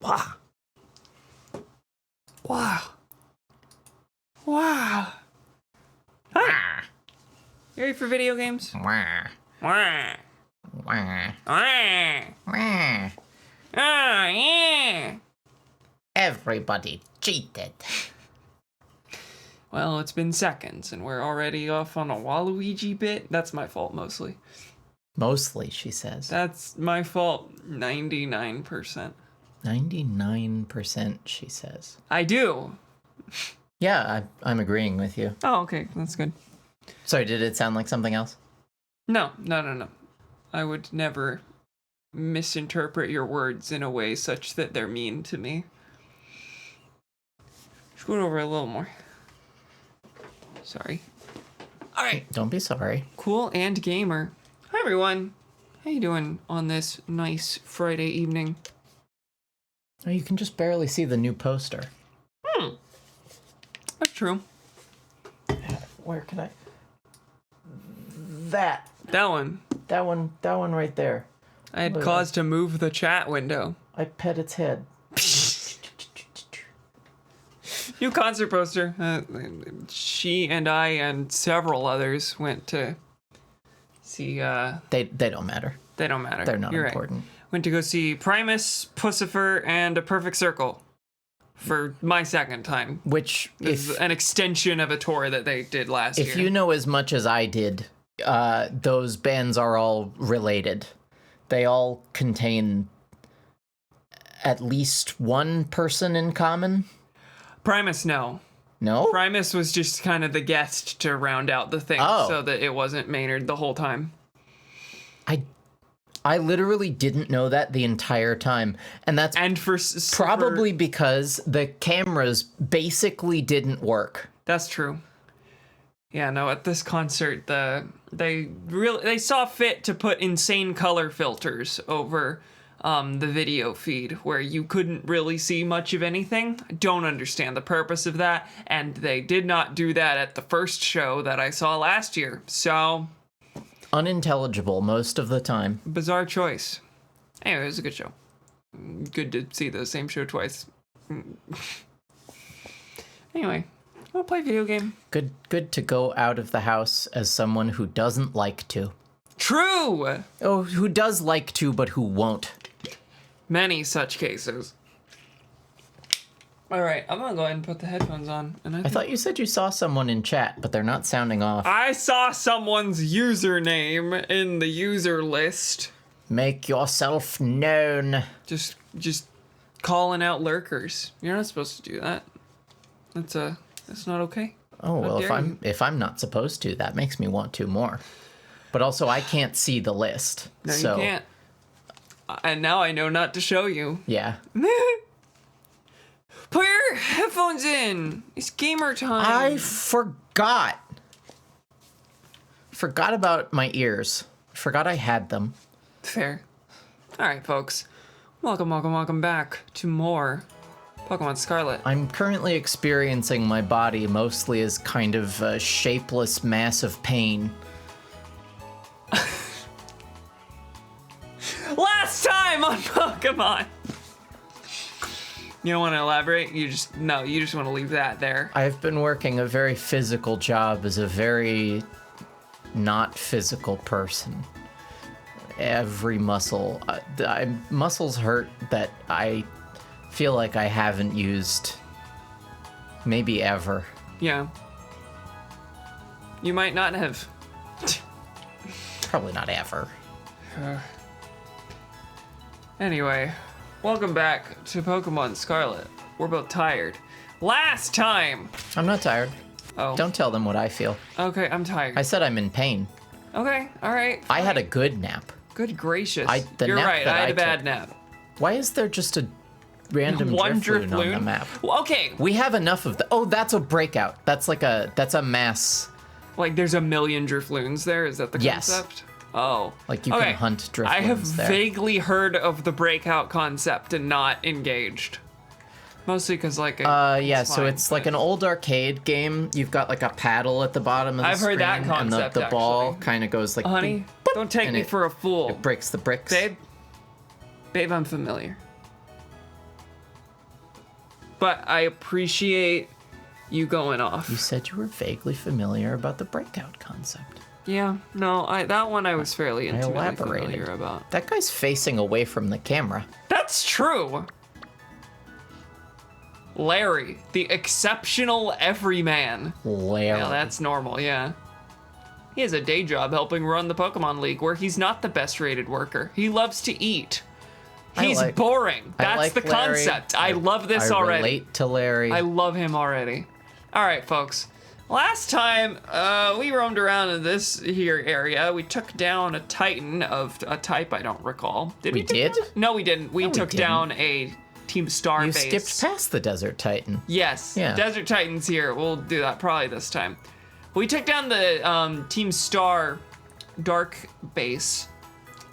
Wow. Wow. Wow. Hi. You ready for video games? Wah. Wah. Wah. Wah. Wah. Oh, yeah. Everybody cheated. Well, it's been seconds, and we're already off on a Waluigi bit. That's my fault, mostly. Mostly, she says. That's my fault, 99%. 99%, she says. I do. Yeah, I'm agreeing with you. Oh, okay, that's good. Sorry, did it sound like something else? No. I would never misinterpret your words in a way such that they're mean to me. Scoot over a little more. Sorry. All right. Don't be sorry. Cool and gamer. Hi, everyone. How you doing on this nice Friday evening? Oh, you can just barely see the new poster. That's true. Where can I? That That one right there. I had cause to move the chat window. I pet its head. New concert poster. She and I and several others went to see. They don't matter. They don't matter. They're not You're important. Right. Went to go see Primus, Pussifer, and A Perfect Circle for my second time. Which, This is an extension of a tour that they did last year. If you know as much as I did, those bands are all related. They all contain at least one person in common. Primus, no. No? Primus was just kind of the guest to round out the thing so that it wasn't Maynard the whole time. I literally didn't know that the entire time. And that's probably because the cameras basically didn't work. That's true. Yeah, no, at this concert, they saw fit to put insane color filters over the video feed where you couldn't really see much of anything. I don't understand the purpose of that, and they did not do that at the first show that I saw last year. So unintelligible most of the time. Bizarre choice. Anyway, it was a good show. Good to see the same show twice. Anyway, wanna play a video game? Good to go out of the house as someone who doesn't like to. True! Oh, who does like to, but who won't. Many such cases. Alright, I'm gonna go ahead and put the headphones on. And I thought you said you saw someone in chat, but they're not sounding off. I saw someone's username in the user list. Make yourself known. Just calling out lurkers. You're not supposed to do that. That's not okay. Oh, well, if I'm not supposed to, that makes me want to more. But also, I can't see the list. No, so. You can't. And now I know not to show you. Yeah. Put your headphones in. It's gamer time. I forgot. Forgot about my ears. Forgot I had them. Fair. All right, folks. Welcome back to more Pokemon Scarlet. I'm currently experiencing my body mostly as kind of a shapeless mass of pain. Last time on Pokemon. You don't want to elaborate? You just want to leave that there. I've been working a very physical job as a very not physical person. Every muscle, muscles hurt that I feel like I haven't used maybe ever. Yeah. You might not have. Probably not ever. Anyway, welcome back to Pokemon Scarlet. We're both tired. Last time! I'm not tired. Oh. Don't tell them what I feel. Okay, I'm tired. I said I'm in pain. Okay, alright. I had a good nap. Good gracious. You're right, I had a bad nap. Why is there just a random Drifloon on the map? Well, okay. We have enough of the. Oh, that's a breakout. That's a mass. Like there's a million Drifloons there? Is that the concept? Oh. Like you can hunt Drifloons I have there. vaguely heard of the breakout concept and not engaged. Mostly because like yeah, so it's like an old arcade game. You've got like a paddle at the bottom of the screen. I've heard that concept, and the ball kind of goes like honey, boop, boop, don't take me for a fool. It breaks the bricks. Babe, I'm familiar. but I appreciate you going off. You said you were vaguely familiar about the breakout concept. Yeah, no, that one I was fairly intimately familiar about. That guy's facing away from the camera. That's true. Larry, the exceptional everyman. Larry. Yeah, that's normal, yeah. He has a day job helping run the Pokemon League where he's not the best rated worker. He loves to eat. He's boring. That's the concept. I love this already. I relate to Larry. I love him already. All right, folks. Last time we roamed around in this here area, we took down a Titan of a type I don't recall. Did we? No, we didn't. We took down a Team Star base. You skipped past the Desert Titan. Yes. Yeah. Desert Titan's here. We'll do that probably this time. We took down the Team Star Dark base,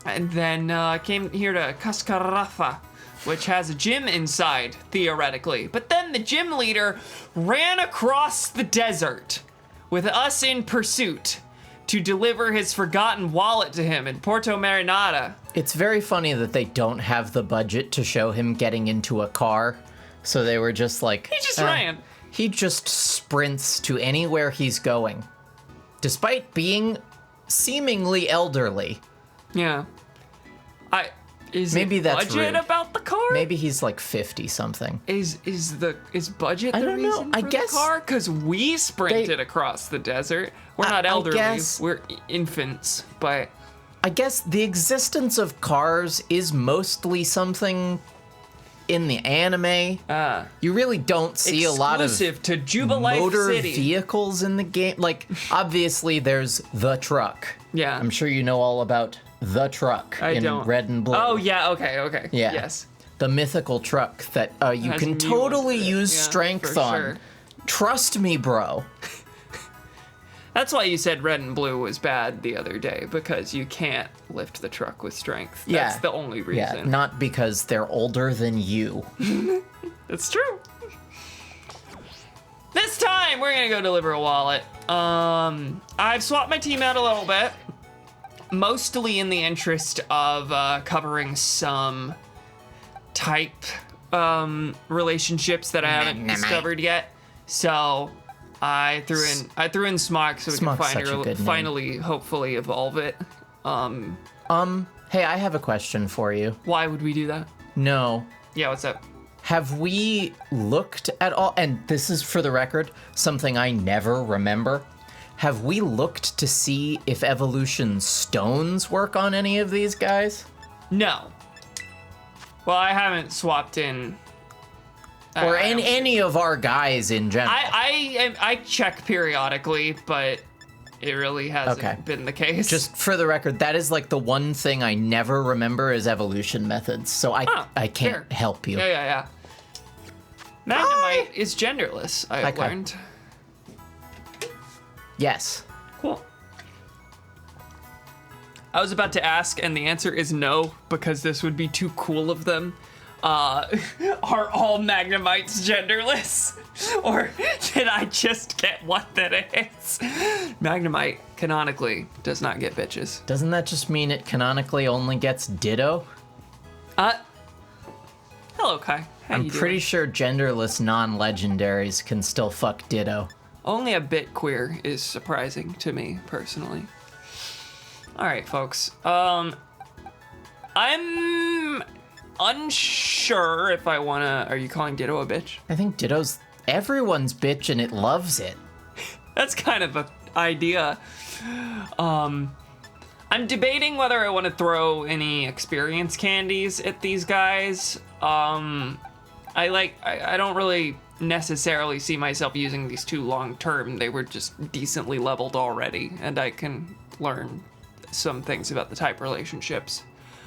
and then came here to Cascarafa, which has a gym inside, theoretically. But then the gym leader ran across the desert with us in pursuit to deliver his forgotten wallet to him in Porto Marinada. It's very funny that they don't have the budget to show him getting into a car, so they were just like... He just ran. He just sprints to anywhere he's going, despite being seemingly elderly. Yeah. Maybe that's budget rude. About the car? Maybe he's like 50 something. Is budget the reason for the car? Because we sprinted across the desert. We're not elderly. We're infants, but I guess the existence of cars is mostly something in the anime. You really don't see a lot of exclusive to Jubilife motor City vehicles in the game. Like, obviously, there's the truck. Yeah. I'm sure you know all about the truck in Red and Blue. Oh, yeah, okay. Yeah. Yes. The mythical truck that you can totally use strength on. Sure. Trust me, bro. That's why you said Red and Blue was bad the other day, because you can't lift the truck with strength. That's the only reason. Yeah, not because they're older than you. That's true. This time, we're gonna go deliver a wallet. I've swapped my team out a little bit, mostly in the interest of covering some type relationships that I haven't discovered yet. So I threw in Smog so we can finally, hopefully, evolve it. Hey, I have a question for you. Why would we do that? No. Yeah, what's up? Have we looked at all, and this is for the record, something I never remember. Have we looked to see if evolution stones work on any of these guys? No. Well, I haven't swapped in. Or any of our guys in general. I check periodically, but it really hasn't been the case. Just for the record, that is like the one thing I never remember is evolution methods, so I can't help you. Yeah. Magnemite is genderless, I've learned. Yes. Cool. I was about to ask, and the answer is no, because this would be too cool of them. Are all Magnemites genderless? Or did I just get what that is? Magnemite, canonically, does not get bitches. Doesn't that just mean it canonically only gets Ditto? Hello, Kai. How I'm you pretty doing? sure genderless non-legendaries can still fuck Ditto. Only a bit queer is surprising to me, personally. Alright, folks. I'm unsure if I wanna... Are you calling Ditto a bitch? I think Ditto's everyone's bitch and it loves it. That's kind of an idea. I'm debating whether I want to throw any experience candies at these guys. I don't really necessarily see myself using these two long term. They were just decently leveled already, and I can learn some things about the type relationships.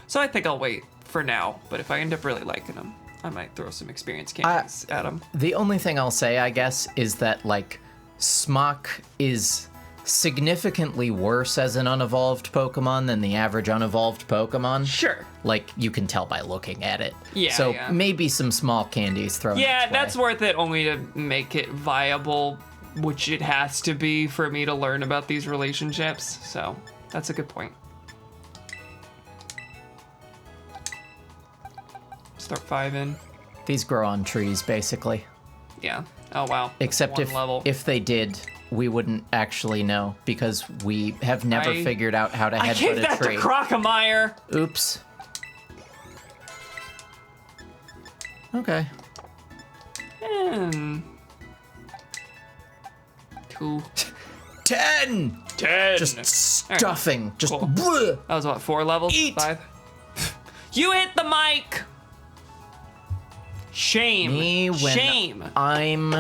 So I think I'll wait for now, but if I end up really liking them, I might throw some experience candies at them. The only thing I'll say, I guess, is that, like, Smock is significantly worse as an unevolved Pokemon than the average unevolved Pokemon. Sure. Like, you can tell by looking at it. Yeah, so maybe some small candies thrown Yeah, its way. that's worth it only to make it viable, which it has to be for me to learn about these relationships. So that's a good point. Start 5 in. These grow on trees, basically. Yeah. Oh, wow. Except One level. if they did, we wouldn't actually know because we have never figured out how to I headbutt gave a that tree. to Crocomire. Oops. Okay. 2. 10! 10. Just stuffing. Just Cool. bleh. That was what, 4 levels? Eat. 5? You hit the mic! Shame. Me when Shame. I'm...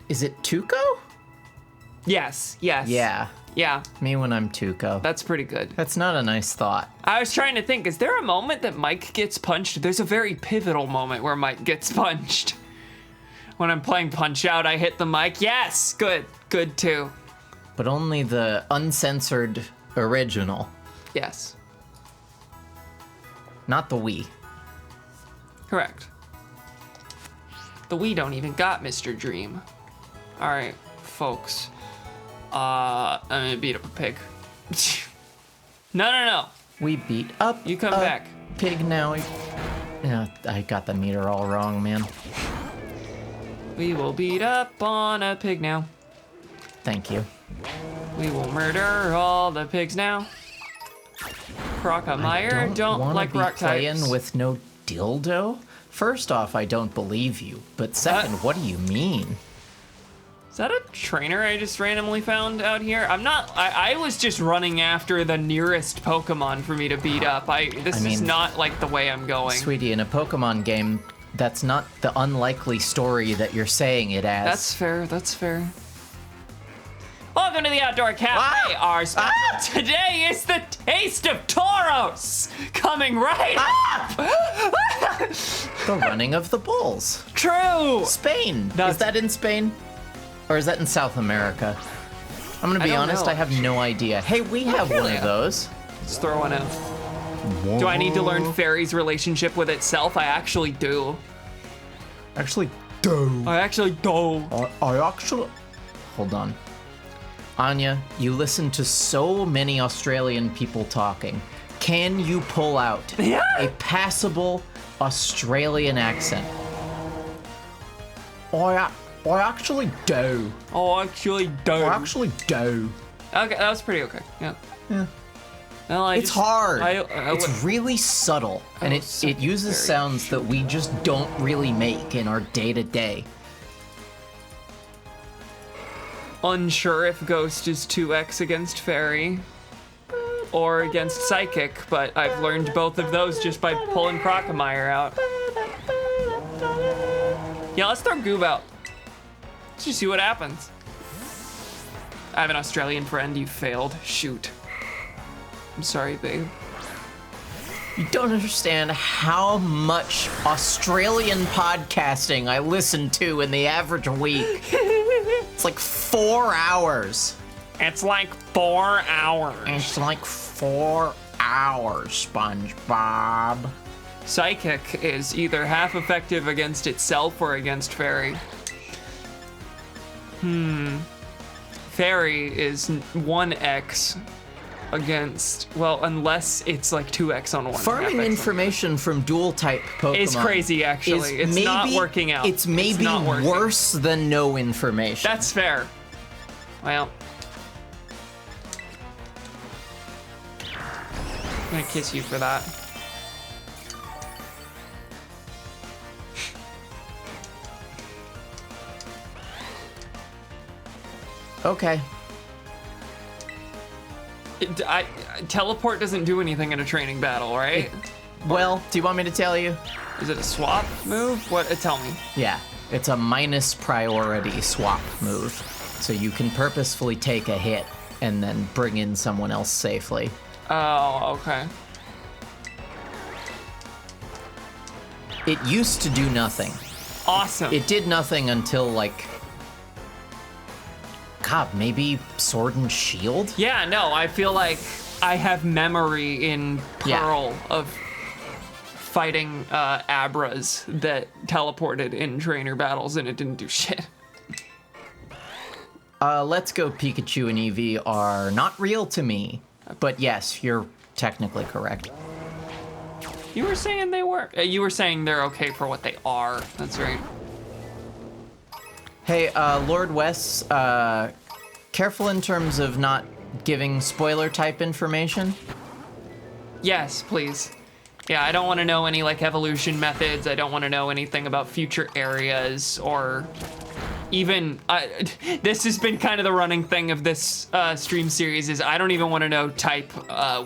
Is it Tuco? Yes. Yeah. Yeah, Me when I'm Tuco. that's pretty good. That's not a nice thought. I was trying to think, is there a moment that Mike gets punched? There's a very pivotal moment where Mike gets punched. When I'm playing Punch-Out, I hit the mic. Yes, good. Good too. But only the uncensored original, Yes, not the Wii. correct. The Wii don't even got Mr. Dream. All right, folks. I'm gonna beat up a pig. No. We beat up You come a back. pig now. Yeah, I got the meter all wrong, man. We will beat up on a pig now. Thank you. We will murder all the pigs now. Crocomire don't wanna like be rock playing types. with no dildo. First off, I don't believe you. But second, what do you mean? Is that a trainer I just randomly found out here? I was just running after the nearest Pokemon for me to beat up. This is mean, not like the way I'm going. Sweetie, in a Pokemon game, that's not the unlikely story that you're saying it as. That's fair. Welcome to the Outdoor Cafe. Our special today is the Taste of Tauros coming right up. The running of the bulls. True. Spain. That's- Is that in Spain? Or is that in South America? I'm gonna be don't honest, know. I have no idea. Hey, we have one Australia. of those. Let's throw one in. Do I need to learn Fairy's relationship with itself? I actually do. Actually, do. I actually do. I actually... Hold on. Anya, you listen to so many Australian people talking. Can you pull out a passable Australian accent? I actually do. Oh, actually do. I actually do. Okay, that was pretty okay. Yeah. Well, It's hard. I It's really subtle, and Oh, it so uses very sounds that we just don't really make in our day-to-day. unsure if Ghost is 2x against Fairy or against Psychic, but I've learned both of those just by pulling Crocomire out. Yeah, let's throw Goob out. Let's just see what happens. I have an Australian friend, you failed. Shoot. I'm sorry, babe. You don't understand how much Australian podcasting I listen to in the average week. It's like 4 hours. It's like 4 hours. It's like 4 hours, SpongeBob. Psychic is either half effective against itself or against Fairy. Fairy is 1x against, well, unless it's like 2x on one. Farming half X on- information from dual-type Pokemon It's crazy, actually. It's not working out. It's maybe not working. worse than no information. That's fair. Well. I'm gonna kiss you for that. Okay. Teleport doesn't do anything in a training battle, right? Well, do you want me to tell you? Is it a swap move? What? Tell me. Yeah, it's a minus priority swap move. So you can purposefully take a hit and then bring in someone else safely. Oh, okay. It used to do nothing. Awesome. It did nothing until, like, God, maybe Sword and Shield? Yeah, no, I feel like I have memory in Pearl of fighting Abras that teleported in trainer battles and it didn't do shit. Let's Go Pikachu and Eevee are not real to me. But yes, you're technically correct. You were saying they were. You were saying they're okay for what they are. That's right. Hey, Lord Wes, careful in terms of not giving spoiler type information. Yes, please. Yeah, I don't want to know any like evolution methods. I don't want to know anything about future areas or even this has been kind of the running thing of this stream series is I don't even want to know type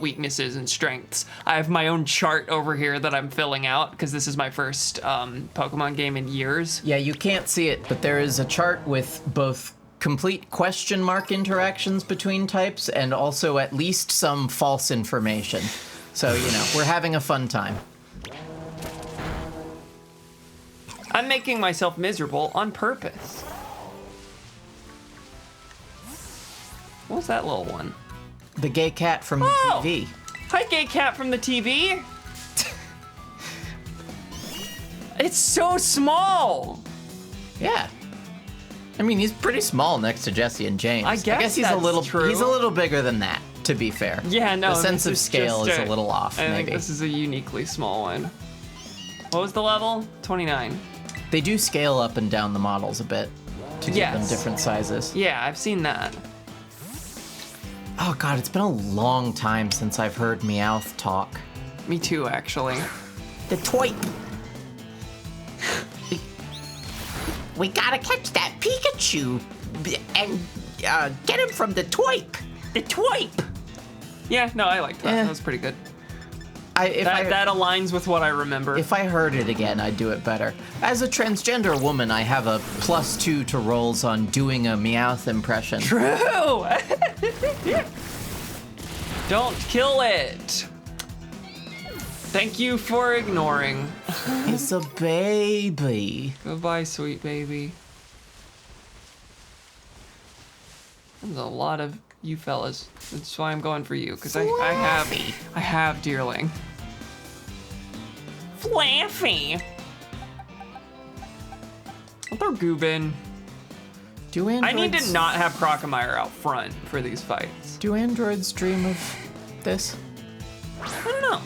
weaknesses and strengths. I have my own chart over here that I'm filling out because this is my first Pokemon game in years. Yeah, you can't see it, but there is a chart with both complete question mark interactions between types and also at least some false information. So, you know, we're having a fun time. I'm making myself miserable on purpose. What was that little one? The gay cat from the TV. Hi, gay cat from the TV. It's so small. Yeah. I mean, he's pretty small next to Jesse and James. I guess he's that's a little true. He's a little bigger than that, to be fair. Yeah, no. The sense this of scale just is a little off, I maybe. think this is a uniquely small one. What was the level? 29. They do scale up and down the models a bit to give them different sizes. Yeah, I've seen that. Oh god, it's been a long time since I've heard Meowth talk. Me too, actually. The twipe. We gotta catch that Pikachu and get him from the twipe. The twipe. Yeah, no, I liked that. Eh. That was pretty good. That That aligns with what I remember. If I heard it again, I'd do it better. As a transgender woman, I have a +2 to rolls on doing a Meowth impression. True! Don't kill it! Thank you for ignoring. It's a baby. Goodbye, sweet baby. There's a lot of you fellas. That's why I'm going for you, because I have Deerling. Fluffy! I'll throw Goob in. Do androids, I need to not have Crocomire out front for these fights. Do androids dream of this? I don't know.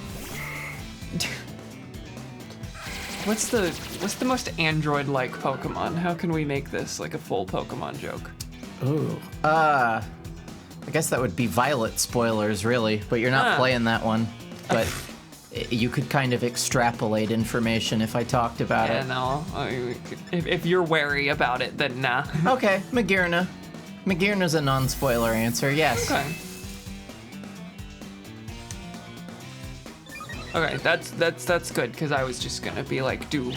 What's the most android-like Pokemon? How can we make this like a full Pokemon joke? Ooh. I guess that would be Violet spoilers, really, but you're not playing that one. But you could kind of extrapolate information if I talked about it. Yeah, no. If you're wary about it, then nah. Okay, Magearna. Magearna's a non-spoiler answer, yes. Okay. Okay, that's good, because I was just gonna be like, do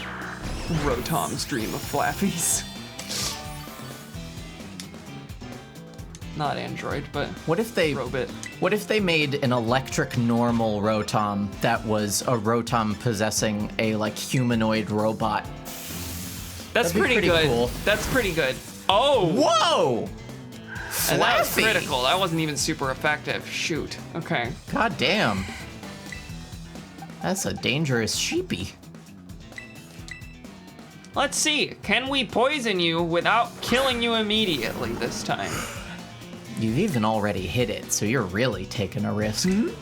Rotom's dream of Flappies. Not Android, but What if they Robit. What if they made an electric normal Rotom that was a Rotom possessing a like humanoid robot? That's That'd be pretty pretty good. cool. That's pretty good. Oh! Whoa! And that was Flaffy. critical. That wasn't even super effective. Shoot. Okay. God damn. That's a dangerous sheepy. Let's see. Can we poison you without killing you immediately this time? You've even already hit it, so you're really taking a risk. This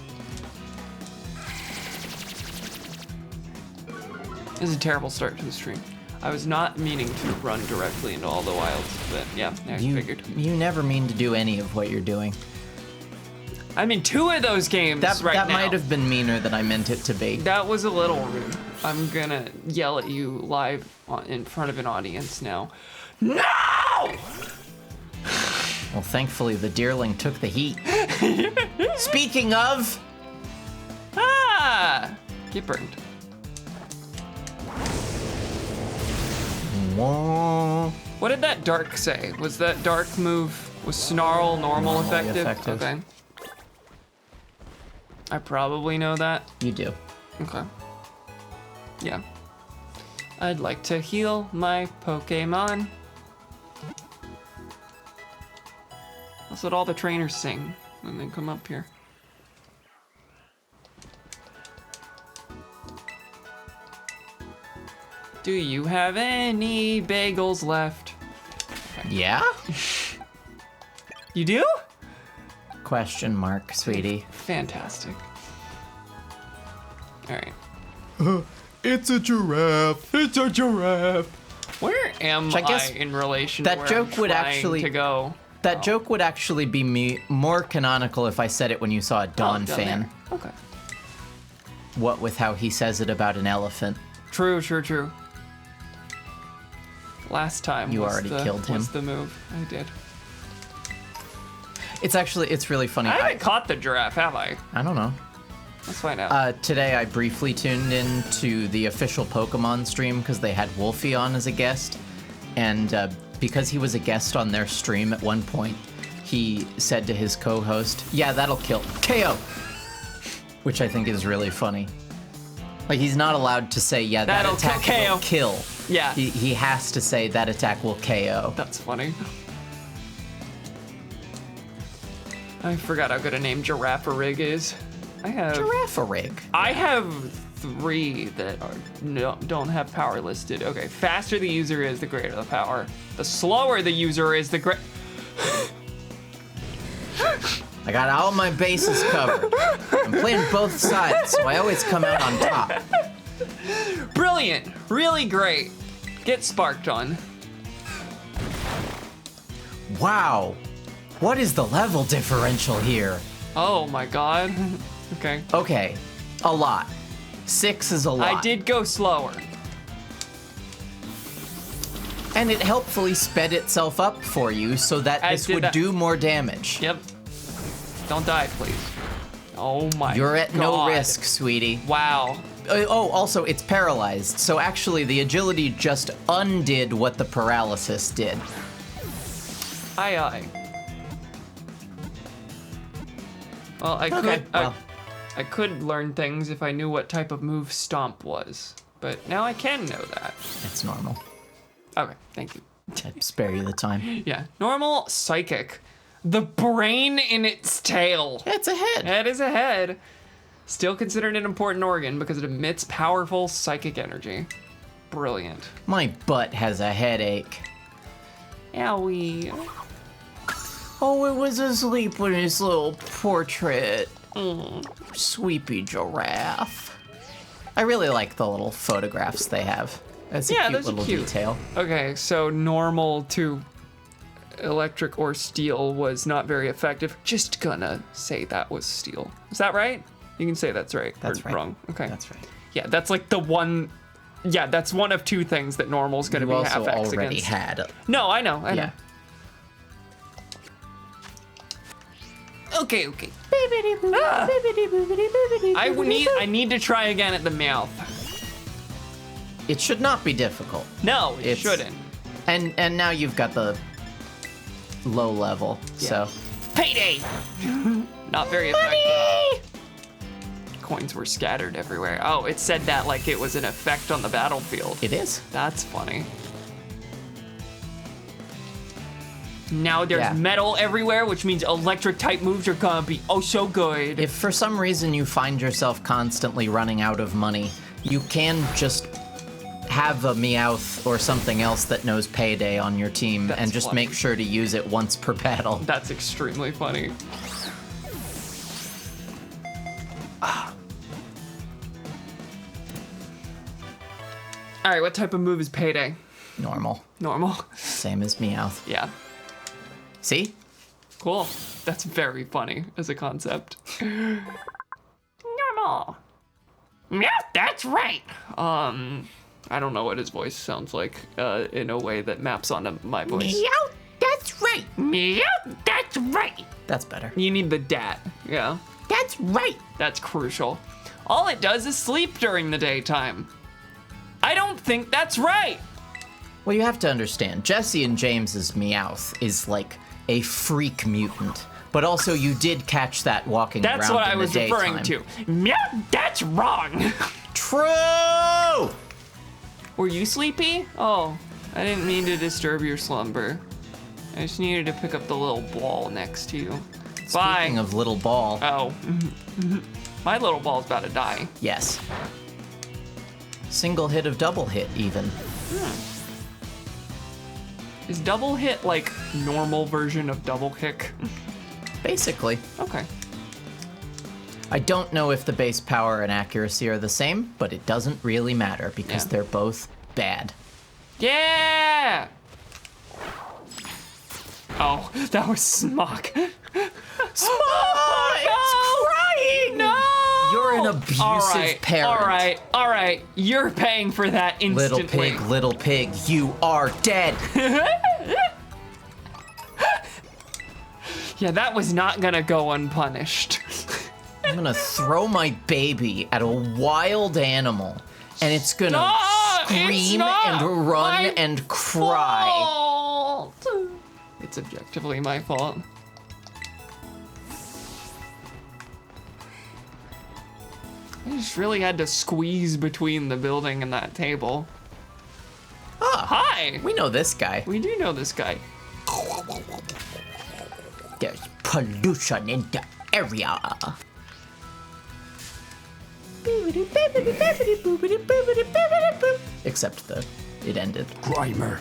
is a terrible start to the stream. I was not meaning to run directly into all the wilds, but yeah, I figured. You never mean to do any of what you're doing. I'm in 2 of those games That now. might have been meaner than I meant it to be. That was a little rude. I'm gonna yell at you live in front of an audience now. No! Well, thankfully the Deerling took the heat. Speaking of, Ah! Get burned. whoa. What did that dark say? Was that dark move, was Snarl normal Normally effective? effective. Okay. I probably know that. You do. Okay. Yeah. I'd like to heal my Pokemon. That's what all the trainers sing when they come up here. Do you have any bagels left? Yeah? You do? Question mark, sweetie. Fantastic. All right. It's a giraffe. It's a giraffe. Where am Which I guess in relation that to where joke I'm would trying actually- to go? That joke would actually be more canonical if I said it when you saw a Dawn down fan. there. Okay. What with how he says it about an elephant. True. Last time You was already the, killed him. was the move. I did. It's really funny. I haven't caught the giraffe, have I? I don't know. Let's find out. Today I briefly tuned in to the official Pokemon stream because they had Wolfie on as a guest. And because he was a guest on their stream at one point, he said to his co-host, yeah, that'll kill. KO! Which I think is really funny. Like, he's not allowed to say, yeah, that That'll attack KO. will kill. Yeah. He has to say, that attack will KO. That's funny. I forgot how good a name Giraffe-a-Rig is. I have Giraffe-a-rig. I have 3 that don't have power listed. Okay, faster the user is, the greater the power. The slower the user is, the great. I got all my bases covered. I'm playing both sides, so I always come out on top. Brilliant, really great. Get sparked on. Wow. What is the level differential here? Oh my god. Okay. Okay, a lot. 6 is a lot. I did go slower. And it helpfully sped itself up for you so that I this did would that. do more damage. Yep. Don't die, please. Oh my You're at no God. risk, sweetie. Wow. Oh, also, it's paralyzed. So actually, the agility just undid what the paralysis did. Aye. Well, I could learn things if I knew what type of move Stomp was, but now I can know that. It's normal. Okay, thank you. I'd spare you the time. Yeah, normal psychic. The brain in its tail. It's a head. It is a head. Still considered an important organ because it emits powerful psychic energy. Brilliant. My butt has a headache. Owie. Oh, it was asleep in his little portrait. Sweepy giraffe. I really like the little photographs they have. That's a cute those are little cute. detail. Okay, so normal to electric or steel was not very effective. Just gonna say that was steel. Is that right? You can say that's right. That's or right. Wrong. Okay. That's right. Yeah, that's like the one. Yeah, that's one of 2 things that normal's gonna You be also half X already against. had. No, I know. Yeah. Okay. Ah! I need to try again at the mouth. It should not be difficult. No, it It's- shouldn't. And now you've got the low level, so. Payday! Not very effective. Coins were scattered everywhere. Oh, it said that like it was an effect on the battlefield. It is. That's funny. Now there's Yeah. metal everywhere, which means electric type moves are gonna be oh so good. If for some reason you find yourself constantly running out of money, you can just have a Meowth or something else that knows Payday on your team That's and just funny. make sure to use it once per battle. That's extremely funny. All right, what type of move is Payday? Normal. Normal. Same as Meowth. Yeah. See? Cool. That's very funny as a concept. Normal. Yeah, that's right. I don't know what his voice sounds like in a way that maps onto my voice. Meow, that's right. Meow, that's right. That's better. You need the dat. Yeah, That's right. that's crucial. All it does is sleep during the daytime. I don't think that's right. Well, you have to understand, Jesse and James's Meowth is like a freak mutant. But also, you did catch that walking That's around what in I the was referring daytime. to. Meow, that's wrong. True! Were you sleepy? Oh, I didn't mean to disturb your slumber. I just needed to pick up the little ball next to you. Bye. Speaking of little ball, Oh. My little ball's about to die. yes. Single hit of double hit, even. Is double hit like normal version of double kick? Basically. Okay. I don't know if the base power and accuracy are the same, but it doesn't really matter because they're both bad. Yeah! Oh, that was Smock. Smock! It's crying! No! You're an abusive parent. All right. You're paying for that instantly. Little pig, you are dead. Yeah, that was not gonna go unpunished. I'm gonna throw my baby at a wild animal, and it's gonna scream and run and cry. Fault. It's objectively my fault. I just really had to squeeze between the building and that table. Ah, Hi! we know this guy. We do know this guy. There's pollution in the area. Except it ended. Grimer.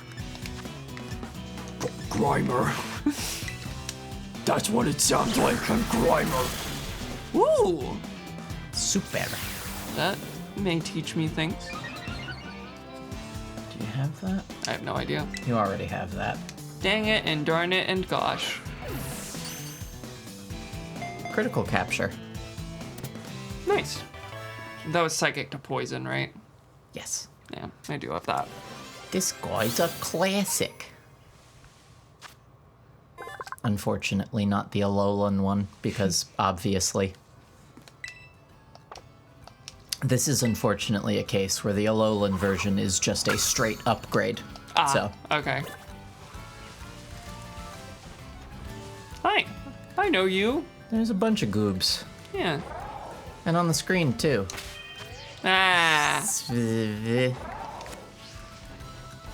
That's what it sounds like, a Grimer. Ooh! Super. That may teach me things. Do you have that? I have no idea. You already have that. Dang it and darn it and gosh. Critical capture. Nice. That was psychic to poison, right? Yes. Yeah, I do have that. This guy's a classic. Unfortunately, not the Alolan one, because obviously. This is unfortunately a case where the Alolan version is just a straight upgrade. So, Okay. Hi. I know you. there's a bunch of goobs. Yeah. And on the screen, too. Ah.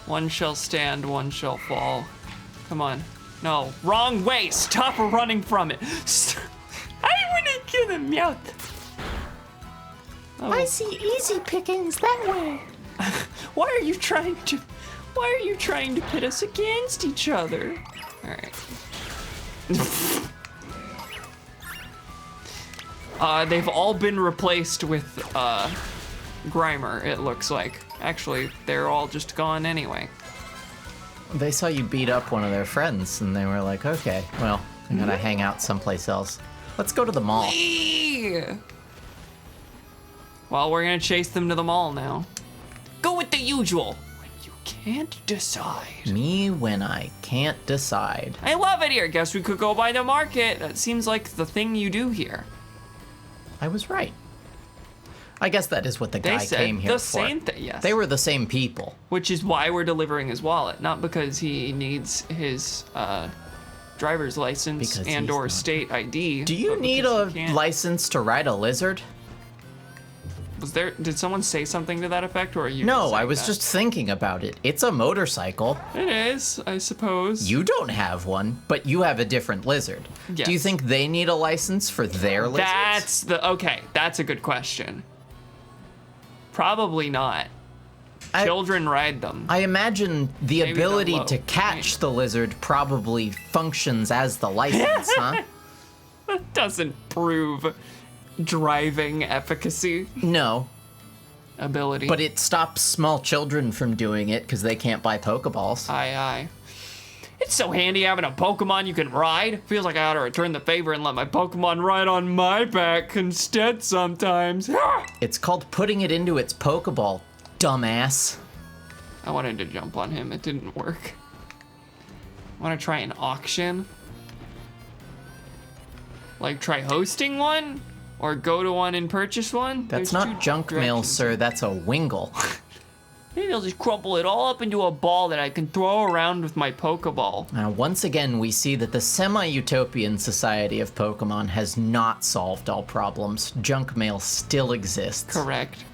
One shall stand, one shall fall. Come on. No, wrong way. Stop running from it. I wanna kill him out. Oh. I see easy pickings that way. Why are you trying to pit us against each other? All right. They've all been replaced with Grimer, it looks like. Actually, they're all just gone anyway. They saw you beat up one of their friends, and they were like, okay, well, I gotta hang out someplace else. Let's go to the mall. Well, we're gonna chase them to the mall now. Go with the usual. When you can't decide. Me when I can't decide. I love it here. Guess we could go by the market. That seems like the thing you do here. I was right. I guess that is what the guy came here the for. same thing, yes. They were the same people. Which is why we're delivering his wallet, not because he needs his driver's license Because and he's or not- state ID. Do you but need because a he can't. license to ride a lizard? Did someone say something to that effect, or are you? No, saying I was that? just thinking about it. It's a motorcycle. It is, I suppose. You don't have one, but you have a different lizard. Do you Yes. think they need a license for their lizards? That's a good question. Probably not. Children ride them. I imagine the Maybe the ability low, to catch right. the lizard probably functions as the license, huh? That doesn't prove driving efficacy No, ability. but it stops small children from doing it because they can't buy Pokeballs. Aye. It's so handy having a Pokemon you can ride. Feels like I ought to return the favor and let my Pokemon ride on my back instead sometimes. It's called putting it into its Pokeball, dumbass. I wanted to jump on him. It didn't work. Want to try an auction? Like try hosting one? Or go to one and purchase one? That's There's not two junk mail, directions. sir. That's a wingle. Maybe I'll just crumple it all up into a ball that I can throw around with my Pokeball. Now, once again, we see that the semi-utopian society of Pokemon has not solved all problems. Junk mail still exists. Correct.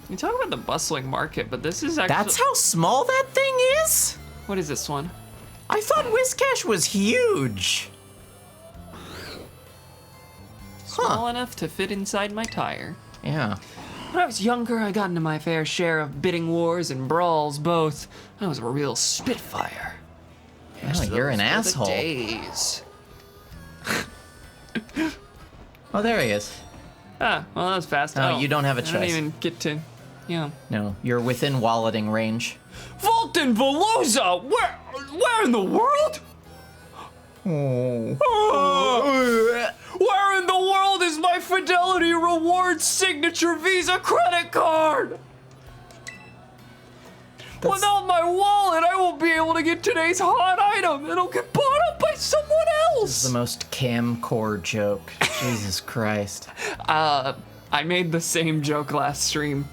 You talk about the bustling market, but this is actually... That's how small that thing is? What is this one? I thought Whiscash was huge. Small enough to fit inside my tire. Yeah. When I was younger, I got into my fair share of bidding wars and brawls both. I was a real spitfire. Oh, you're an Those were the asshole. days. Oh, there he is. Ah, well, that was fast. Oh, you don't have a I choice. didn't even get to, yeah. No, you're within walleting range. Fulton Veloza! Where in the world? Where in the world is my Fidelity Rewards signature Visa credit card? Without my wallet, I won't be able to get today's hot item. It'll get bought up by someone This is else. the most camcore joke. Jesus Christ. I made the same joke last stream.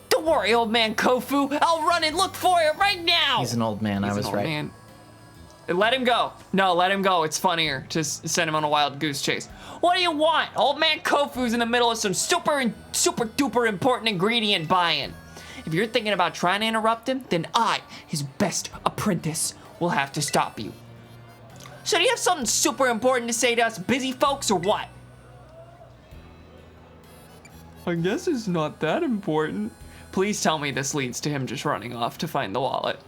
Don't worry, old man Kofu. I'll run and look for it right now. He's an old man, I He's was an old right. man. Let him go. No, let him go. It's funnier to send him on a wild goose chase. What do you want? Old man Kofu's in the middle of some super duper important ingredient buying. If you're thinking about trying to interrupt him, then I, his best apprentice, will have to stop you. So do you have something super important to say to us busy folks or what? I guess it's not that important. Please tell me this leads to him just running off to find the wallet.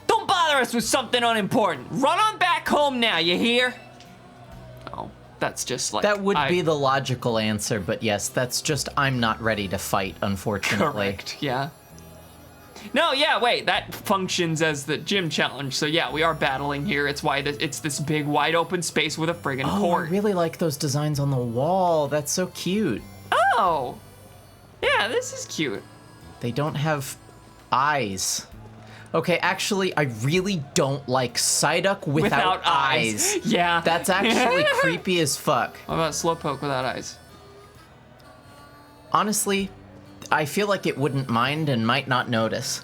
Don't bother us with something unimportant. Run on back home now, you hear? Oh, that's just like... That would be the logical answer, but yes, that's just I'm not ready to fight, unfortunately. Correct, yeah. No, yeah, wait, that functions as the gym challenge, so yeah, we are battling here. It's why it's this big, wide open space with a friggin' Oh, I court. really like those designs on the wall. That's so cute. Oh! Yeah, this is cute. They don't have eyes. Okay, actually, I really don't like Psyduck without eyes. Yeah. That's actually creepy as fuck. What about Slowpoke without eyes? Honestly, I feel like it wouldn't mind and might not notice.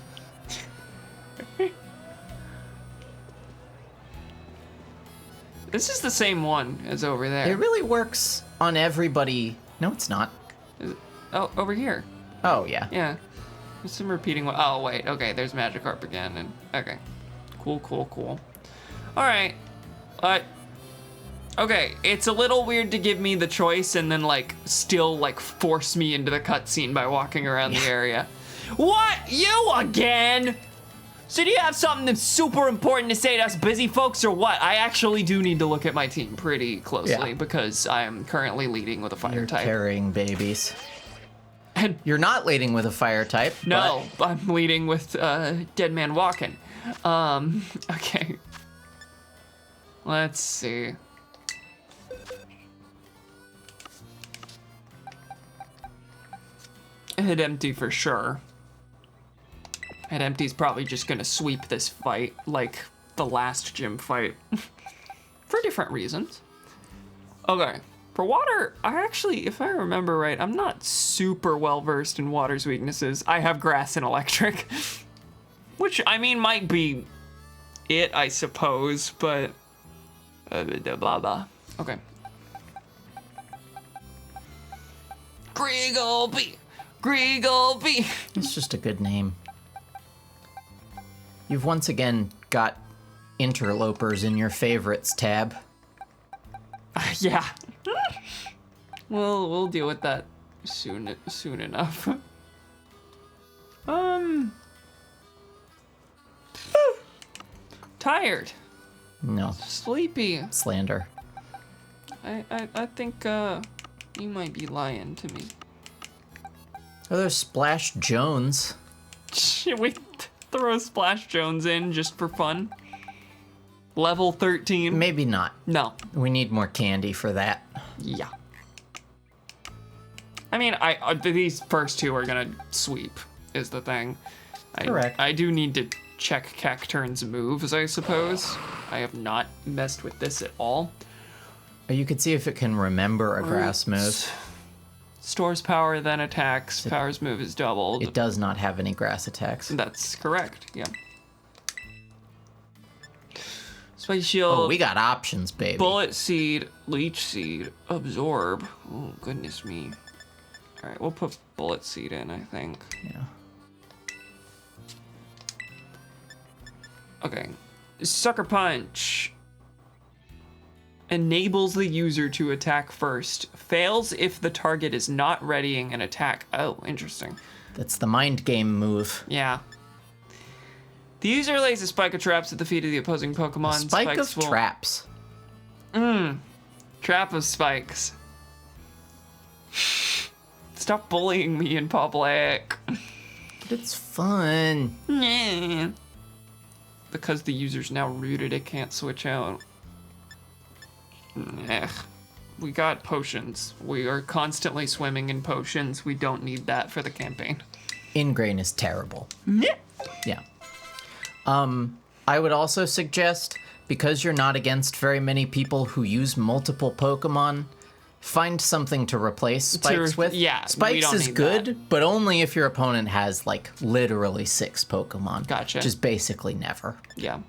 This is the same one as over there. It really works on everybody. No, it's not. Oh, over here. Oh, yeah. Yeah. There's some repeating one. Oh, wait. Okay, there's Magikarp again. And okay. Cool. Alright. Okay, it's a little weird to give me the choice and then, like, still, like, force me into the cutscene by walking around the area. What? You again? So do you have something that's super important to say to us busy folks or what? I actually do need to look at my team pretty closely because I am currently leading with a fire You're type. carrying babies. And You're not leading with a fire type. no, I'm leading with Dead Man Walking. Okay. Let's see. Hit empty for sure. Hit empty's probably just gonna sweep this fight like the last gym fight. For different reasons. Okay. For water, I actually, if I remember right, I'm not super well versed in water's weaknesses. I have grass and electric. Which, I mean, might be it, I suppose, but... blah, blah. Okay. Griggleby! Griggleby! It's just a good name. You've once again got interlopers in your favorites tab. Yeah. Well, we'll deal with that soon enough. Tired. No, Sleepy. slander. I think you might be lying to me. Oh, there's Splash Jones. Should we throw Splash Jones in just for fun? Level 13? Maybe not. No. We need more candy for that. Yeah. I mean, these first two are gonna sweep, is the thing. Correct. I do need to check Cacturn's moves, I suppose. I have not messed with this at all. You could see if it can remember a grass move. Stores power, then attacks. Power's move is doubled. It does not have any grass attacks. That's correct, yeah. Spice Shield. Oh, we got options, baby. Bullet Seed, Leech Seed, Absorb. Oh, goodness me. Alright, we'll put Bullet Seed in, I think. Yeah. Okay. Sucker Punch. Enables the user to attack first. Fails if the target is not readying an attack. Oh, interesting. That's the mind game move. Yeah. The user lays a spike of traps at the feet of the opposing Pokemon. Spike Spikes of will- traps. Trap of spikes. Stop bullying me in public. But it's fun. Yeah. Because the user's now rooted, it can't switch out. Ugh. We got potions. We are constantly swimming in potions. We don't need that for the campaign. Ingrain is terrible. Yeah. Yeah. I would also suggest, because you're not against very many people who use multiple Pokemon, find something to replace Spikes with. Yeah, we Spikes don't is need good, that. but only if your opponent has, like, literally 6 Pokemon. Gotcha. Which is basically never. Yeah.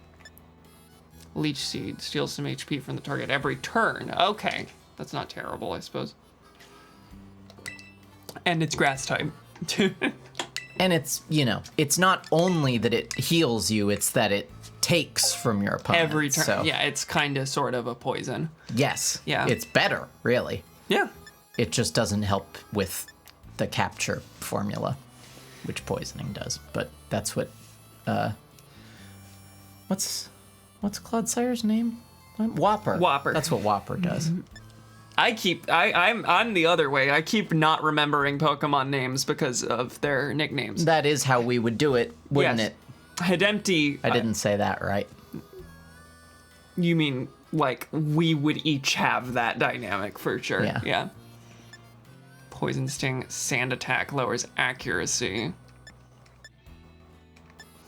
Leech Seed steals some HP from the target every turn. Okay. That's not terrible, I suppose. And it's grass type. And it's, it's not only that it heals you, it's that it takes from your opponent. Every turn. So, Yeah, it's kind of sort of a poison. yes. Yeah. It's better, really. Yeah. It just doesn't help with the capture formula, which poisoning does. But that's what, what's Cloudsire's name? Whopper. Whopper. That's what Whopper does. I'm the other way. I keep not remembering Pokemon names because of their nicknames. That is how we would do it, wouldn't Yes. it? Hedempty. I didn't say that right. You mean like we would each have that dynamic for sure? Yeah. Poison Sting, Sand Attack lowers accuracy.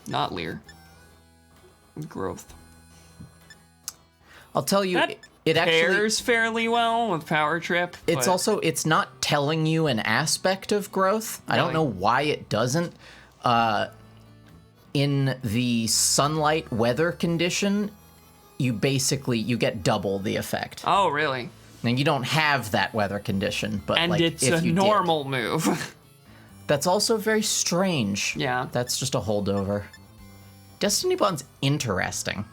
Not Leer. Growth. I'll tell you, That it actually pairs fairly well with Power Trip. it's but- also it's not telling you an aspect of growth. I don't Really? know why it doesn't. In the sunlight weather condition, you get double the effect. Oh, really? And you don't have that weather condition, but And like it's if a you did. normal move. That's also very strange. Yeah. That's just a holdover. Destiny Bond's interesting.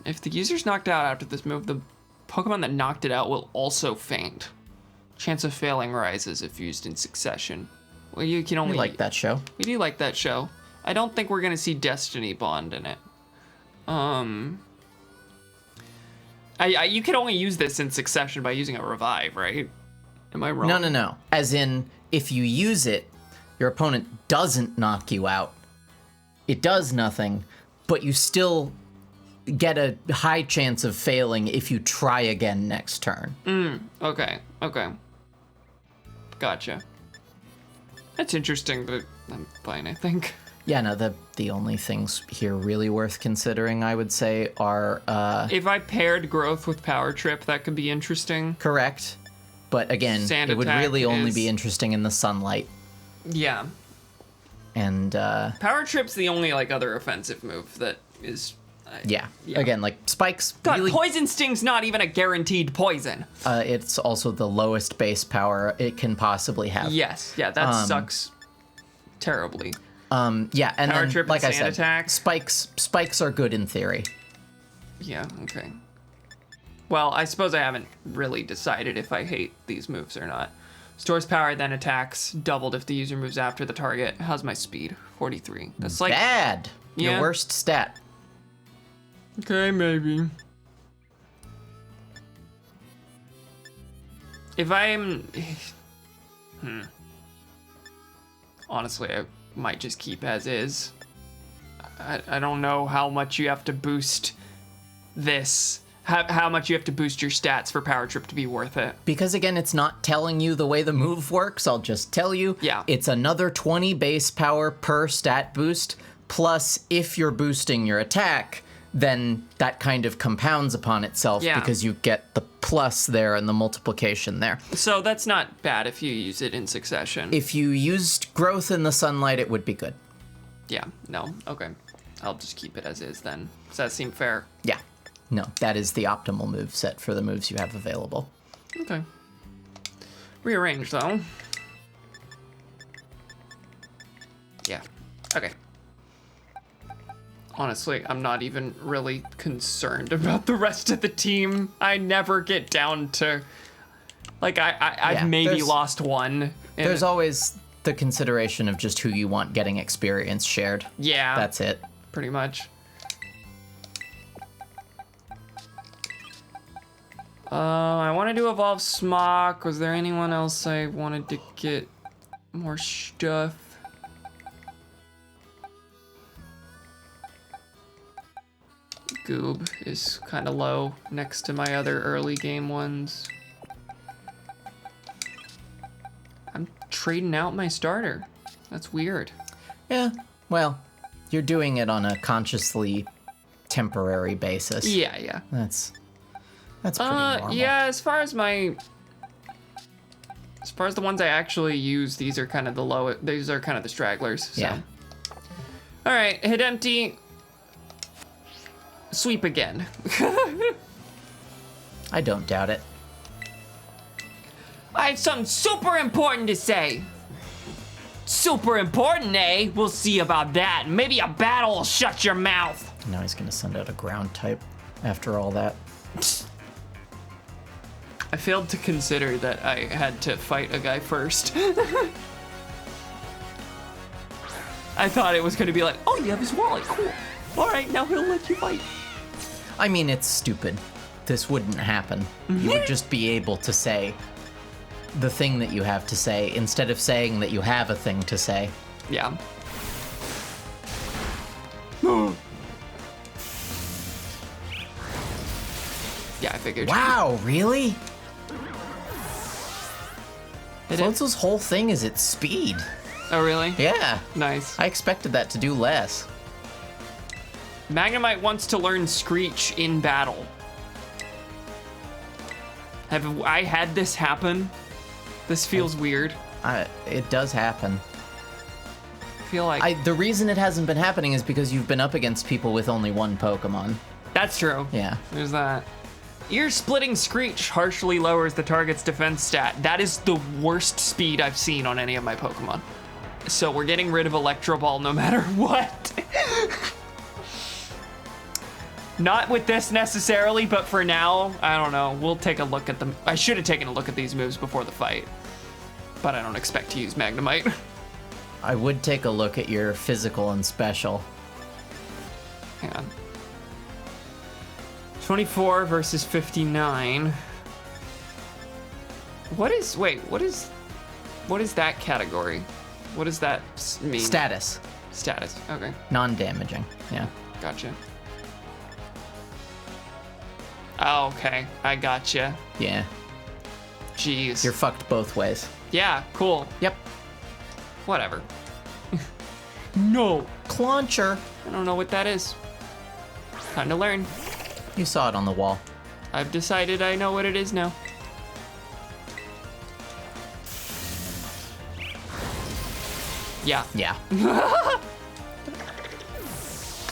If the user's knocked out after this move, the Pokemon that knocked it out will also faint. Chance of failing rises if used in succession. Well, you can only We like that show. We do like that show. I don't think we're gonna see Destiny Bond in it. You can only use this in succession by using a revive, right? Am I wrong? No. As in, if you use it, your opponent doesn't knock you out. It does nothing, but you still get a high chance of failing if you try again next turn. Okay. Gotcha. That's interesting, but I'm fine, I think. Yeah, no, the only things here really worth considering, I would say, are If I paired growth with Power Trip, that could be interesting. correct. But again, Sand it would attack really only is- be interesting in the sunlight. Yeah. And Power Trip's the only other offensive move that is. yeah, Yeah. again, like Spike's God, really, Poison Sting's not even a guaranteed poison. it's also the lowest base power it can possibly have. Yes, yeah, that sucks terribly. Yeah, and Power then, trip and like I sand said, attack. spikes are good in theory. Yeah, okay. Well, I suppose I haven't really decided if I hate these moves or not. Stores power, then attacks, doubled if the user moves after the target. How's my speed? 43. That's like... Bad. Yeah. Your worst stat. Okay, maybe. If I'm... Honestly, I might just keep as is. I don't know how much you have to boost this. How much you have to boost your stats for Power Trip to be worth it. Because again, it's not telling you the way the move works. I'll just tell you. Yeah. It's another 20 base power per stat boost. Plus, if you're boosting your attack, then that kind of compounds upon itself Yeah. because you get the plus there and the multiplication there. So that's not bad if you use it in succession. If you used growth in the sunlight, it would be good. Yeah, no, okay. I'll just keep it as is then. Does that seem fair? Yeah. No, that is the optimal move set for the moves you have available. Okay. Rearrange though. Yeah. Okay. Honestly, I'm not even really concerned about the rest of the team. I never get down to I've Yeah, maybe there's- lost one. There's always the consideration of just who you want getting experience shared. Yeah. That's it. pretty much. I wanted to evolve Smock. Was there anyone else I wanted to get more stuff? Goob is kind of low next to my other early game ones. I'm trading out my starter. That's weird. Yeah, well, you're doing it on a consciously temporary basis. Yeah. That's pretty normal. Yeah, as far as the ones I actually use, these are kind of the stragglers. So. Yeah. All right, hit empty. Sweep again. I don't doubt it. I have something super important to say. Super important, eh? We'll see about that. Maybe a battle will shut your mouth. Now he's gonna send out a ground type after all that. I failed to consider that I had to fight a guy first. I thought it was gonna be like, oh, you have his wallet, cool. All right, now he'll let you fight. I mean, it's stupid. This wouldn't happen. You would just be able to say the thing that you have to say instead of saying that you have a thing to say. Yeah. Yeah, I figured. Wow, really? It Floatzel's whole thing is its speed. Oh, really? Yeah. Nice. I expected that to do less. Magnemite wants to learn Screech in battle. Have I had this happen? This feels weird. It does happen. I feel like... The reason it hasn't been happening is because you've been up against people with only one Pokemon. That's true. Yeah. There's that. Ear-splitting Screech harshly lowers the target's defense stat. That is the worst speed I've seen on any of my Pokemon. So we're getting rid of Electro Ball no matter what. Not with this necessarily, but for now, I don't know. We'll take a look at them. I should have taken a look at these moves before the fight, but I don't expect to use Magnemite. I would take a look at your physical and special. Hang on. 24 versus 59. What is that category? What does that mean? Status. Status, okay. Non-damaging, yeah. Gotcha. Oh, okay, I gotcha. Yeah. Jeez. You're fucked both ways. Yeah, cool. Yep. Whatever. No. Clauncher. I don't know what that is. Time to learn. You saw it on the wall. I've decided I know what it is now. Yeah. Yeah.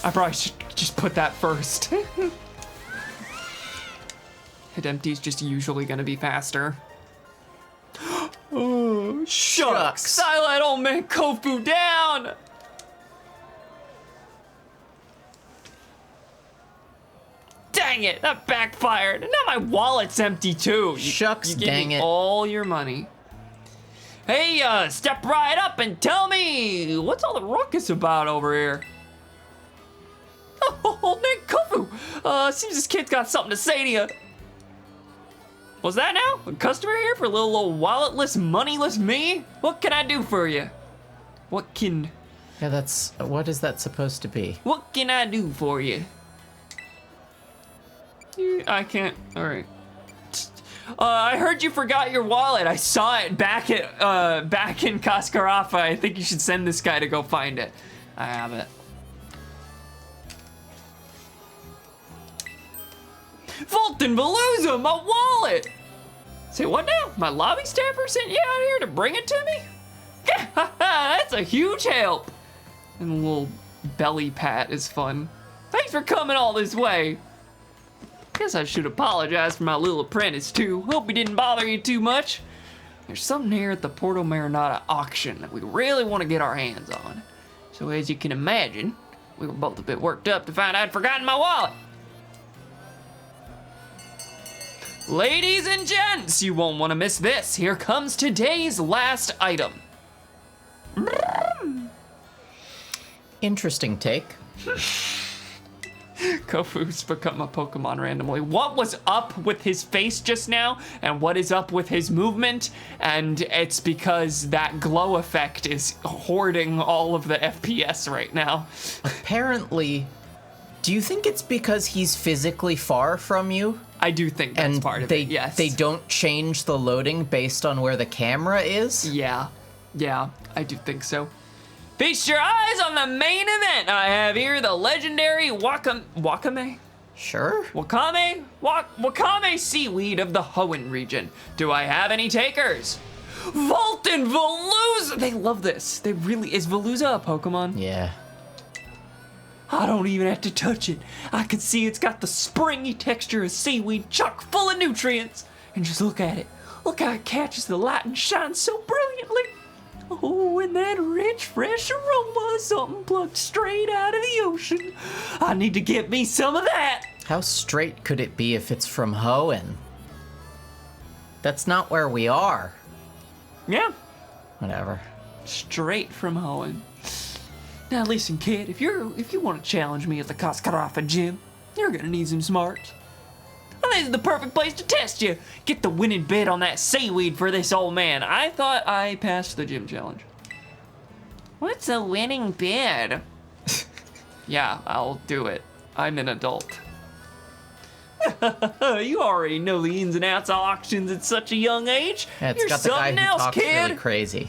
I probably should just put that first. Hit empty's just usually gonna be faster. Oh, shucks! I let old man Kofu down! Dang it, that backfired. And now my wallet's empty too. Shucks, you gave dang me it. all your money. Hey, step right up and tell me, what's all the ruckus about over here? Oh, old man Kofu! Seems this kid's got something to say to you. What's that now? A customer here for a little old walletless, moneyless me? What can I do for you? What can is that supposed to be? What can I do for you? I can't. All right. I heard you forgot your wallet. I saw it back in Kaskarafa. I think you should send this guy to go find it. I have it. Fulton Veluza, my wallet! Say what now? My lobby staffer sent you out here to bring it to me? That's a huge help. And a little belly pat is fun. Thanks for coming all this way. Guess I should apologize for my little apprentice too. Hope he didn't bother you too much. There's something here at the Porto Marinata auction that we really want to get our hands on. So as you can imagine, we were both a bit worked up to find I'd forgotten my wallet. Ladies and gents, you won't want to miss this. Here comes today's last item. Interesting take. Kofu's become a Pokemon randomly. What was up with his face just now, and what is up with his movement? And it's because that glow effect is hoarding all of the FPS right now. Apparently, do you think it's because he's physically far from you? I do think that's part of it, yes. They don't change the loading based on where the camera is? Yeah, I do think so. Feast your eyes on the main event. I have here the legendary Wakame? Sure. Wakame seaweed of the Hoenn region. Do I have any takers? Volton Veluza! They love this. They really, is Veluza a Pokemon? Yeah. I don't even have to touch it. I can see it's got the springy texture of seaweed chock full of nutrients. And just look at it. Look how it catches the light and shines so brilliantly. Oh, and that rich, fresh aroma of something plucked straight out of the ocean. I need to get me some of that. How straight could it be if it's from Hoenn? That's not where we are. Yeah, Whatever. straight from Hoenn. Now listen, kid, if you want to challenge me at the Cascarafa gym, you're gonna need some smarts. Well, this is the perfect place to test you. Get the winning bid on that seaweed for this old man. I thought I passed the gym challenge. What's a winning bid? Yeah, I'll do it. I'm an adult. You already know the ins and outs of auctions at such a young age. Yeah, it's You're got the guy something who else, talks kid. really crazy.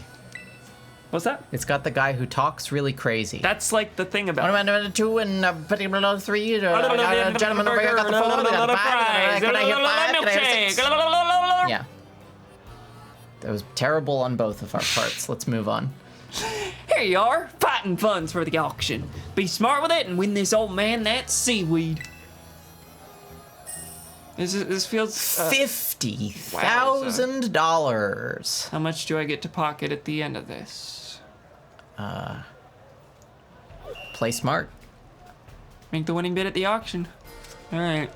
What's that? It's got the guy who talks really crazy. That's like the thing about One man, two, and petty below three. I got a gentleman over here, got the phone, I got the five. Can I hear five? Can I hear six? Yeah. That was terrible on both of our parts. Let's move on. Here you are, fighting funds for the auction. Be smart with it and win this old man that seaweed. This feels... $50,000. How much do I get to pocket at the end of this? Play smart. Make the winning bid at the auction. All right.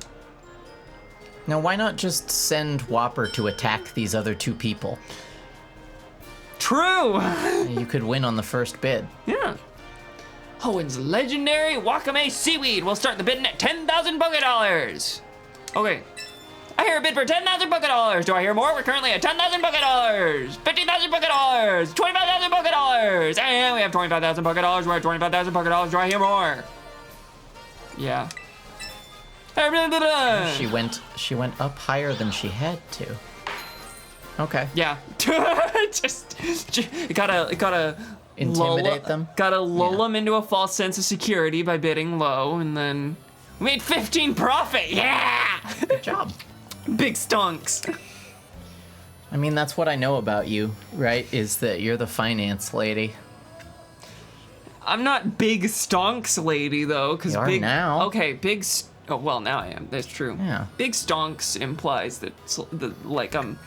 Now, why not just send Whopper to attack these other two people? True! You could win on the first bid. Yeah. Hoenn's legendary Wakame seaweed. We'll start the bidding at 10,000 Pokédollars. Okay. I hear a bid for 10,000 Pokédollars. Do I hear more? We're currently at 10,000 Pokédollars. 50,000 Pokédollars. 25,000 Pokédollars. And we have 25,000 Pokédollars. We're at 25,000 Pokédollars. Do I hear more? Yeah. She went up higher than she had to. Okay. Yeah. just gotta Intimidate them? Gotta lull them into a false sense of security by bidding low, and then we made 15 profit. Yeah. Good job. Big stonks. I mean, that's what I know about you, right? Is that you're the finance lady. I'm not big stonks lady though, because You are big now. Okay, big. Oh well, now I am. That's true. Yeah. Big stonks implies that like I'm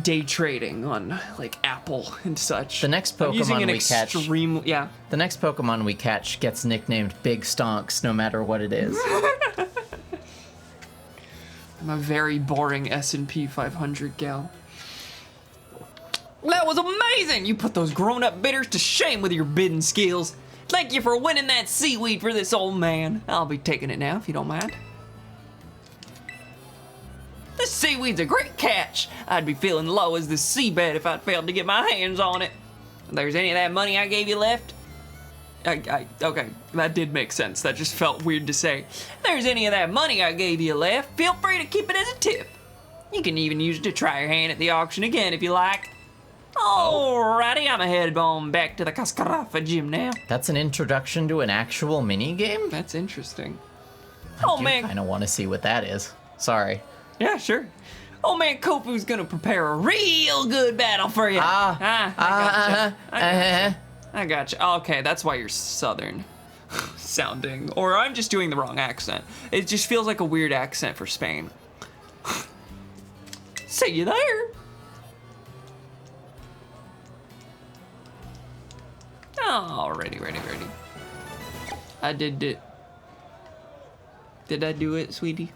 day trading on like Apple and such. The next I'm using Pokemon an we catch. yeah. The next Pokemon we catch gets nicknamed Big Stonks, no matter what it is. I'm a very boring S&P 500 gal. That was amazing! You put those grown-up bidders to shame with your bidding skills. Thank you for winning that seaweed for this old man. I'll be taking it now, if you don't mind. This seaweed's a great catch. I'd be feeling low as the seabed if I'd failed to get my hands on it. If there's any of that money I gave you left, okay, that did make sense. That just felt weird to say. If there's any of that money I gave you left, feel free to keep it as a tip. You can even use it to try your hand at the auction again if you like. Alrighty, I'm headed on back to the Cascarafa gym now. That's an introduction to an actual mini-game? That's interesting. I kind of want to see what that is. Sorry. Yeah, sure. Old man Kofu's gonna prepare a real good battle for you. I gotcha. Okay, that's why you're Southern sounding. Or I'm just doing the wrong accent. It just feels like a weird accent for Spain. See you there. Oh, ready. I did it. Did I do it, sweetie?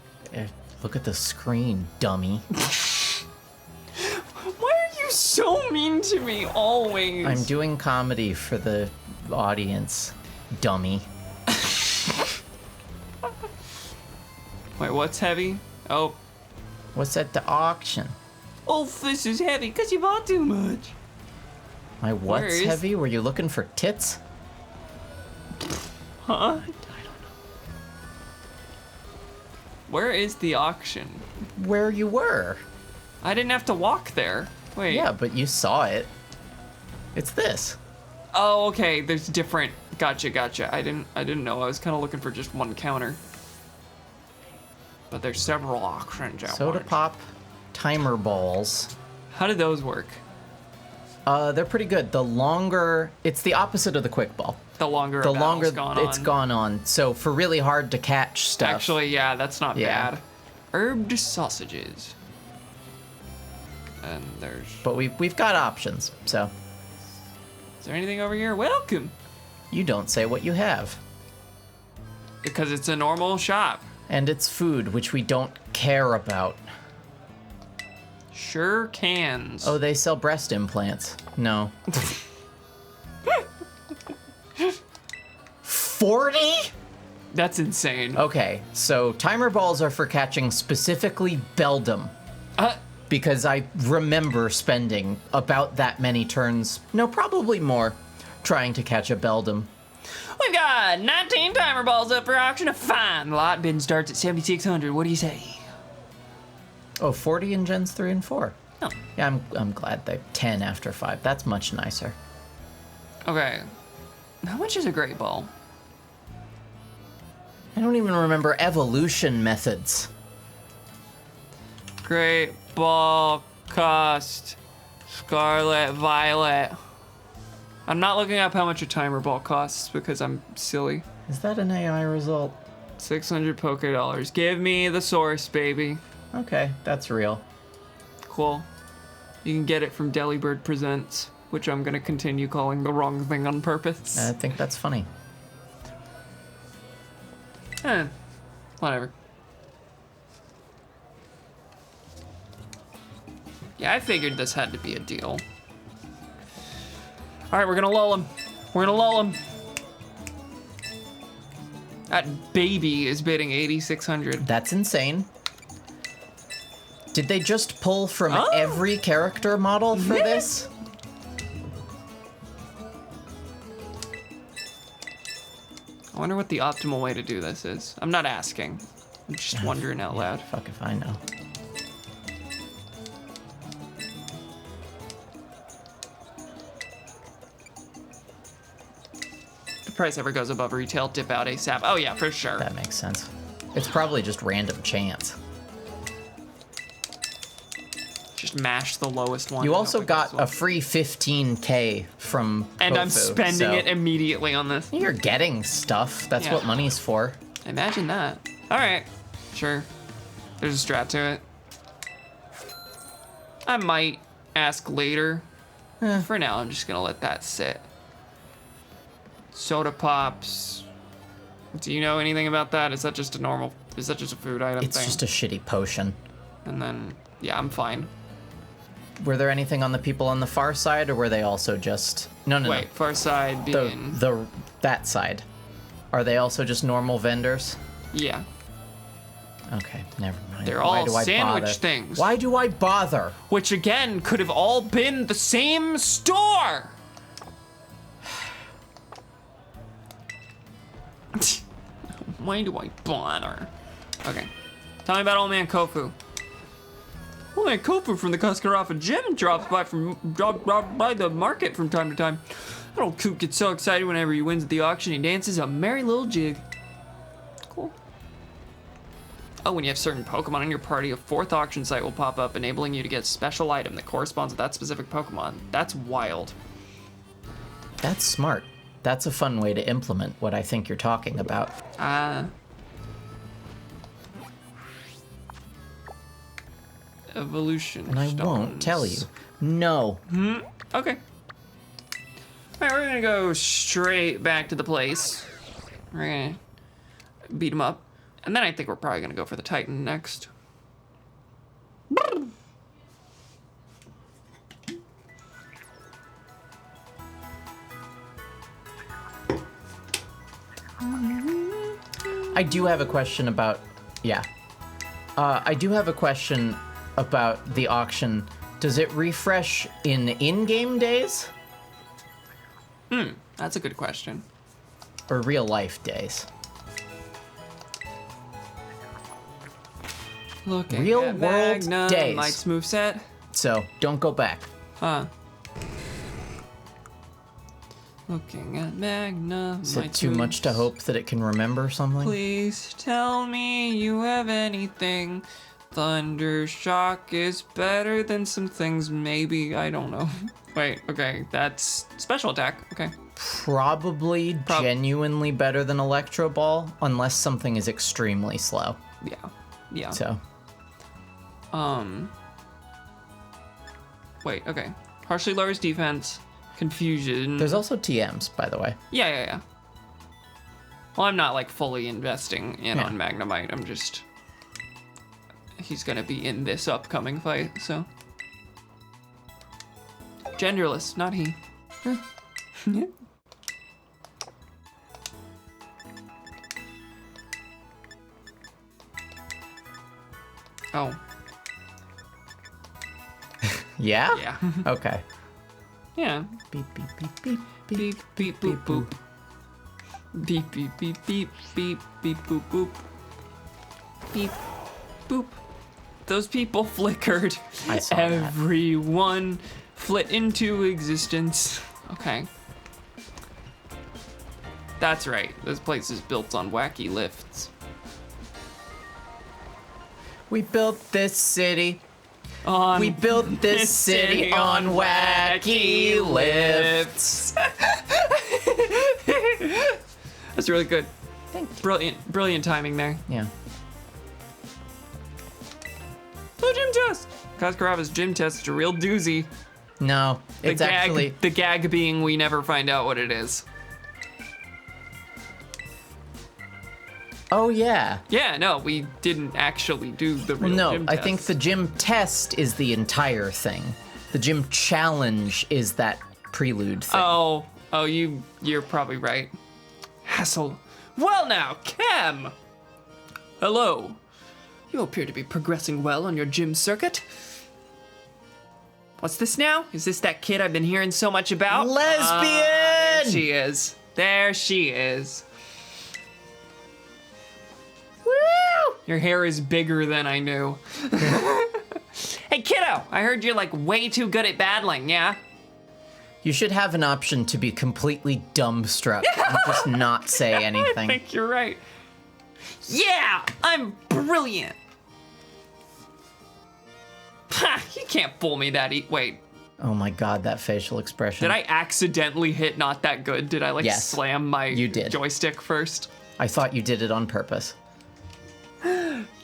Look at the screen, dummy. Why are you so mean to me always? I'm doing comedy for the audience, dummy. Wait, what's heavy? Oh. What's at the auction? Oh, this is heavy because you bought too much. My what's is- heavy? Were you looking for tits? Huh? I don't know. Where is the auction? Where you were. I didn't have to walk there. Wait. Yeah, but you saw it. It's this. Oh, okay. There's different. Gotcha. I didn't know. I was kind of looking for just one counter. But there's several auctions at Soda once. pop, timer balls. How did those work? They're pretty good. The longer, it's the opposite of the quick ball. The longer The a battle's longer gone it's on. gone on. So for really hard to catch stuff. Actually, yeah, that's not Yeah. bad. Herbed sausages. And there's... But we've got options. So Is there anything over here? Welcome! you don't say what you have. Because it's a normal shop. And it's food, which we don't care about. Sure cans. Oh, they sell breast implants. No. 40? That's insane. Okay, so timer balls are for catching specifically Beldum. Because I remember spending about that many turns, no, probably more, trying to catch a Beldum. We've got 19 timer balls up for auction. A fine lot bid starts at 7,600. What do you say? Oh, 40 in Gens 3 and 4. Oh. Yeah, I'm glad they 10 after 5. That's much nicer. Okay. How much is a great ball? I don't even remember evolution methods. Great ball cost Scarlet Violet. I'm not looking up how much a timer ball costs because I'm silly. Is that an AI result? 600 Poké Dollars. Give me the source, baby. Okay, that's real. Cool. You can get it from Delibird Presents, which I'm gonna continue calling the wrong thing on purpose. I think that's funny. Whatever. Yeah, I figured this had to be a deal. Alright, we're gonna lull him. We're gonna lull him. That baby is bidding 8,600. That's insane. Did they just pull from Oh. every character model for Yeah. this? I wonder what the optimal way to do this is. I'm not asking. I'm just wondering out loud. Fuck if I know. If the price ever goes above retail, dip out ASAP. Oh yeah, for sure. That makes sense. It's probably just random chance. Just mash the lowest one. You and also hope it goes got well. a free 15K from And I'm Kofu, spending so it immediately on this. You're getting stuff. That's Yeah. what money's for. Imagine that. Alright. Sure. There's a strat to it. I might ask later. For now, I'm just gonna let that sit. Soda pops. Do you know anything about that? Is that just a normal, is that just a food item It's thing? just a shitty potion. And then, yeah, I'm fine. Were there anything on the people on the far side, or were they also just... No. Wait, far side The, being... that side. Are they also just normal vendors? Yeah. Okay, never mind. They're Why all do I sandwich bother? things. Why do I bother? Which again, could have all been the same store! Why do I bother? Okay. Tell me about Old Man Kofu. Old Man Kofu from the Cuskarafa Gym drops by the market from time to time. That old coot gets so excited whenever he wins at the auction. He dances a merry little jig. Cool. Oh, when you have certain Pokemon in your party, a fourth auction site will pop up, enabling you to get a special item that corresponds with that specific Pokemon. That's wild. That's smart. That's a fun way to implement what I think you're talking about. Evolution And I won't tell you. No. Okay. Alright, we're gonna go straight back to the place. We're gonna beat him up. And then I think we're probably gonna go for the Titan next. I do have a question about... Yeah. I do have a question about the auction. Does it refresh in-game days? That's a good question. Or real-life days? Looking Real at world Magnum, days. Mike's moveset. So, don't go back. Huh. Looking at Magnum. Is it too much to hope that it can remember something? Please tell me you have anything. Thundershock is better than some things, maybe. I don't know. Wait, okay, that's special attack. Okay. Probably genuinely better than Electro Ball, unless something is extremely slow. Yeah. Yeah. So, Wait, okay. Harshly lowers defense. Confusion. there's also TMs, by the way. Yeah. Well, I'm not like fully investing in Yeah. on Magnemite. I'm just. He's gonna be in this upcoming fight, so. Genderless, not he. Oh, Yeah? yeah. Okay. Yeah. Beep, beep, beep, beep, beep. Beep, beep, boop, boop. Beep, beep, beep, beep, beep, beep, boop, boop. Beep, boop. Those people flickered. I saw that. Everyone flit into existence. Okay. That's right. This place is built on wacky lifts. We built this city. On We built this city on wacky lifts. That's really good. Thank you. Brilliant timing there. Yeah. Oh, gym test! Kaskarava's gym test is a real doozy. No, The it's gag, actually... the gag being we never find out what it is. Oh, yeah. Yeah, no, we didn't actually do the real No, gym I test. think the gym test is the entire thing. The gym challenge is that prelude thing. Oh, you're probably right. Hassle. Well now, Cam! Hello. You appear to be progressing well on your gym circuit. What's this now? Is this that kid I've been hearing so much about? Lesbian! There she is. There she is. Woo! Your hair is bigger than I knew. Hey, kiddo, I heard you're like way too good at battling, yeah? You should have an option to be completely dumbstruck and just not say I anything. think you're right. Yeah, I'm brilliant. Ha, you can't fool me that wait, Oh my god, that facial expression. did I accidentally hit not that good? Did I like Yes, slam my you did. joystick first? I thought you did it on purpose.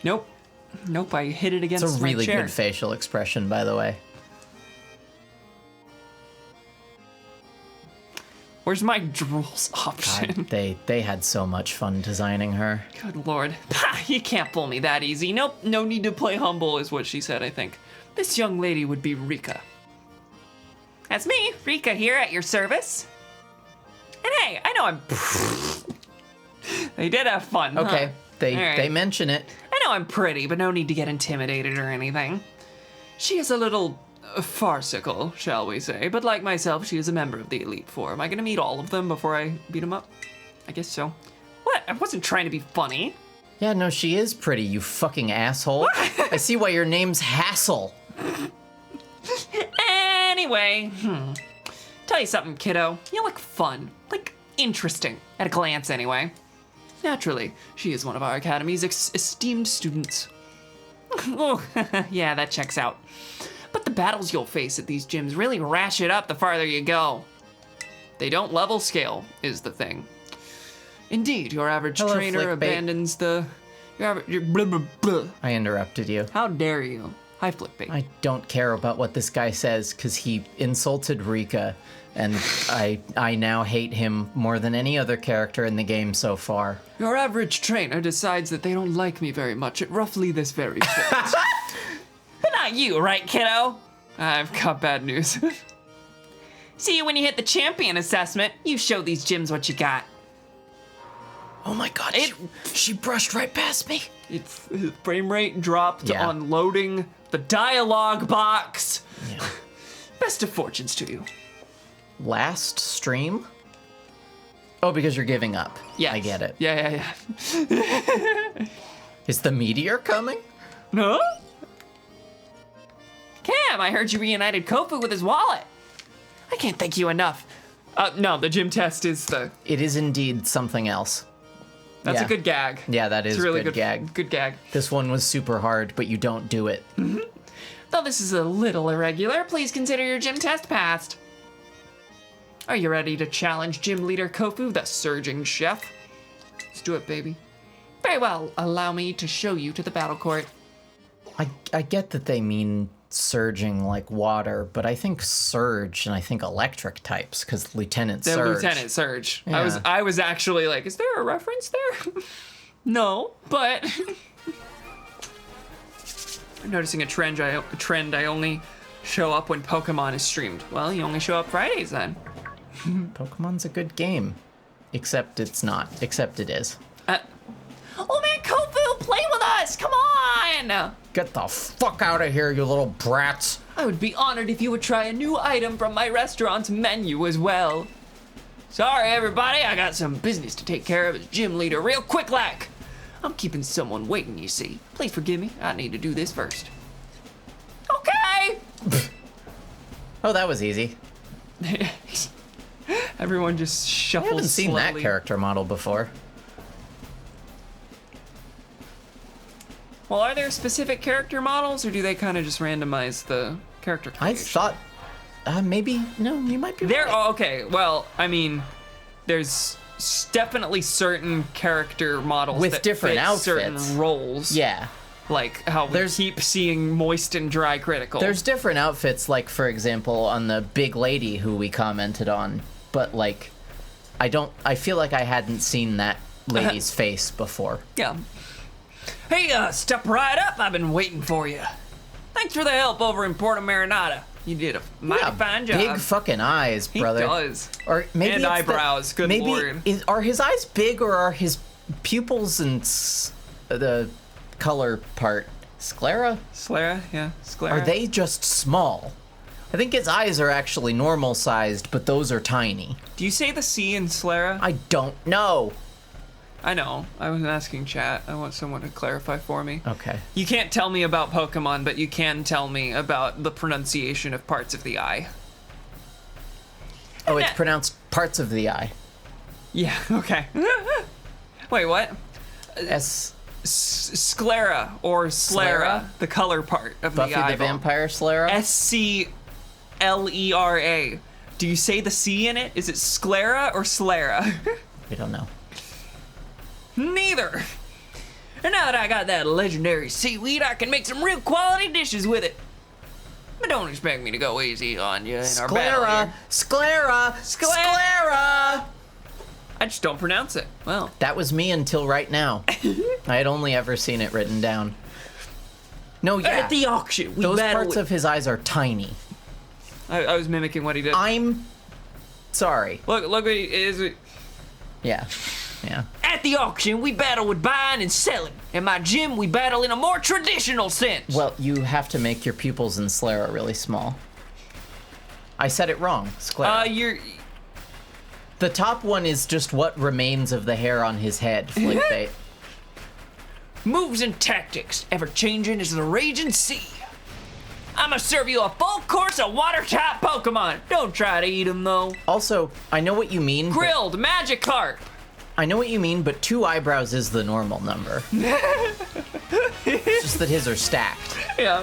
Nope. Nope, I hit it against It's a really my chair. good facial expression, by the way. Where's my drools option? God, they had so much fun designing her. Good lord. Ha, you can't fool me that easy. Nope, no need to play humble is what she said, I think. This young lady would be Rika. That's me, Rika here at your service. And hey, I know I'm... They did have fun, Okay, huh? they All right. they mention it. I know I'm pretty, but no need to get intimidated or anything. She is a little farcical, shall we say, but like myself, she is a member of the Elite Four. Am I gonna meet all of them before I beat them up? I guess so. What? I wasn't trying to be funny. Yeah, no, she is pretty, you fucking asshole. I see why your name's Hassel. Anyway, tell you something, kiddo. You look fun. Like, interesting. At a glance, anyway. Naturally, she is one of our Academy's esteemed students. Oh, yeah, that checks out. But the battles you'll face at these gyms really rash it up the farther you go. They don't level scale, is the thing. Indeed, your average Hello, trainer Flickbait. abandons the... Your blah, blah, blah. I interrupted you. How dare you? Hi, Flickbait. I don't care about what this guy says because he insulted Rika, and I now hate him more than any other character in the game so far. Your average trainer decides that they don't like me very much at roughly this very point. But not you, right, kiddo? I've got bad news. See you when you hit the champion assessment. You show these gyms what you got. Oh my god, she brushed right past me. Its frame rate dropped Yeah. on loading the dialogue box. Yeah. Best of fortunes to you. Last stream? Oh, because you're giving up. Yeah, I get it. Yeah. Is the meteor coming? No? Cam, I heard you reunited Kofu with his wallet. I can't thank you enough. No, the gym test is the... It is indeed something else. That's Yeah. a good gag. Yeah, that is It's a really good gag. Good gag. This one was super hard, but you don't do it. Though this is a little irregular, please consider your gym test passed. Are you ready to challenge gym leader Kofu, the surging chef? Let's do it, baby. Very well, allow me to show you to the battle court. I get that they mean surging like water, but I think surge and I think electric types because Lieutenant The Surge. Lieutenant Surge. Yeah. I was actually like, is there a reference there? No, but I'm noticing a trend. I only show up when Pokemon is streamed. Well, you only show up Fridays then. Pokemon's a good game. Except it's not. Except it is. Oh man, Kofu, play with us! Come on! Get the fuck out of here, you little brats. I would be honored if you would try a new item from my restaurant's menu as well. Sorry, everybody, I got some business to take care of as gym leader real quick like. I'm keeping someone waiting, you see. Please forgive me, I need to do this first. Okay! Oh, that was easy. Everyone just I shuffles haven't seen slowly. that character model before. Well, are there specific character models, or do they kind of just randomize the character I creation? thought maybe no, you might be There. right. Oh, okay. Well, I mean, there's definitely certain character models With that different fit outfits. certain roles. Yeah. Like how we There's- keep seeing moist and dry critical. There's different outfits, like for example on the big lady who we commented on, but like I feel like I hadn't seen that lady's face before. Yeah. Hey, step right up. I've been waiting for you. Thanks for the help over in Porto Marinata. You did a mighty fine job. Big fucking eyes, He brother. does. Or maybe And it's eyebrows, good maybe lord. Are his eyes big or are his pupils and the color part sclera? Sclera, yeah, sclera. Are they just small? I think his eyes are actually normal sized, but those are tiny. Do you say the C in sclera? I don't know. I know. I was asking chat. I want someone to clarify for me. Okay. You can't tell me about Pokemon, but you can tell me about the pronunciation of parts of the eye. Oh, it's pronounced parts of the eye. Yeah, okay. Wait, what? Sclera or Sclera, Sclera? the color part of Buffy the eye. the Vampire Slayer. Sclera. Do you say the C in it? Is it Sclera or Slera? We don't know. Neither. And now that I got that legendary seaweed, I can make some real quality dishes with it. But don't expect me to go easy on you in our battle Sclera, here. sclera, sclera. I just don't pronounce it. Well, That was me until right now. I had only ever seen it written down. No, yeah. at the auction, we Those battle parts with... of his eyes are tiny. I was mimicking what he did. I'm sorry. Look what he is. Yeah. Yeah. At the auction, we battle with buying and selling. In my gym, we battle in a more traditional sense. Well, you have to make your pupils in sclera really small. I said it wrong. Sclera. You're... The top one is just what remains of the hair on his head. Like they... Moves and tactics, ever changing as the raging sea. I'ma serve you a full course of water-type Pokemon. Don't try to eat them, though. Also, I know what you mean. but- Grilled Magikarp. I know what you mean, but 2 eyebrows is the normal number. It's just that his are stacked. Yeah.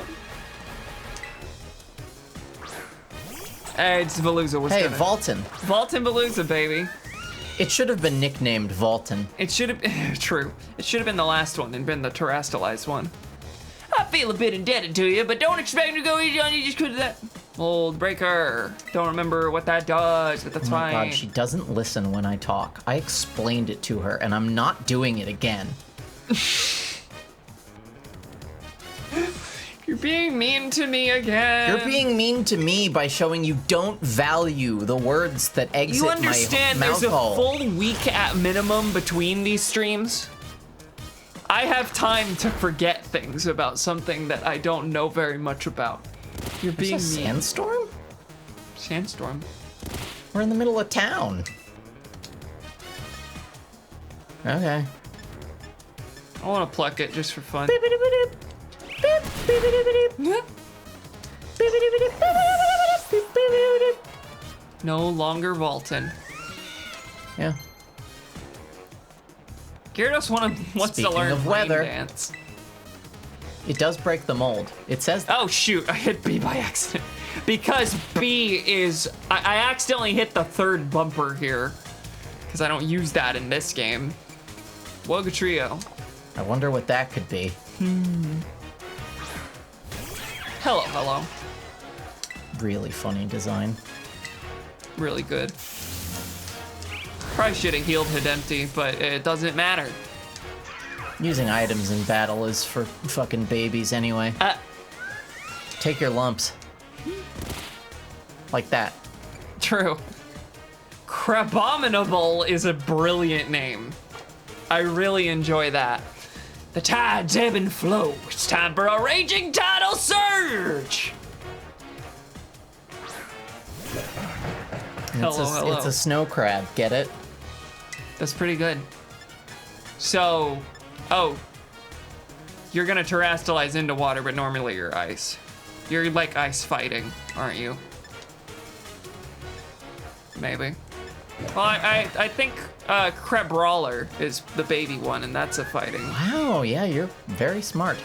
Hey, it's Veluza. What's Hey, going on? Volton. Vaultin Veluza, baby. It should have been nicknamed Volton. It should have... True. It should have been the last one and been the terastallized one. I feel a bit indebted to you, but don't expect me to go easy on you just because of that. Old breaker. Don't remember what that does, but that's Oh my fine. god, she doesn't listen when I talk. I explained it to her, and I'm not doing it again. You're being mean to me again. You're being mean to me by showing you don't value the words that exit You my understand mouth there's a hole. full week at minimum between these streams? I have time to forget things about something that I don't know very much about. You're being There's a mean. sandstorm? Sandstorm. We're in the middle of town. Okay. I want to pluck it just for fun. No longer Walton. Yeah. Gyarados wants to Speaking learn of rain weather. dance. It does break the mold. It says that. Oh shoot, I hit B by accident. Because B is... I accidentally hit the third bumper here. Because I don't use that in this game. Wogatrio. I wonder what that could be. Hello, hello. Really funny design. Really good. Probably should have healed Hidempty, but it doesn't matter. Using items in battle is for fucking babies anyway. Take your lumps. Like that. True. Crabominable is a brilliant name. I really enjoy that. The tides ebb and flow. It's time for a raging tidal surge. Hello. It's a snow crab, get it? That's pretty good. So, oh, you're gonna terrestrialize into water, but normally you're ice. You're like ice fighting, aren't you? Maybe. Well, I think Crabrawler is the baby one, and that's a fighting. Wow, yeah, you're very smart.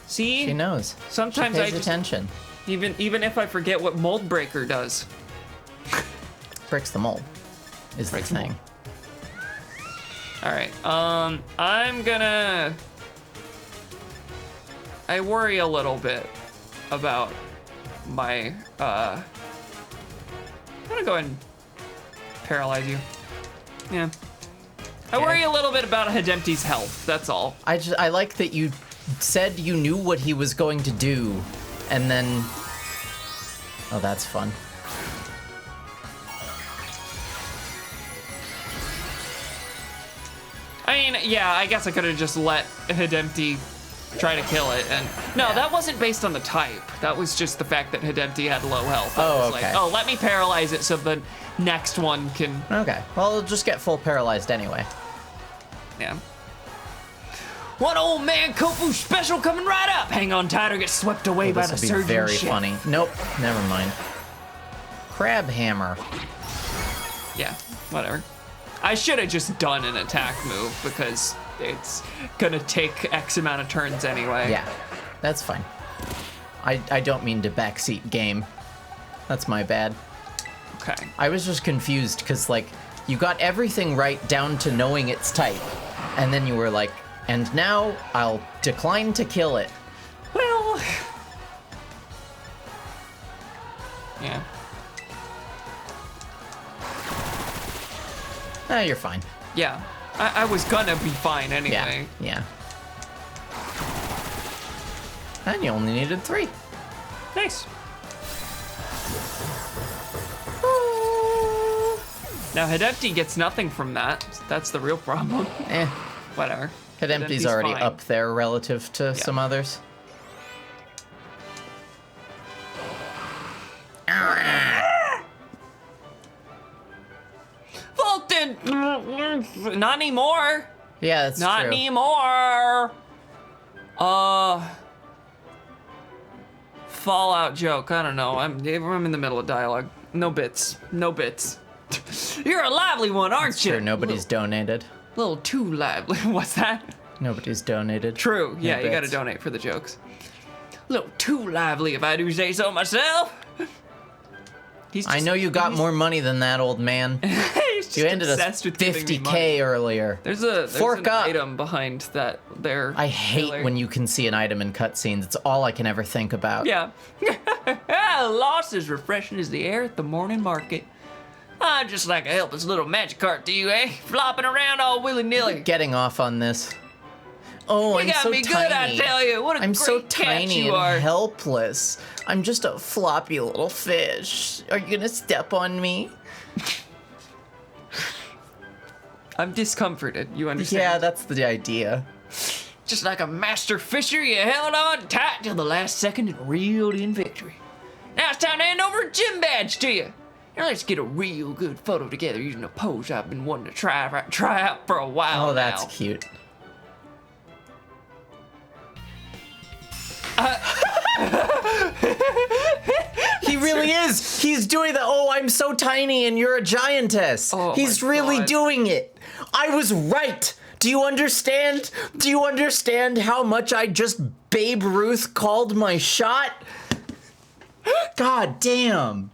See? She knows. Sometimes she I pays just, attention. even if I forget what Mold Breaker does. Breaks the mold. Is Breaks the the thing. mold. All right. I'm gonna. I worry a little bit about my. I'm gonna go ahead and paralyze you. Yeah. I Okay. worry a little bit about Hidempty's health. That's all. I like that you said you knew what he was going to do, and then. Oh, that's fun. I mean, yeah. I guess I could have just let Hidempty try to kill it, and no, Yeah. that wasn't based on the type. That was just the fact that Hidempty had low health. I Oh, was okay. like, oh, let me paralyze it so the next one can. Okay. Well, it'll just get full paralyzed anyway. Yeah. One old man Kofu special coming right up. Hang on tight or get swept away by the This will be surgeon very ship. funny. Nope, never mind. Crab hammer. Yeah, whatever. I should have just done an attack move because it's gonna take X amount of turns anyway. Yeah, that's fine. I don't mean to backseat game. That's my bad. Okay. I was just confused because, like, you got everything right down to knowing its type. And then you were like, and now I'll decline to kill it. Well. Yeah. You're fine. Yeah. I was gonna be fine anyway. Yeah. And you only needed 3. Nice. Now Hidempty gets nothing from that. That's the real problem. Whatever. Hidempty's already fine. up there relative to some others. Fulton! Not anymore. Yeah, that's Not true. anymore. Fallout joke. I don't know. I'm in the middle of dialogue. No bits. No bits. You're a lively one, aren't you? Sure, nobody's donated. Little too lively. What's that? Nobody's donated. True. Yeah, No you gotta bits. donate for the jokes. Little too lively, if I do say so myself. He's I know you got more money than that, old man. He's just You ended us obsessed with giving me money. 50K earlier. There's Fork an up. item behind that there. I hate filler. when you can see an item in cutscenes. It's all I can ever think about. Yeah. Lost as refreshing as the air at the morning market. I'd just like to help this little magic cart to you, eh? Flopping around all willy-nilly. Getting off on this. Oh, You I'm got so me tiny. good, I tell you. What a I'm great so catch tiny you and are. helpless. I'm just a floppy little fish. Are you gonna step on me? I'm discomforted, you understand? Yeah, that's the idea. Just like a master fisher, you held on tight till the last second and reeled in victory. Now it's time to hand over a gym badge to you. Now let's get a real good photo together using a pose I've been wanting to try out for a while Oh, that's now. cute. He really is. He's doing the, oh, I'm so tiny and you're a giantess. Oh, He's my really God. doing it. I was right. Do you understand? Do you understand how much I just Babe Ruth called my shot? God damn.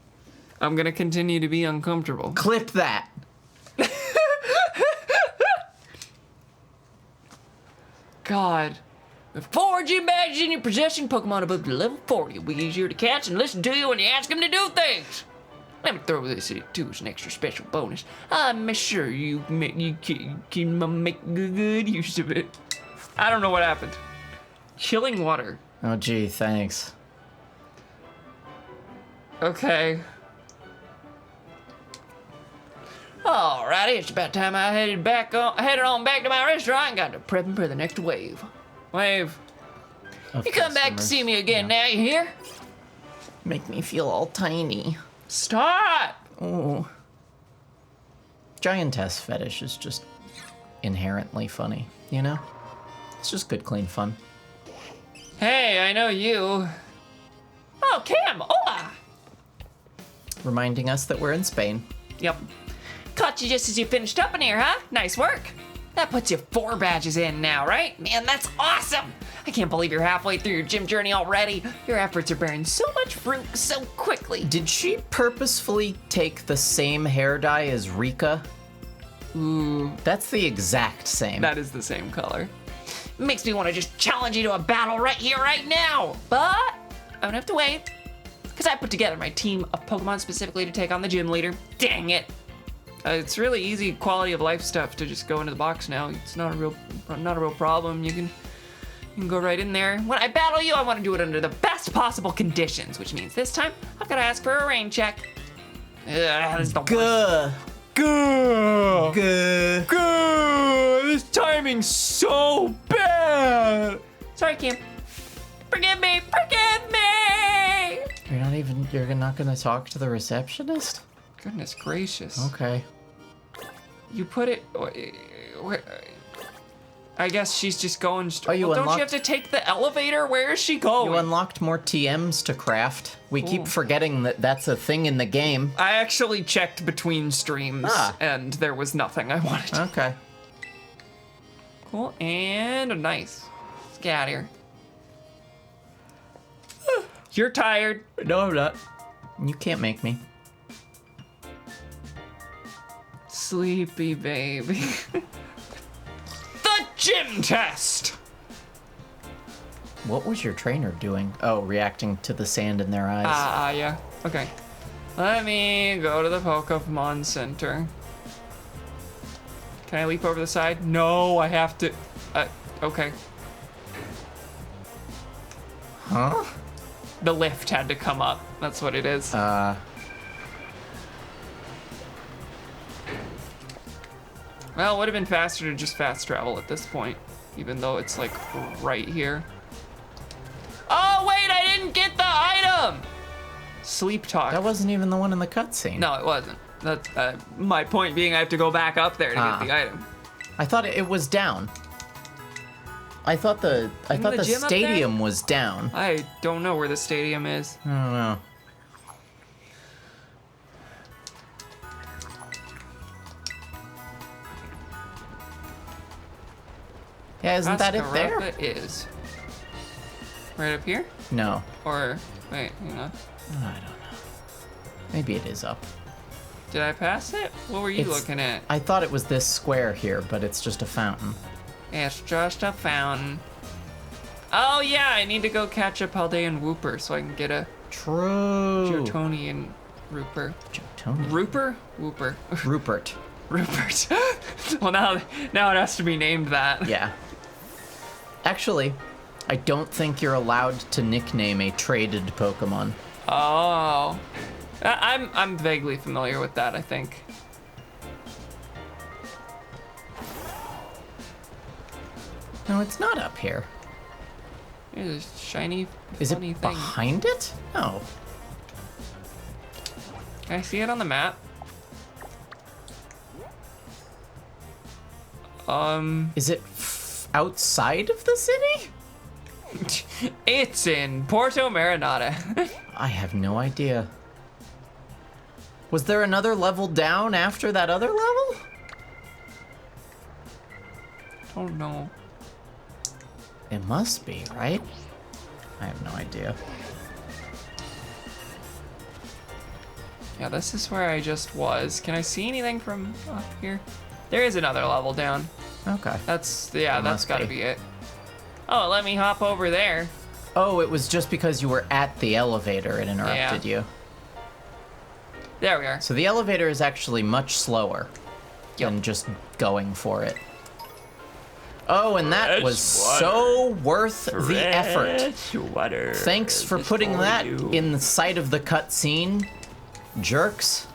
I'm gonna continue to be uncomfortable. Clip that. God. With 4 gym badges in your possession, Pokemon above the level 40 will be easier to catch and listen to you when you ask them to do things. Let me throw this in too as an extra special bonus. I'm sure you can make good use of it. I don't know what happened. Chilling water. Oh, gee, thanks. Okay. Alrighty, it's about time I headed on back to my restaurant and got to prepping for the next wave. Wave. Of You come back to customers. see me again now, you hear? Make me feel all tiny. Stop! Oh. Giantess fetish is just inherently funny, you know? It's just good, clean fun. Hey, I know you. Oh, Cam, hola! Reminding us that we're in Spain. Yep. Caught you just as you finished up in here, huh? Nice work. That puts you 4 badges in now, right? Man, that's awesome! I can't believe you're halfway through your gym journey already. Your efforts are bearing so much fruit so quickly. Did she purposefully take the same hair dye as Rika? Ooh, That's the exact same. that is the same color. Makes me want to just challenge you to a battle right here, right now. But I don't have to wait, because I put together my team of Pokemon specifically to take on the gym leader. Dang it! It's really easy quality of life stuff to just go into the box now. It's not a real problem. You can go right in there. When I battle you, I want to do it under the best possible conditions, which means this time I've got to ask for a rain check. That is the worst. Gah. Gah. Gah. Gah. This timing's so bad. Sorry, Kim. Forgive me. Forgive me. You're not gonna talk to the receptionist? Goodness gracious. Okay. You put it. I guess she's just going. Oh, you don't you unlocked- have to take the elevator? Where is she going? You unlocked more TMs to craft. We keep Cool. forgetting that that's a thing in the game. I actually checked between streams, Ah. and there was nothing I wanted. Okay. Cool and nice. Let's get out of here. You're tired. No, I'm not. You can't make me. Sleepy baby. The gym test! What was your trainer doing? Oh, reacting to the sand in their eyes. Yeah. Okay. Let me go to the Pokémon Center. Can I leap over the side? No, I have to. Okay. Huh? The lift had to come up. That's what it is. Well, it would have been faster to just fast travel at this point, even though it's like right here. Oh, wait, I didn't get the item! Sleep talk. That wasn't even the one in the cutscene. No, it wasn't. That's my point being I have to go back up there to get the item. I thought it was down. I thought the the gym up there? stadium was down. I don't know where the stadium is. I don't know. Yeah, isn't that it there? It is. Right up here? No. Or, wait, hang on. I don't know. Maybe it is up. Did I pass it? What were you It's- looking at? I thought it was this square here, but it's just a fountain. It's just a fountain. Oh yeah, I need to go catch a Paldean Wooper so I can get a True. Jotonian Rooper. Jotonian. Rooper? Wooper. Rupert. Rupert. Well, now it has to be named that. Yeah. Actually, I don't think you're allowed to nickname a traded Pokemon. Oh. I'm vaguely familiar with that, I think. No, it's not up here. There's a shiny, Is it funny thing. behind it? No. Can I see it on the map? Is it outside of the city? It's in Porto Marinata. I have no idea. Was there another level down after that other level? Oh no. It must be, right? I have no idea. Yeah, this is where I just was. Can I see anything from up here? There is another level down. Okay. That's must gotta be. be it. Oh, let me hop over there. Oh, it was just because you were at the elevator it interrupted you. There we are. So the elevator is actually much slower Yep. than just going for it. Oh, and that Fresh was water. so worth the effort. Fresh water. Thanks for Just putting for that you. in the sight of the cutscene, jerks.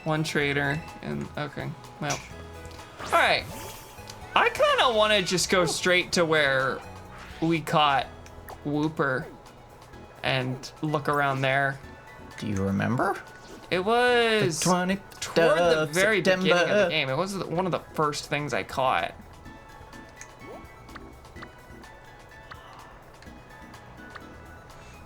One trader and okay. Well. Alright. I kinda wanna just go straight to where we caught Wooper and look around there. Do you remember? It was Toward toward the very beginning of the September. game. It was one of the first things I caught.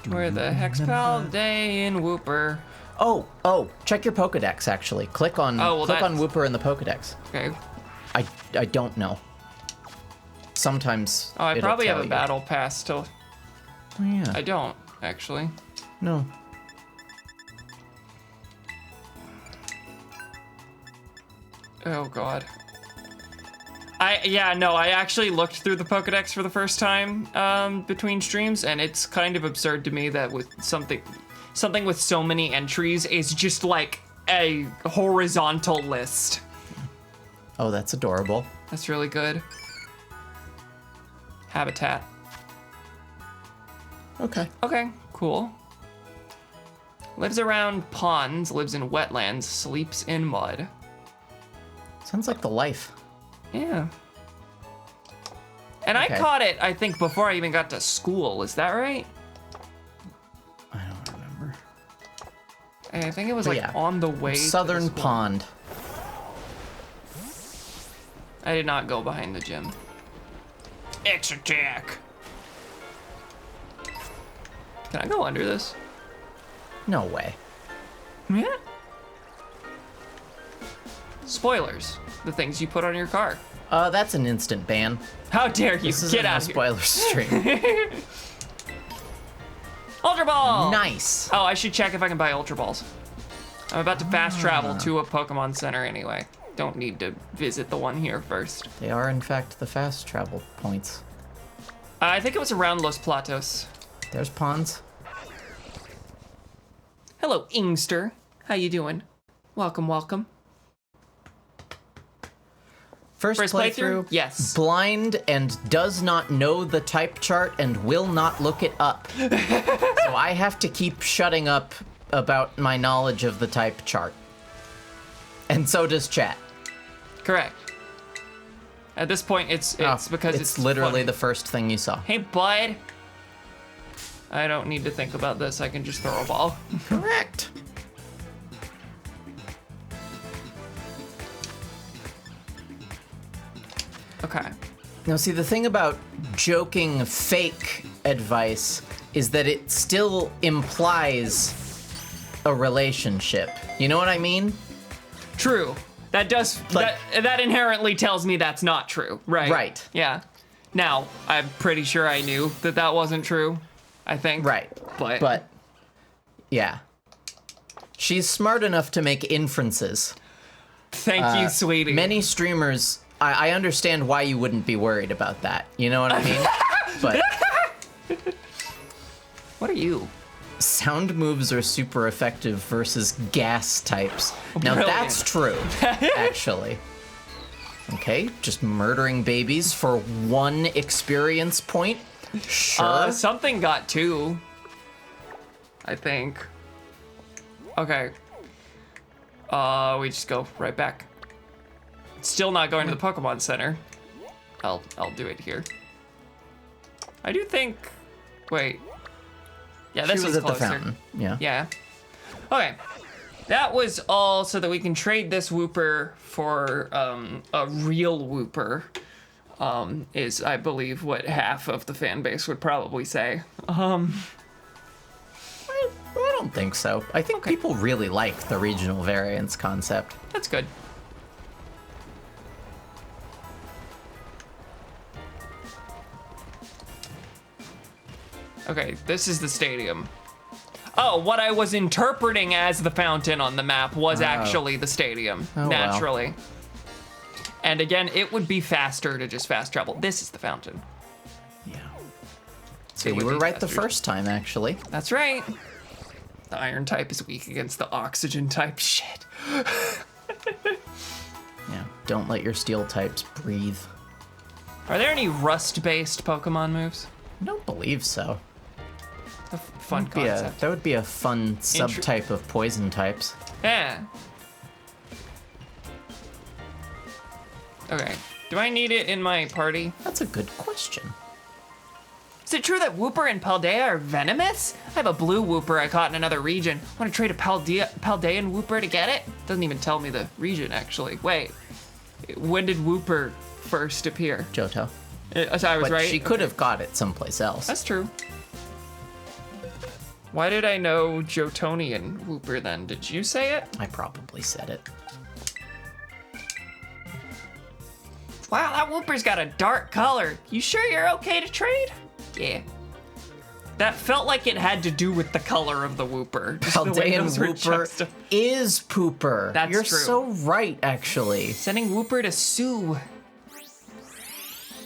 Where the Hexpal Day in Wooper. Oh, check your Pokedex actually. Click on Oh, well, click on that's- Wooper in the Pokedex. Okay. I don't know. Sometimes Oh, I it'll probably have tell a you. battle pass still. Oh, yeah. I don't, actually. No. Oh god. I actually looked through the Pokedex for the first time between streams, and it's kind of absurd to me that with something with so many entries is just like a horizontal list. Oh, that's adorable. That's really good. Habitat. Okay. Okay, cool. Lives around ponds, lives in wetlands, sleeps in mud. Sounds like the life. Yeah. And Okay. I caught it, I think, before I even got to school. Is that right? I don't remember. I think it was But like yeah, on the way. to the Southern school. Pond. I did not go behind the gym. X attack. Can I go under this? No way. Yeah. Spoilers. The things you put on your car. That's an instant ban. How dare you? This isn't Get a out of here. spoiler stream. Ultra Ball! Nice. Oh, I should check if I can buy Ultra Balls. I'm about to fast travel to a Pokemon Center anyway. Don't need to visit the one here first. They are, in fact, the fast travel points. I think it was around Los Platos. There's ponds. Hello, Ingster. How you doing? Welcome, welcome. First playthrough? Yes. Blind and does not know the type chart and will not look it up. So I have to keep shutting up about my knowledge of the type chart. And so does chat. Correct. At this point, it's because it's literally funny. the first thing you saw. Hey, bud. I don't need to think about this. I can just throw a ball. Correct. Okay. Now, see, the thing about joking fake advice is that it still implies a relationship. You know what I mean? True. That does Like- that inherently tells me that's not true, right? Right. Yeah. Now, I'm pretty sure I knew that that wasn't true. I think. Right. But yeah. She's smart enough to make inferences. thank you, sweetie. Many streamers, I understand why you wouldn't be worried about that. You know what I mean? But What are you? sound moves are super effective versus gas types. Now Brilliant. that's true, actually. Okay, just murdering babies for 1 experience point. Sure. Something got 2. I think. Okay. We just go right back. Still not going to the Pokemon Center. I'll do it here. I do think. Wait. Yeah, this She was was at closer. the fountain. Yeah. Yeah. Okay. That was all so that we can trade this Wooper for a real Wooper. Is I believe what half of the fan base would probably say. I don't think so. I think people really like the regional variants concept. That's good. Okay, this is the stadium. Oh, what I was interpreting as the fountain on the map was actually the stadium, Oh, naturally. Wow. And again, it would be faster to just fast travel. This is the fountain. Yeah. So It you would were be right the faster. first time, actually. That's right. The iron type is weak against the oxygen type. Shit. Yeah. Don't let your steel types breathe. Are there any rust-based Pokemon moves? I don't believe so. A fun concept. That would be a fun subtype of poison types. Yeah. Okay. Do I need it in my party? That's a good question. Is it true that Wooper and Paldea are venomous? I have a blue Wooper I caught in another region. Want to trade a Paldean Wooper to get it? Doesn't even tell me the region, actually. Wait. When did Wooper first appear? Johto. So I was But right? she could have got it someplace else. That's true. Why did I know Jotonian Wooper then? Did you say it? I probably said it. Wow, that Wooper's got a dark color. You sure you're okay to trade? Yeah. That felt like it had to do with the color of the Wooper. Just the way Paldean those were Wooper is Pooper. That's You're true. so right, actually. Sending Wooper to Sue.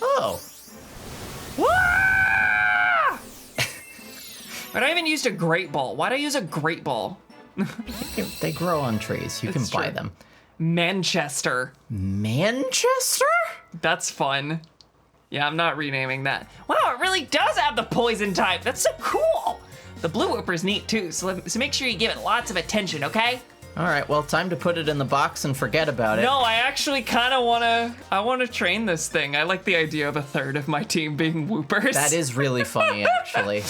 Oh. But I haven't used a Great Ball. Why'd I use a Great Ball? They grow on trees. You can It's buy true. them. Manchester. Manchester? That's fun. Yeah, I'm not renaming that. Wow, it really does have the poison type. That's so cool. The blue Wooper's neat too, so make sure you give it lots of attention, okay? All right, well, time to put it in the box and forget about it. No, I actually kind of want to train this thing. I like the idea of a third of my team being Woopers. That is really funny, actually.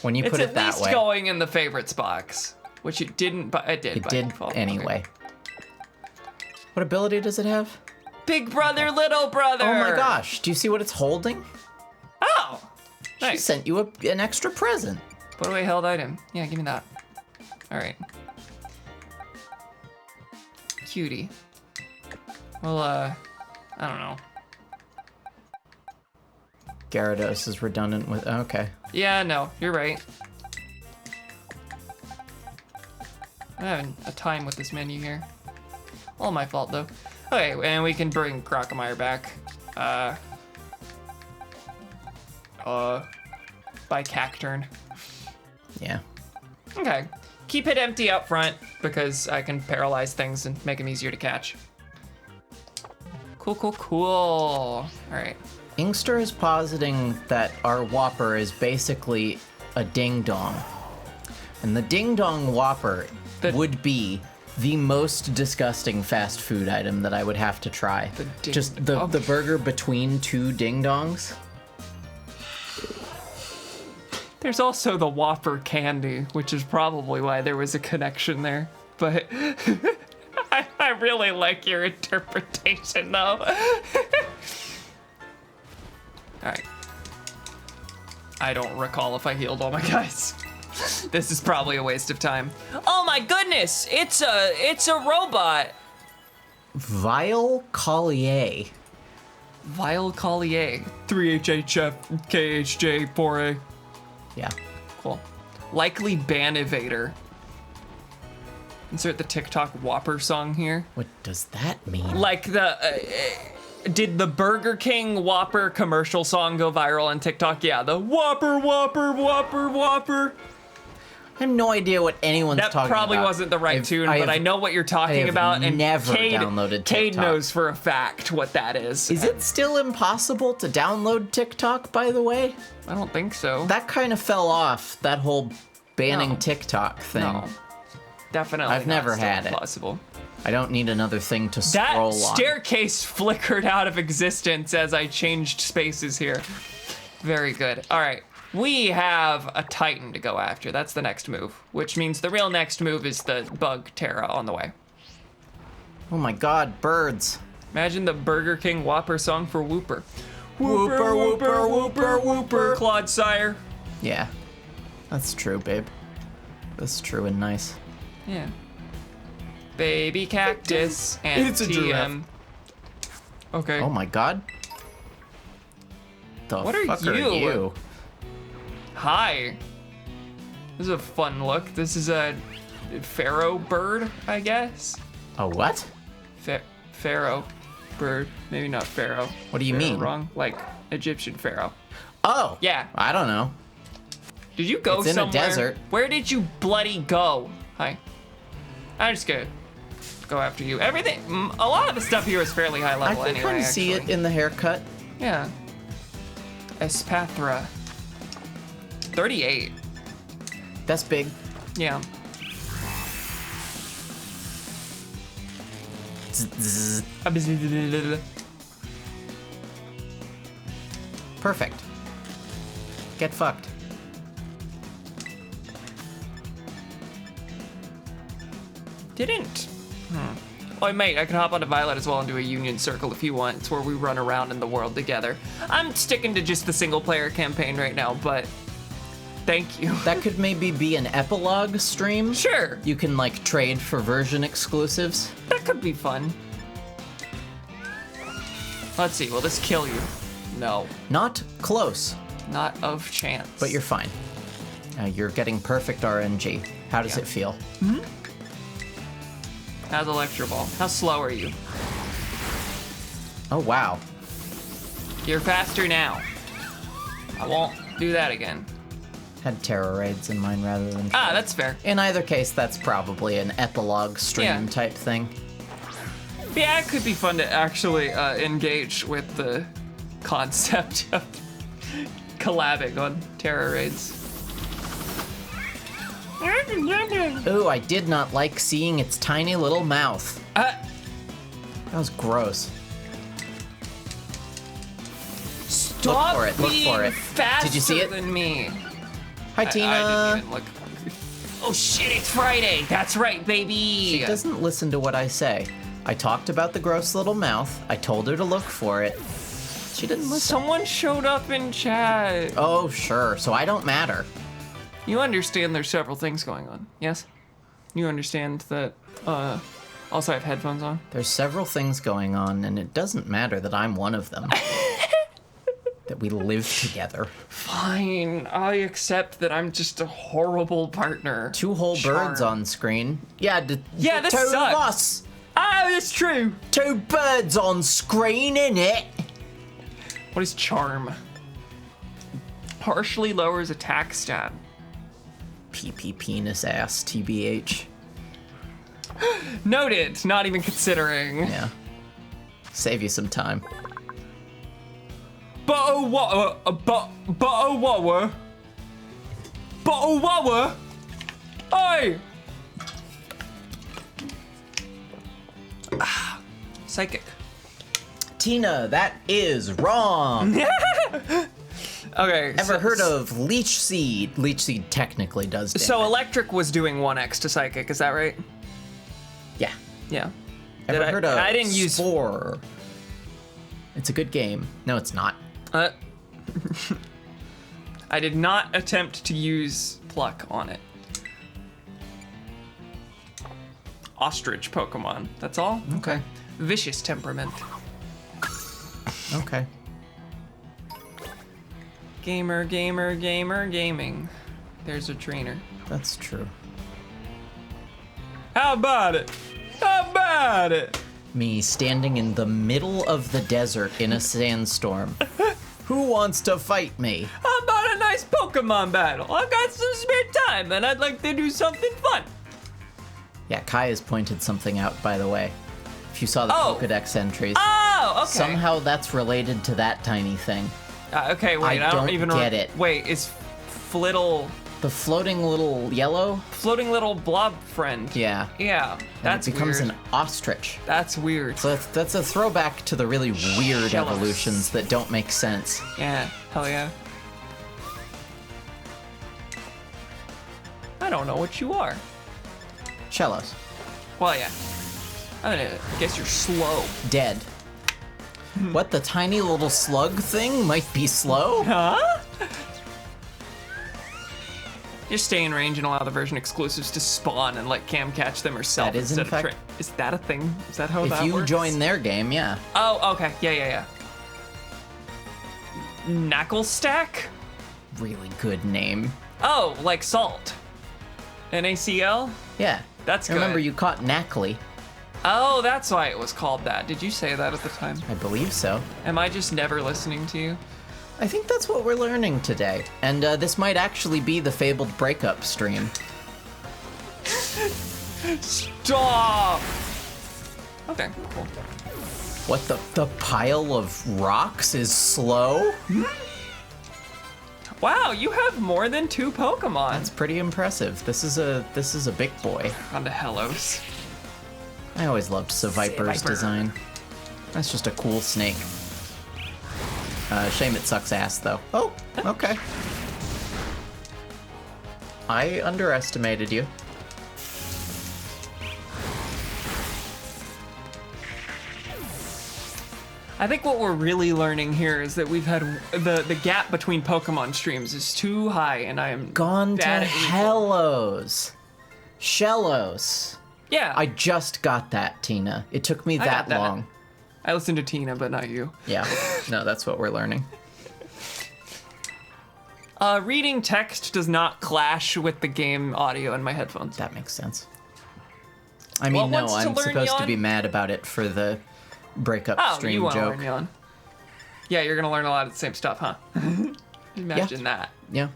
When you It's put at it that least way. going in the favorites box, which it didn't, but it did. It by did default. anyway. Okay. What ability does it have? Big brother, little brother. Oh my gosh, do you see what it's holding? Oh, She nice. sent you an extra present. Put away held item. Yeah, give me that. All right. Cutie. Well, I don't know. Gyarados is redundant with. Okay. Yeah, no, you're right. I'm having a time with this menu here. All my fault, though. Okay, and we can bring Crocomire back. By Cacturn. Yeah. Okay. Keep it empty up front, because I can paralyze things and make them easier to catch. Cool, cool, cool. All right. Inkster is positing that our Whopper is basically a ding-dong. And the ding-dong Whopper would be the most disgusting fast food item that I would have to try. Just the burger between two ding-dongs. There's also the Whopper candy, which is probably why there was a connection there. But I really like your interpretation, though. Alright. I don't recall if I healed all my guys. This is probably a waste of time. Oh my goodness! It's a robot! Vile Collier. Vile Collier. 3HHF, KHJ, 4A. Yeah. Cool. Likely ban evader. Insert the TikTok Whopper song here. What does that mean? Like did the Burger King Whopper commercial song go viral on TikTok? Yeah, the Whopper, Whopper, Whopper, Whopper. I have no idea what anyone's That talking about. probably wasn't the right tune, but I know what you're talking about. And never Cade, downloaded Cade TikTok. knows for a fact what that is. Is it still impossible to download TikTok, by the way? I don't think so. That kind of fell off, that whole banning No. TikTok thing. No. Definitely I've not never still had it. possible. I don't need another thing to That scroll on. staircase flickered out of existence as I changed spaces here. Very good. All right. We have a Titan to go after. That's the next move, which means the real next move is the bug Terra on the way. Oh my god, birds. Imagine the Burger King Whopper song for Whooper. Whooper, whooper, whooper, whooper. Claude Sire. Yeah, that's true, babe. That's true and nice. Yeah. Baby cactus and It's a TM. giraffe. Okay. Oh my god. The What are fuck you? are you? Hi. This is a fun look. This is a pharaoh bird, I guess. A what? Pharaoh bird. Maybe not pharaoh. What do you Pharaoh mean? Wrong. Like Egyptian pharaoh. Oh. Yeah. I don't know. Did you go It's in a somewhere? desert. Where did you bloody go? Hi. I'm just gonna go after you. Everything. A lot of the stuff here is fairly high I level can anyway. kind of see it actually. in the haircut. Yeah. Espathra. 38. That's big. Yeah. Zzz. Perfect. Get fucked. Didn't. Oh, mate, I can hop onto Violet as well and do a Union Circle if you want. It's where we run around in the world together. I'm sticking to just the single-player campaign right now, but thank you. That could maybe be an epilogue stream. Sure, You can like trade for version exclusives. that could be fun. Let's see, will this kill you? No, Not close, not of chance. but you're fine. You're getting perfect RNG. How does Yeah. it feel? How's Electro Ball? How slow are you? Oh wow. You're faster now. I won't do that again. Had terror raids in mind rather than. Ah, that's fair. In either case, that's probably an epilogue stream Yeah. type thing. Yeah, it could be fun to actually engage with the concept of collabing on terror raids. Ooh, I did not like seeing its tiny little mouth. Uh, That was gross. Stop for it, look being for it. faster Did you see it? than me. Hi, Tina. I didn't even look. Oh shit, it's Friday. That's right, baby. She doesn't listen to what I say. I talked about the gross little mouth. I told her to look for it. She didn't listen. Someone showed up in chat. Oh, sure. So I don't matter. You understand there's several things going on, yes? You understand that, also I have headphones on? There's several things going on, and it doesn't matter that I'm one of them. That we live together. Fine, I accept that I'm just a horrible partner. Two whole birds Charm. on screen. Yeah, Yeah, this two sucks. of us. Ah, that's true. Two birds on screen, innit? What is charm? Partially lowers attack stat. PP penis ass, TBH. Noted, not even considering. Yeah. Save you some time. Bottle water, bottle water. Bottle water. Oi! Ah, psychic. Tina, that is wrong. Okay. Ever heard of leech seed? Leech seed technically does damage. So electric was doing 1x to psychic, is that right? Yeah. Yeah. Ever heard of I didn't use. Spore? It's a good game. No, it's not. I did not attempt to use pluck on it. Ostrich Pokemon. That's all. Okay. Vicious temperament. Okay. Gamer, gamer, gamer, gaming. There's a trainer. That's true. How about it? How about it? Me standing in the middle of the desert in a sandstorm. Who wants to fight me? How about a nice Pokemon battle? I've got some spare time and I'd like to do something fun. Yeah, Kai has pointed something out, by the way. If you saw the Pokedex entries. Oh, okay. Somehow that's related to that tiny thing. Okay, wait, I don't even get it. Wait, is Flittle The floating little yellow? floating little blob friend? Yeah. Yeah, And that's it becomes weird. an ostrich. That's weird. So that's a throwback to the really weird Shellos. evolutions that don't make sense. Yeah, hell yeah. I don't know what you are. Shellos. Well, yeah. I guess you're slow. Dead. What, the tiny little slug thing might be slow? Huh? Just stay in range and allow the version exclusives to spawn and let Cam catch them herself That is, in instead of fact- Is that a thing? Is that how If that you works? join their game, yeah. Oh, okay. Yeah. Knuckle stack? Really good name. Oh, like salt. NaCl? Yeah. That's I remember good. you caught Knackley. Oh, that's why it was called that. Did you say that at the time? I believe so. Am I just never listening to you? I think that's what we're learning today. And this might actually be the fabled breakup stream. Stop! Okay, cool. What, the pile of rocks is slow? Wow, you have more than 2 Pokemon. That's pretty impressive. This is a big boy. On to Hellos. I always loved Seviper's Seviper. design. That's just a cool snake. Shame it sucks ass, though. Oh, okay. I underestimated you. I think what we're really learning here is that we've had the gap between Pokemon streams is too high, and I am Gone to bad at recall. Hellos. Shellos. Yeah, I just got that, Tina. It took me I that got that. long. I listened to Tina, but not you. Yeah. No, that's what we're learning. Reading text does not clash with the game audio in my headphones. That makes sense. I mean, Well, no, wants to I'm learn supposed to yawn? be mad about it for the breakup Oh, stream you want to joke. learn yawn? Yeah, you're gonna learn a lot of the same stuff, huh? Imagine that. Yeah.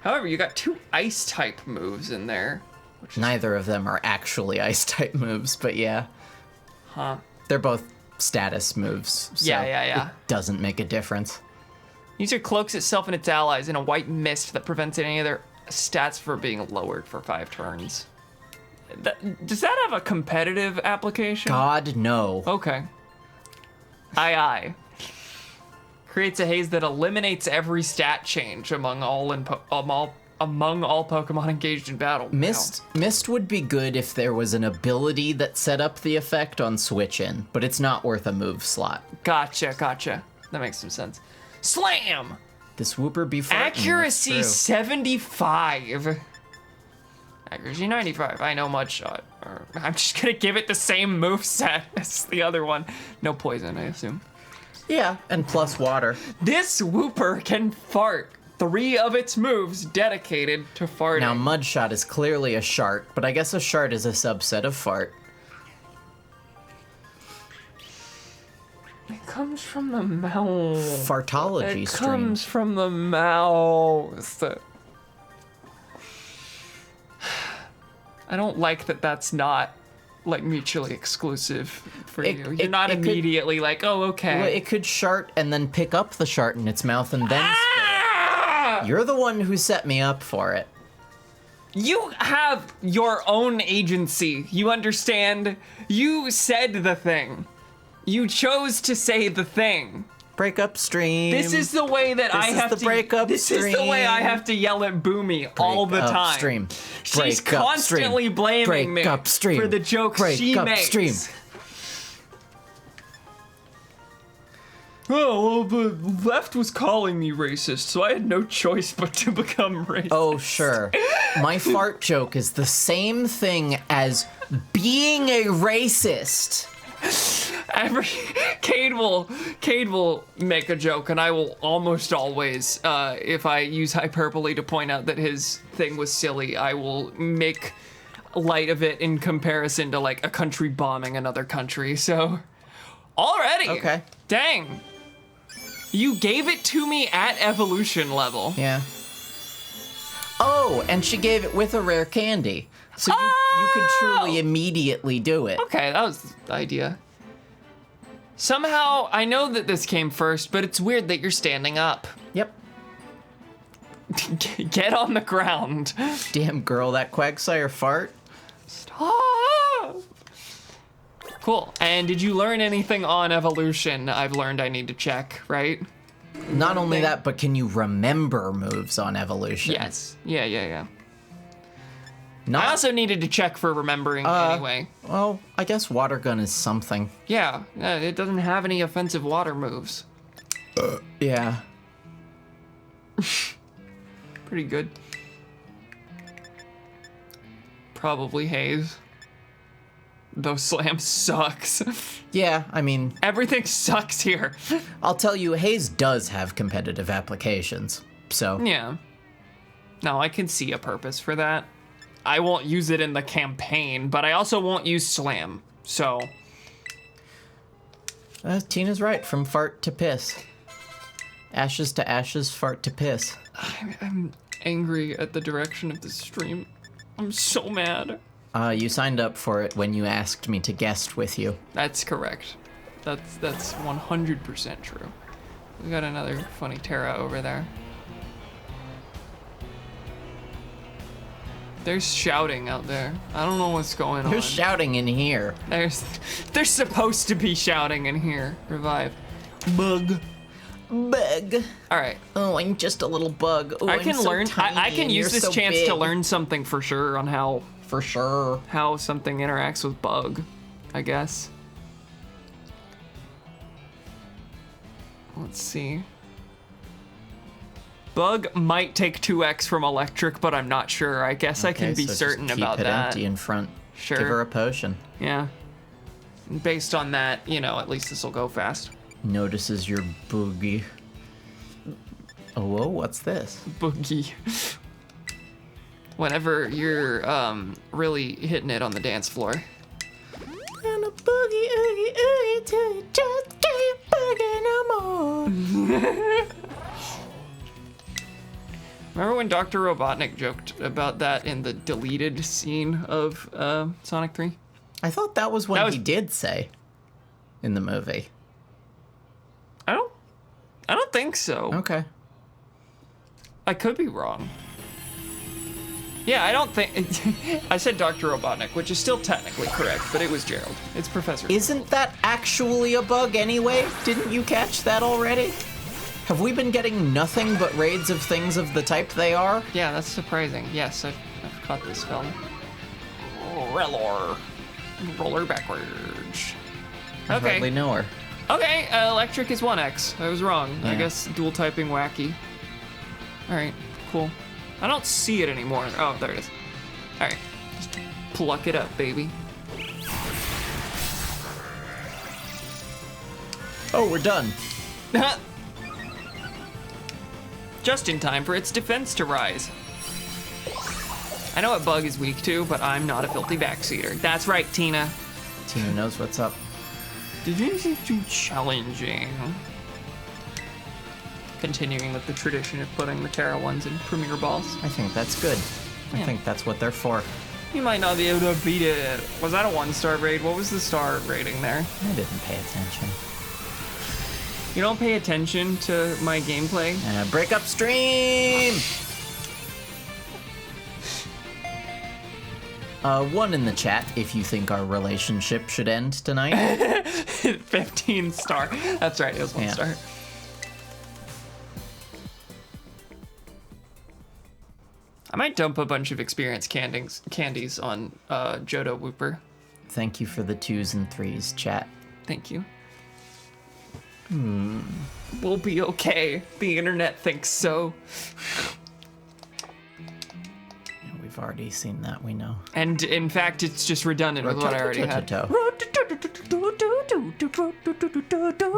However, you got 2 ice type moves in there, which is Neither of them are actually ice type moves, but yeah. huh. They're both status moves. So Yeah. It doesn't make a difference. User cloaks itself and its allies in a white mist that prevents any of their stats from being lowered for 5 turns. Does that have a competitive application? God, no. Okay. Aye. Creates a haze that eliminates every stat change among all Pokemon engaged in battle. Mist would be good if there was an ability that set up the effect on switch in, but it's not worth a move slot. Gotcha. That makes some sense. Slam! This Whooper be farting, that's Accuracy true. 75. Accuracy 95. I know Mudshot. I'm just gonna give it the same moveset as the other one. No poison, I assume. Yeah, and plus water. This Whooper can fart. 3 of its moves dedicated to farting. Now, Mudshot is clearly a shart, but I guess a shart is a subset of fart. It comes from the mouth. Fartology It stream. comes from the mouth. I don't like that that's not, like, mutually exclusive for you. You're not it could- immediately like, oh, okay. Well, it could shart and then pick up the shart in its mouth and then spit it. You're the one who set me up for it. You have your own agency. You understand? You said the thing. You chose to say the thing. Breakup stream. This is the way that I is have the to. breakup This is the way I have to yell at Boomy all the Breakup time. Stream. She's Breakup constantly stream. blaming me Breakup stream. for the jokes she Breakup makes. stream. Oh, well, the left was calling me racist, so I had no choice but to become racist. Oh, sure. My fart joke is the same thing as being a racist. Cade will make a joke, and I will almost always, if I use hyperbole to point out that his thing was silly, I will make light of it in comparison to, like, a country bombing another country. So, already. Okay. Dang. You gave it to me at evolution level. Yeah. Oh, and she gave it with a rare candy. So you could truly immediately do it. Okay, that was the idea. Somehow, I know that this came first, but it's weird that you're standing up. Yep. Get on the ground. Damn girl, that Quagsire fart. Stop. Cool. And did you learn anything on evolution? I've learned I need to check, right? Not only that, but can you remember moves on evolution? Yes. Yeah. Not, I also needed to check for remembering anyway. well, I guess water gun is something. Yeah, it doesn't have any offensive water moves. Yeah. Pretty good. Probably Haze. Though Slam sucks. Yeah, I mean, Everything sucks here. I'll tell you, Haze does have competitive applications. So, Yeah. No, I can see a purpose for that. I won't use it in the campaign, but I also won't use Slam. So, Tina's right. From fart to piss. Ashes to ashes, fart to piss. I'm angry at the direction of this stream. I'm so mad. You signed up for it when you asked me to guest with you. That's correct. That's 100% true. We got another funny Terra over there. There's shouting out there. I don't know what's going on. Who's shouting in here? There's supposed to be shouting in here. Revive. Bug. Bug. All right. Oh, I'm just a little bug. Oh, I can I'm so learn. tiny I can and use you're this so chance big. to learn something for sure on how For sure. something interacts with Bug, I guess. Let's see. Bug might take 2x from Electric, but I'm not sure. I guess I can be so just certain keep about it that. empty in front. Sure. Give her a potion. Yeah. Based on that, at least this will go fast. Notices your boogie. Oh, whoa, what's this? Boogie. Whenever you're really hitting it on the dance floor. And a boogie, oogie, oogie, till you just can't boogie no more. Remember when Dr. Robotnik joked about that in the deleted scene of Sonic 3? I thought that was what That was- he did say in the movie. I don't think so. Okay. I could be wrong. Yeah, I don't think... I said Dr. Robotnik, which is still technically correct, but it was Gerald. It's Professor. Isn't that actually a bug anyway? Didn't you catch that already? Have we been getting nothing but raids of things of the type they are? Yeah, that's surprising. Yes, I've caught this spell. Roller backwards. I Okay. hardly know her. Okay, Electric is 1x. I was wrong. I Yeah. guess dual typing wacky. Alright, cool. I don't see it anymore. Oh, there it is. Alright, just pluck it up, baby. Oh, we're done. Just in time for its defense to rise. I know what Bug is weak to, but I'm not a filthy backseater. That's right, Tina. Tina knows what's up. Did you seem too challenging? Continuing with the tradition of putting the Terra ones in Premier Balls. I think that's good. I Yeah. think that's what they're for. You might not be able to beat it. Was that a 1-star raid? What was the star rating there? I didn't pay attention. You don't pay attention to my gameplay? Break up stream! One in the chat if you think our relationship should end tonight. 15 star. That's right, it was 1 Yeah. star. I might dump a bunch of experience candies on Jodo Whooper. Thank you for the 2s and 3s, chat. Thank you. We'll be okay. The internet thinks so. We've already seen that, we know. And in fact, it's just redundant with what I already had. Who's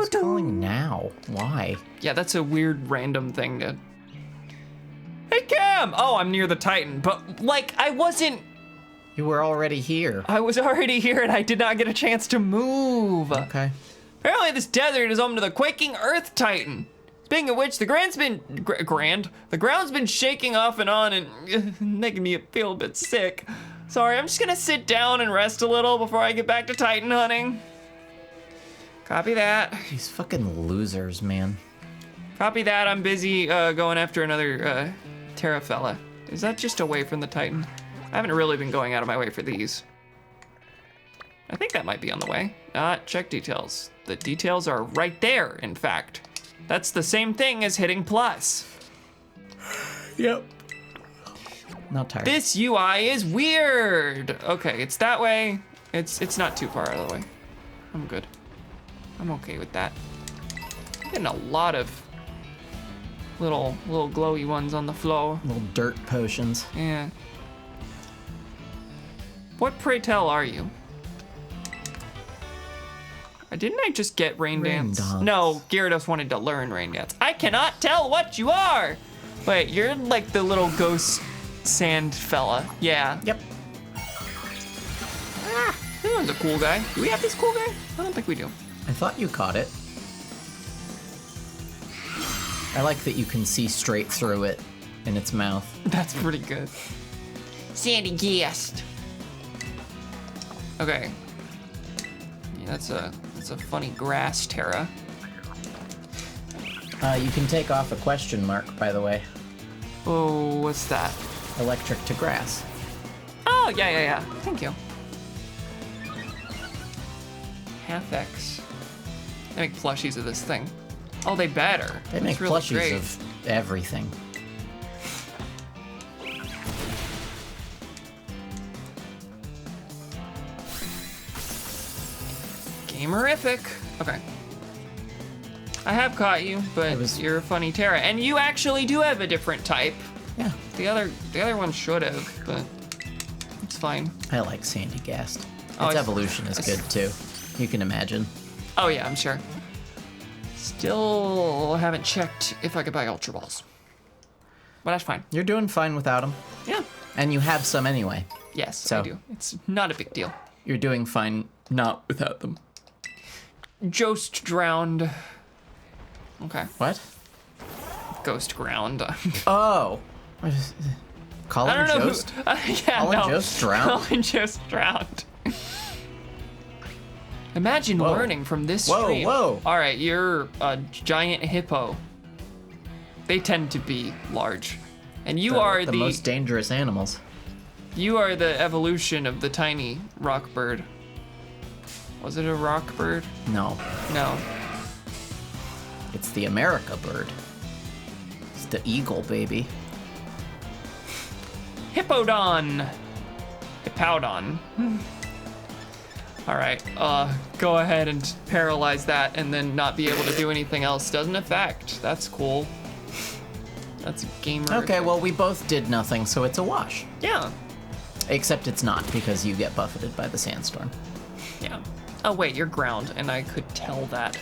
calling now? Why? Yeah, that's a weird random thing to... Hey, Cam! Oh, I'm near the Titan, but, like, I wasn't... You were already here. I was already here and I did not get a chance to move. Okay. Apparently this desert is home to the quaking Earth Titan. Speaking of which, the the ground's been shaking off and on and making me feel a bit sick. Sorry, I'm just gonna sit down and rest a little before I get back to Titan hunting. Copy that. These fucking losers, man. Copy that. I'm busy going after another Terra fella. Is that just away from the Titan? I haven't really been going out of my way for these. I think that might be on the way. Check details. The details are right there, in fact. That's the same thing as hitting plus. Yep. Not tired. This UI is weird. Okay, it's that way. It's not too far out of the way. I'm good. I'm okay with that. I'm getting a lot of little glowy ones on the floor. Little dirt potions. Yeah. What, pray tell, are you? Didn't I just get Rain Dance? No, Gyarados wanted to learn Rain Dance. I cannot tell what you are! Wait, you're like the little ghost sand fella. Yeah. Yep. This one's a cool guy. Do we have this cool guy? I don't think we do. I thought you caught it. I like that you can see straight through it in its mouth. That's pretty good. Sandy guest. Okay. Yeah, that's a funny grass Terra. You can take off a question mark, by the way. Oh, what's that? Electric to grass. Oh, yeah. Thank you. Half X. They make plushies of this thing. Oh, they better. They make That's really plushies great. of everything. Gamerific. Okay. I have caught you, but you're a funny Terra, and you actually do have a different type. Yeah. The other one should have, but it's fine. I like Sandy Gast. Oh, Its evolution is good too. You can imagine. Oh yeah, I'm sure. Still haven't checked if I could buy Ultra Balls, but that's fine. You're doing fine without them. Yeah. And you have some anyway. Yes, So- I do. It's not a big deal. You're doing fine not without them. Jost drowned. Okay. What? Ghost ground. Oh. Call I him don't know Jost? who. Yeah, Colin no. Jost drowned? Colin Jost drowned. Imagine Whoa. learning from this Whoa, stream. whoa. All right, you're a giant hippo. They tend to be large, and you are the most dangerous animals. You are the evolution of the tiny rock bird. Was it a rock bird? No. No. It's the America bird. It's the eagle, baby. Hippodon. Hippowdon. All right, go ahead and paralyze that and then not be able to do anything else. Doesn't affect. That's cool. That's a gamer. Okay, well, we both did nothing, so it's a wash. Yeah. Except it's not, because you get buffeted by the sandstorm. Yeah. Oh, wait, you're ground, and I could tell that.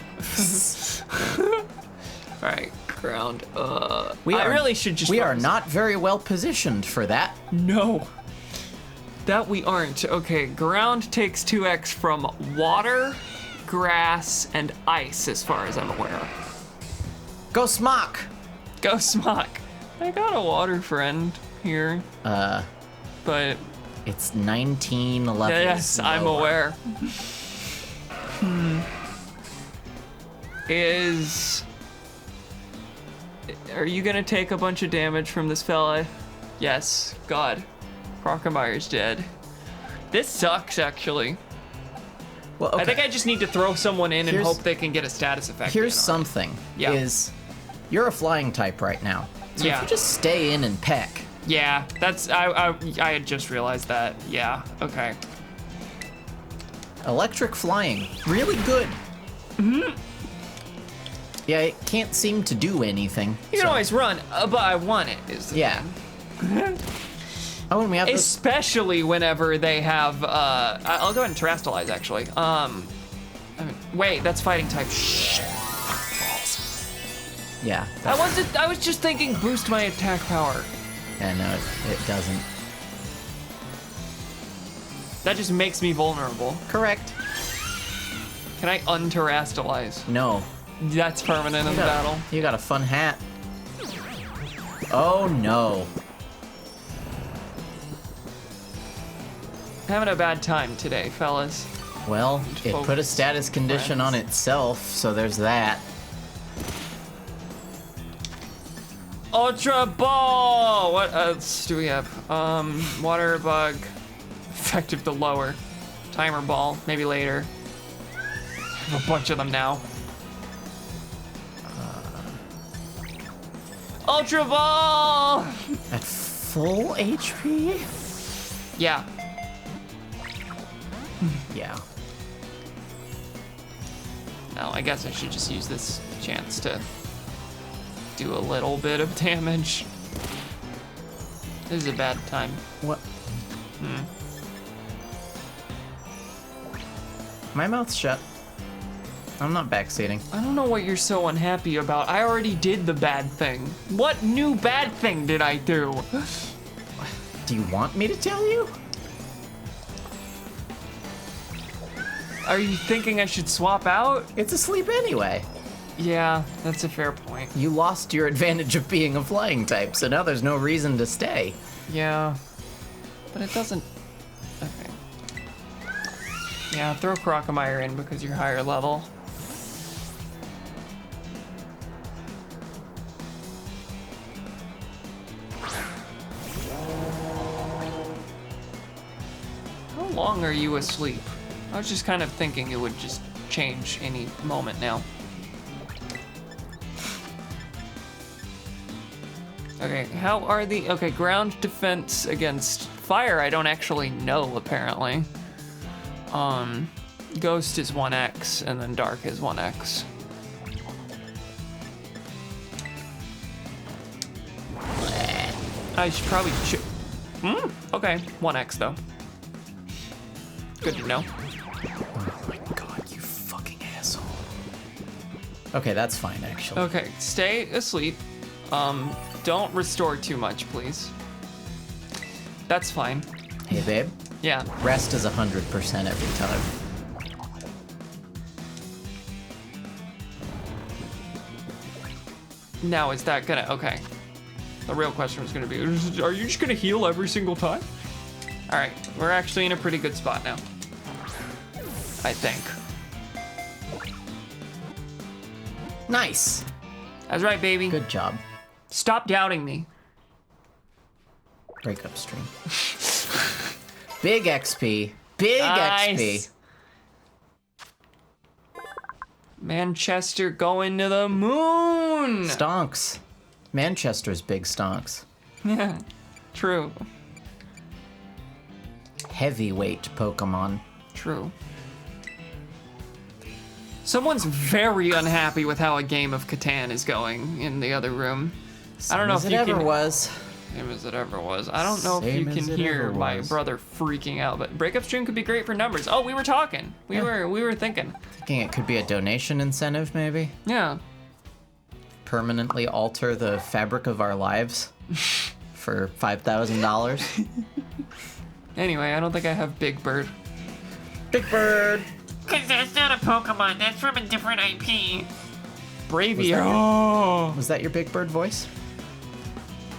All right, ground. I really should just. We are focus. not very well positioned for that. No. That we aren't. Okay, ground takes 2x from water, grass, and ice, as far as I'm aware. Go Smock! Go Smock. I got a water friend here. But It's 19 levels. yes, I'm lower. aware. Are you gonna take a bunch of damage from this fella? Yes. God. Crocomyre's dead. This sucks, actually. Well, okay. I think I just need to throw someone in and Here's- hope they can get a status effect. Here's in on it. something. Yeah. Is you're a flying type right now. So Yeah. if you just stay in and peck. Yeah, that's I had just realized that. Yeah. Okay. Electric flying. Really good. Mm-hmm. Yeah, it can't seem to do anything. You can always run, but I want it. Is the Yeah. thing. Oh, and we have this. Especially whenever they have. I'll go ahead and terrestrialize actually. Wait, that's fighting type. Shh. Balls. Yeah. I was just thinking boost my attack power. Yeah, no, it doesn't. That just makes me vulnerable. Correct. Can I unterrestrialize? No. That's permanent in the battle. You got a fun hat. Oh no. Having a bad time today, fellas. Well, it put a Focus, status condition on itself, so there's that. Ultra Ball! What else do we have? Water Bug. Effective to lower. Timer Ball, maybe later. I have a bunch of them now. Ultra Ball! At full HP? Yeah. Yeah. No, I guess I should just use this chance to do a little bit of damage. This is a bad time. What? My mouth's shut. I'm not backseating. I don't know what you're so unhappy about. I already did the bad thing. What new bad thing did I do? Do you want me to tell you? Are you thinking I should swap out? It's asleep anyway. Yeah, that's a fair point. You lost your advantage of being a flying type, so now there's no reason to stay. Yeah, but it doesn't. Okay. Yeah, throw Crocomire in because you're higher level. How long are you asleep? I was just kind of thinking it would just change any moment now. Okay, how are the... Okay, ground defense against fire, I don't actually know, apparently. Ghost is 1x, and then dark is 1x. I should probably... Okay, 1x, though. Good to know. Oh my god, you fucking asshole. Okay, that's fine, actually. Okay, stay asleep. Don't restore too much, please. That's fine. Hey, babe. Yeah. Rest is 100% every time. Now, is that gonna... Okay. The real question was gonna be, are you just gonna heal every single time? All right, we're actually in a pretty good spot now. I think. Nice. That's right, baby. Good job. Stop doubting me. Break up stream. Big XP. Big Nice. XP. Manchester going to the moon. Stonks. Manchester's big stonks. Yeah, true. Heavyweight Pokemon. True. Someone's very unhappy with how a game of Catan is going in the other room. I don't know if you Same as it ever can. was. Same as it ever was. I don't know if Same you as can it hear ever my was. brother freaking out, but breakup stream could be great for numbers. Oh, we were talking. We were thinking. Thinking it could be a donation incentive, maybe? Yeah. Permanently alter the fabric of our lives for $5,000. Anyway, I don't think I have Big Bird. Big Bird. Cause that's not a Pokemon, that's from a different IP. Bravio. Was that your Big Bird voice?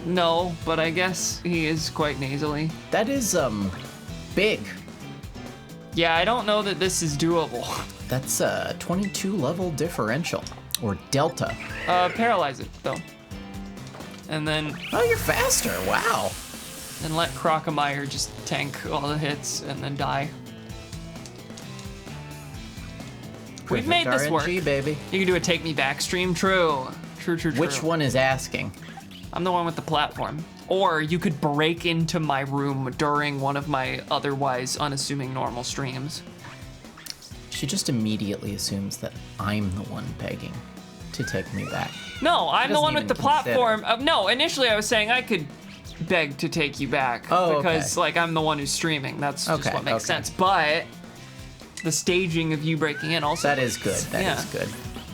No, but I guess he is quite nasally. That is, big. Yeah, I don't know that this is doable. That's a 22 level differential. Or delta. Paralyze it, though. And then Oh, you're faster. Wow. let Crocomire just tank all the hits and then die. We've Perfect made this work. RNG, baby. You can do a take me back stream. True. True. Which one is asking? I'm the one with the platform. Or you could break into my room during one of my otherwise unassuming normal streams. She just immediately assumes that I'm the one begging to take me back. No, I'm the doesn't one with even the consider. platform. No, initially I was saying I could beg to take you back. Oh, because, okay. like, I'm the one who's streaming. That's just Okay, what makes okay. sense. But the staging of you breaking in also That is good. That is Yeah. good.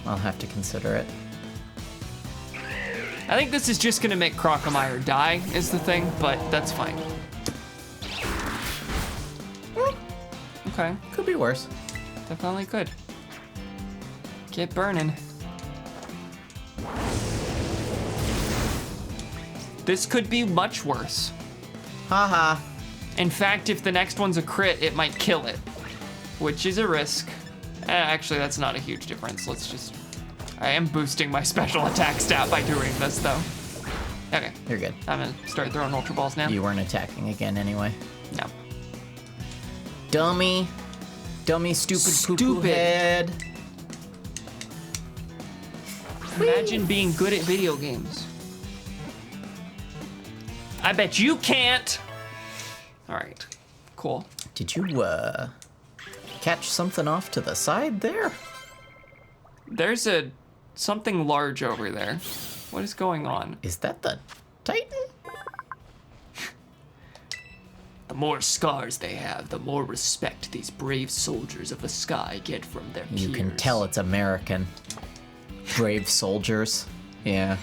I'll have to consider it. I think this is just gonna make Crocomire die, is the thing, but that's fine. Okay, Could be worse. definitely could. Get burning. This could be much worse. Haha. In fact, if the next one's a crit, it might kill it, which is a risk. Actually, that's not a huge difference. Let's just... I am boosting my special attack stat by doing this, though. Okay. You're good. I'm gonna start throwing Ultra Balls now. You weren't attacking again anyway. No. Dummy. Dummy, stupid poo-poo head. Imagine being good at video games. I bet you can't. All right, cool. Did you, catch something off to the side there? There's something large over there. What is going on? Is that the Titan? The more scars they have, the more respect these brave soldiers of the sky get from their peers. You can tell it's American. Brave soldiers. Yeah.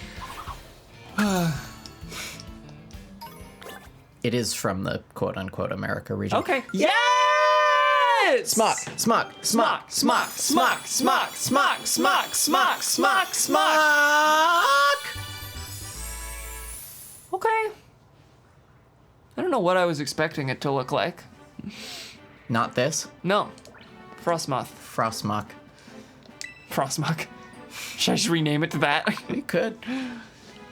It is from the quote-unquote America region. Okay. Yes! Smock, smock, smock, smock, smock, smock, smock, smock, smock, smock, smock. Okay. I don't know what I was expecting it to look like. Not this. No. Frostmoth. Frostmock. Frostmock. Should I just rename it to that? You could.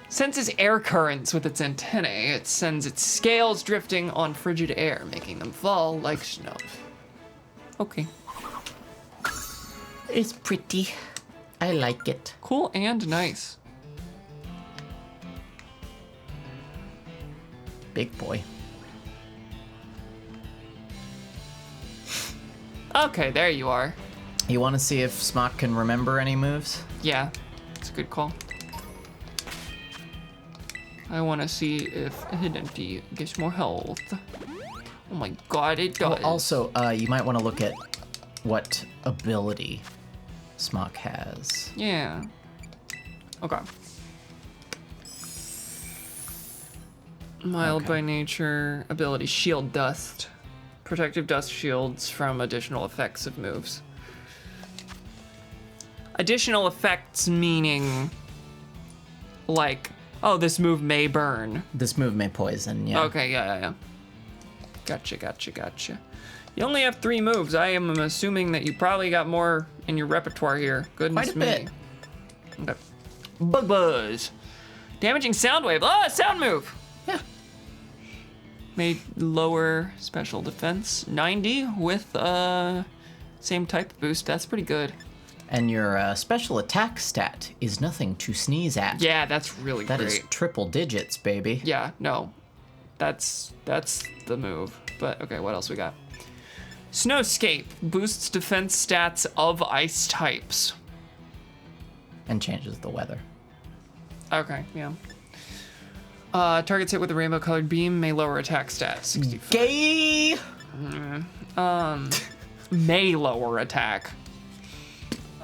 Senses air currents with its antennae. It sends its scales drifting on frigid air, making them fall like snow. Okay. It's pretty. I like it. Cool and nice. Big boy. Okay, there you are. You want to see if Smock can remember any moves? Yeah, it's a good call. I want to see if Hidenti gets more health. Oh my god, it does. Also, you might want to look at what ability Smock has. Yeah. Okay. Mild by nature, ability shield dust. Protective dust shields from additional effects of moves. Additional effects meaning like, oh, this move may burn. This move may poison, yeah. Okay, yeah. Gotcha. You only have 3 moves. I am assuming that you probably got more in your repertoire here. Goodness Quite a me. bit. Okay. Bug Buzz. Damaging sound wave. Ah, sound move. Yeah. Made lower special defense. 90 with same type boost. That's pretty good. And your special attack stat is nothing to sneeze at. Yeah, that's really That great. is triple digits, baby. Yeah, no. That's the move. But okay, what else we got? Snowscape boosts defense stats of ice types. And changes the weather. Okay, yeah. Targets hit with a rainbow colored beam may lower attack stats. 65. Gay! May lower attack.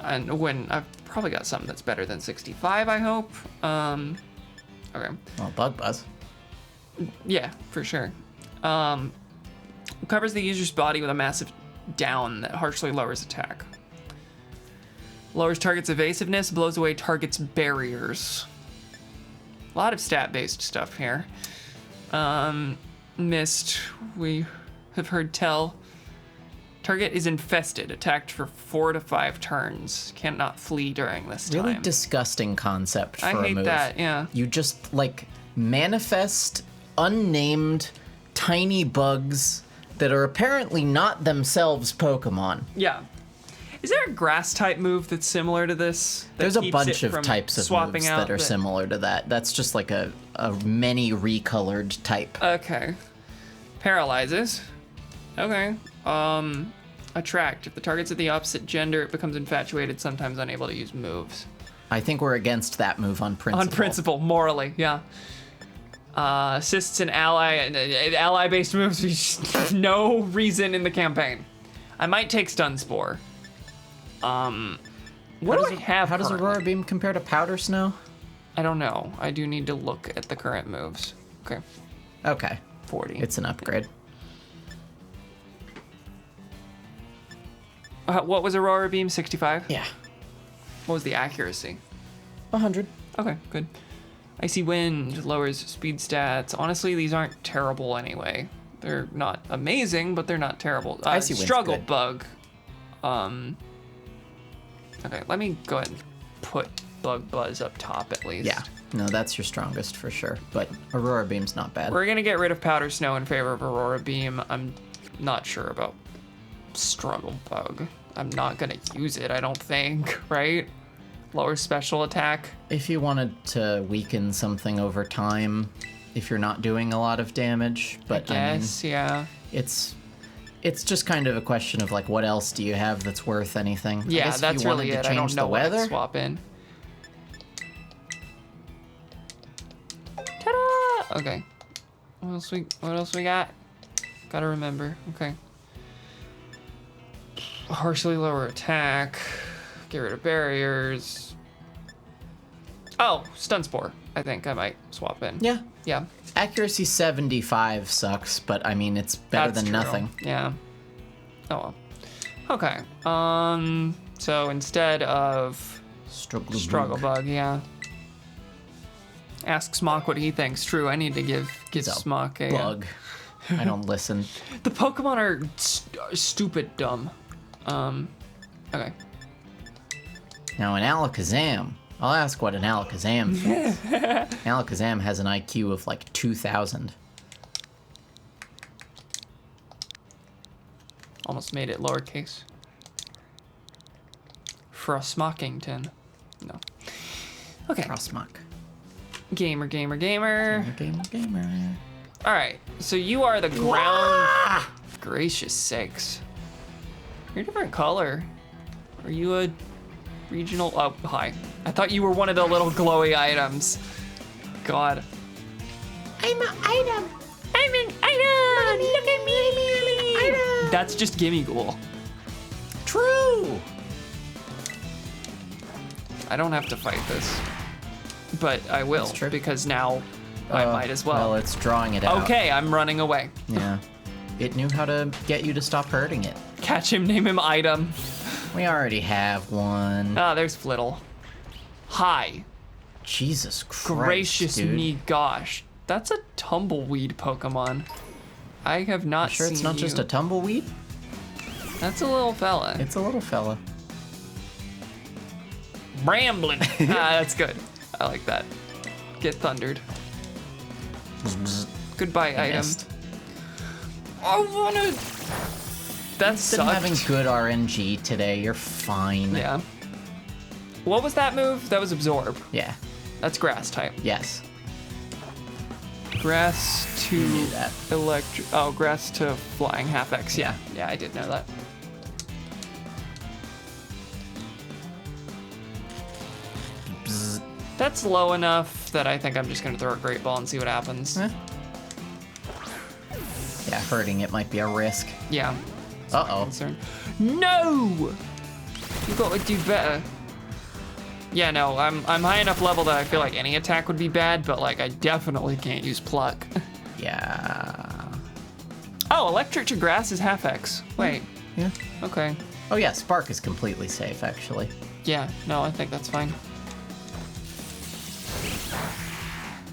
And when I've probably got something that's better than 65, I hope. Okay. Well, Bug Buzz. Yeah, for sure. Covers the user's body with a massive down that harshly lowers attack. Lowers target's evasiveness, blows away target's barriers. A lot of stat-based stuff here. Mist, we have heard tell. Target is infested, attacked for 4 to 5 turns. Cannot flee during this time. Really disgusting concept for I a hate move. that, yeah. You just, like, manifest unnamed tiny bugs that are apparently not themselves Pokemon. Yeah. Is there a grass type move that's similar to this? that There's a keeps bunch it of from types of swapping moves out that are the- similar to that. That's just like a many recolored type. Okay. Paralyzes. Okay. Attract. If the target's of the opposite gender, it becomes infatuated, sometimes unable to use moves. I think we're against that move on principle. On principle, morally, yeah. Assists an ally, ally-based moves, no reason in the campaign. I might take Stun Spore. What do I have How does currently? Aurora Beam compare to Powder Snow? I don't know. I do need to look at the current moves. Okay, Okay, 40. it's an upgrade. What was Aurora Beam? 65? Yeah. What was the accuracy? 100. Okay, good. Icy Wind lowers speed stats. Honestly, these aren't terrible anyway. They're not amazing, but they're not terrible. Icy Wind's Struggle good. Bug. Okay, let me go ahead and put Bug Buzz up top at least. Yeah. No, that's your strongest for sure. But Aurora Beam's not bad. We're gonna get rid of Powder Snow in favor of Aurora Beam. I'm not sure about Struggle Bug. I'm not gonna use it, I don't think, right? Lower special attack. If you wanted to weaken something over time, if you're not doing a lot of damage, but Yes, yeah. it's just kind of a question of like, what else do you have that's worth anything? I Yeah, guess if that's you wanted really to it. I don't change know the what I'd weather. swap in. Ta-da! Okay. What else we got? Gotta remember. Okay. Harshly lower attack. Get rid of barriers. Oh, Stun Spore. I think I might swap in. Yeah. Yeah. Accuracy 75 sucks, but I mean it's better That's than true. nothing. Yeah. Oh well. Okay. So instead of Struggle Bug, yeah. Ask Smock what he thinks. True, I need to give He's a Smock a bug. I don't listen. The Pokemon are stupid dumb. Okay. Now, an Alakazam. I'll ask what an Alakazam thinks. Alakazam has an IQ of like 2,000. Almost made it lowercase. Frostmockington. No. Okay. Frostmock. Gamer. Gamer. Alright, so you are the ground. Gracious sakes. You're a different color. Are you a regional? Oh, hi. I thought you were one of the little glowy items. God. I'm an item. I'm an item! Look at me! Item. That's just Gimme Ghoul. True. I don't have to fight this. But I will, That's true. because now I might as well. Well, it's drawing it out. Okay, I'm running away. Yeah. It knew how to get you to stop hurting it. Catch him, name him Item. We already have one. Ah, there's Flittle. Hi. Jesus Christ, Gracious dude. me gosh. That's a tumbleweed Pokemon. I have not Sure seen it's not just you. a tumbleweed? That's a little fella. It's a little fella. Ramblin'. That's good. I like that. Get thundered. Goodbye, I Item. missed. I wanna... That Been sucked. having good RNG today. You're fine. Yeah. What was that move? That was Absorb. Yeah. That's Grass type. Yes. Grass to knew that. electric. Oh, Grass to Flying Half X. Yeah. Yeah, I did know that. Bzz. That's low enough that I think I'm just gonna throw a Great Ball and see what happens. Eh. Yeah, hurting it might be a risk. Yeah. Uh-oh. Concern. No! You got to do better. Yeah, no, I'm high enough level that I feel like any attack would be bad, but like I definitely can't use Pluck. Yeah. Oh, Electric to Grass is half X. Wait. Yeah. Okay. Oh yeah, Spark is completely safe, actually. Yeah, no, I think that's fine.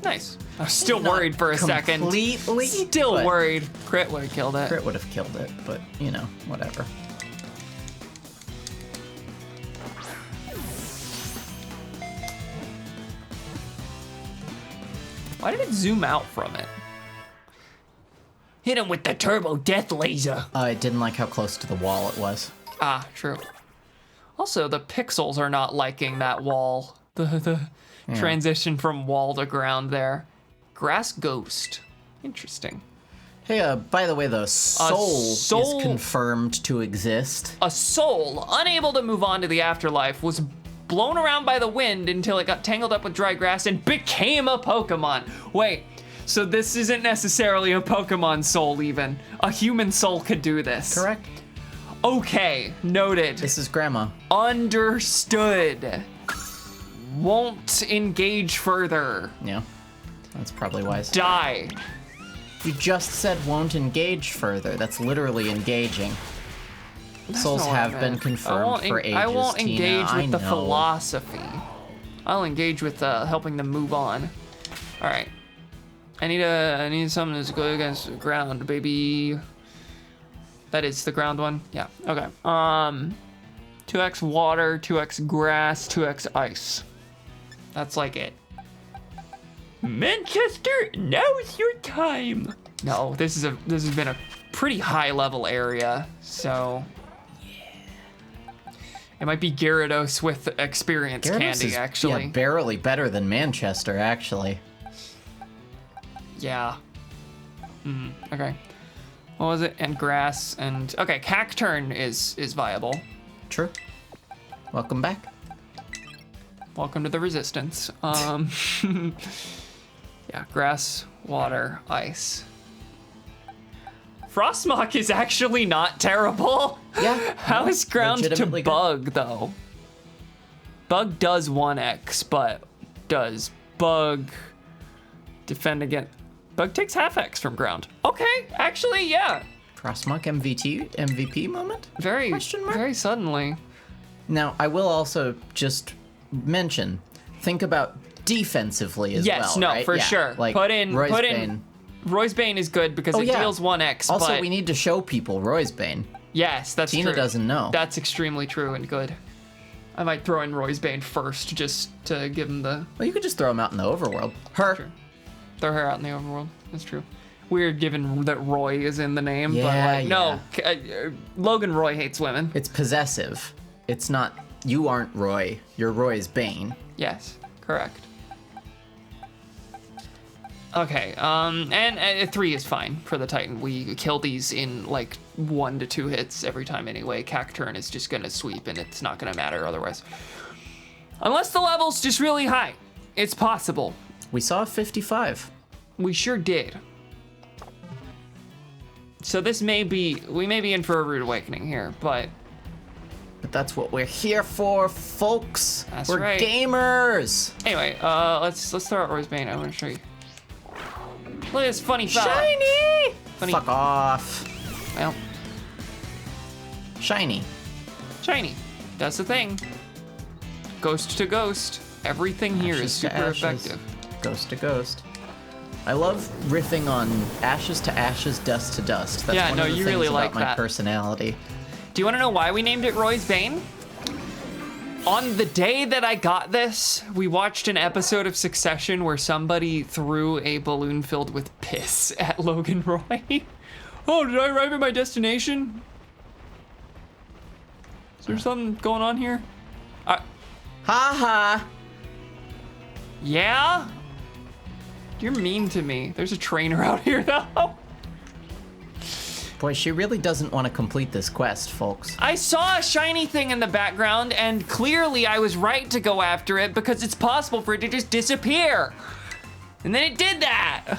Nice. I was still Not worried for a second. Completely. Still but worried. Crit would have killed it. Crit would have killed it, but you know, whatever. Why did it zoom out from it? Hit him with the turbo death laser. I didn't like how close to the wall it was. Ah, true. Also, the pixels are not liking that wall. The transition from wall to ground there. Grass Ghost. Interesting. Hey, by the way, the soul soul- is confirmed to exist. A soul, unable to move on to the afterlife, was blown around by the wind until it got tangled up with dry grass and became a Pokemon. Wait, so this isn't necessarily a Pokemon soul even. A human soul could do this. Correct. Okay, noted. This is Grandma. Understood. Won't engage further. Yeah, that's probably wise. Die. You just said won't engage further. That's literally engaging. Souls not what I have been meant. confirmed for ages, I won't Tina. engage I with the know. philosophy. I'll engage with helping them move on. All right. I need something that's good against the ground, baby. That is the ground one. Yeah. Okay. 2x water, 2x grass, 2x ice. That's like it. Manchester, now's your time. No, this has been a pretty high level area, so it might be Gyarados with experience Gyarados candy, is, actually. Yeah, barely better than Manchester, actually. Yeah. Okay. What was it? And grass and okay, Cacturn is viable. True. Welcome back. Welcome to the resistance. Yeah, grass, water, ice. Frostmock is actually not terrible. Yeah. How is ground to legitimately good. bug though? Bug does 1x, but does bug defend against? Bug takes half x from ground. Okay, actually, yeah. Frostmock MVP moment? Very, Question mark? very suddenly. Now, I will also just mention, think about defensively as well. Yes, no, right? for Yeah, sure. Like Put in- Bane. Roy's Bane is good because it yeah. deals 1x. Also, but we need to show people Roy's Bane. yes, that's Tina true. doesn't know. That's extremely true and good. I might throw in Roy's Bane first just to give him the Well, you could just throw him out in the overworld. Her. Sure. Throw her out in the overworld. That's true. Weird given that Roy is in the name, but Yeah, like, no, Logan Roy hates women. It's possessive. It's not, you aren't Roy. You're Roy's Bane. Yes, correct. Okay, and 3 is fine for the Titan. We kill these in like 1 to 2 hits every time anyway. Cacturn is just gonna sweep and it's not gonna matter otherwise. Unless the level's just really high. It's possible. We saw 55. We sure did. So this may be, we may be in for a rude awakening here, but But that's what we're here for, folks. That's we're right. gamers. anyway, let's throw out Roy's Bane. I want to show you. Look at this funny fella. Shiny! Funny. Fuck off. Well, Shiny. shiny. That's the thing. Ghost to ghost. Everything here is Ashes to super ashes. effective. Ghost to ghost. I love riffing on ashes to ashes, dust to dust. That's Yeah, one no, of the you things really about like my that. personality. Do you want to know why we named it Roy's Bane? On the day that I got this, we watched an episode of Succession where somebody threw a balloon filled with piss at Logan Roy. Oh, did I arrive at my destination? Is there something going on here? Ha ha! Yeah? You're mean to me. There's a trainer out here, though. Boy, she really doesn't want to complete this quest, folks. I saw a shiny thing in the background, and clearly I was right to go after it because it's possible for it to just disappear. And then it did that.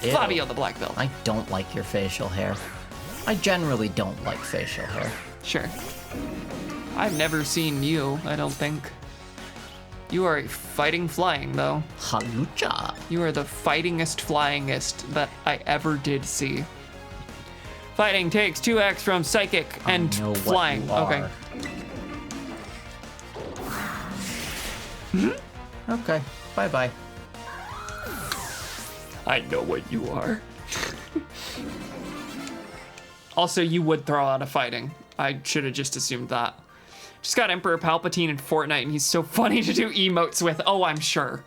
Ew. Fabio the Black Belt. I don't like your facial hair. I generally don't like facial hair. Sure. I've never seen you, I don't think. You are a fighting flying, though. Halucha. You are the fightingest flyingest that I ever did see. Fighting takes 2x from psychic and I know what flying. you are. Okay. Okay. Bye-bye. I know what you are. Also, you would throw out a fighting. I should have just assumed that. Just got Emperor Palpatine in Fortnite, and he's so funny to do emotes with. Oh, I'm sure.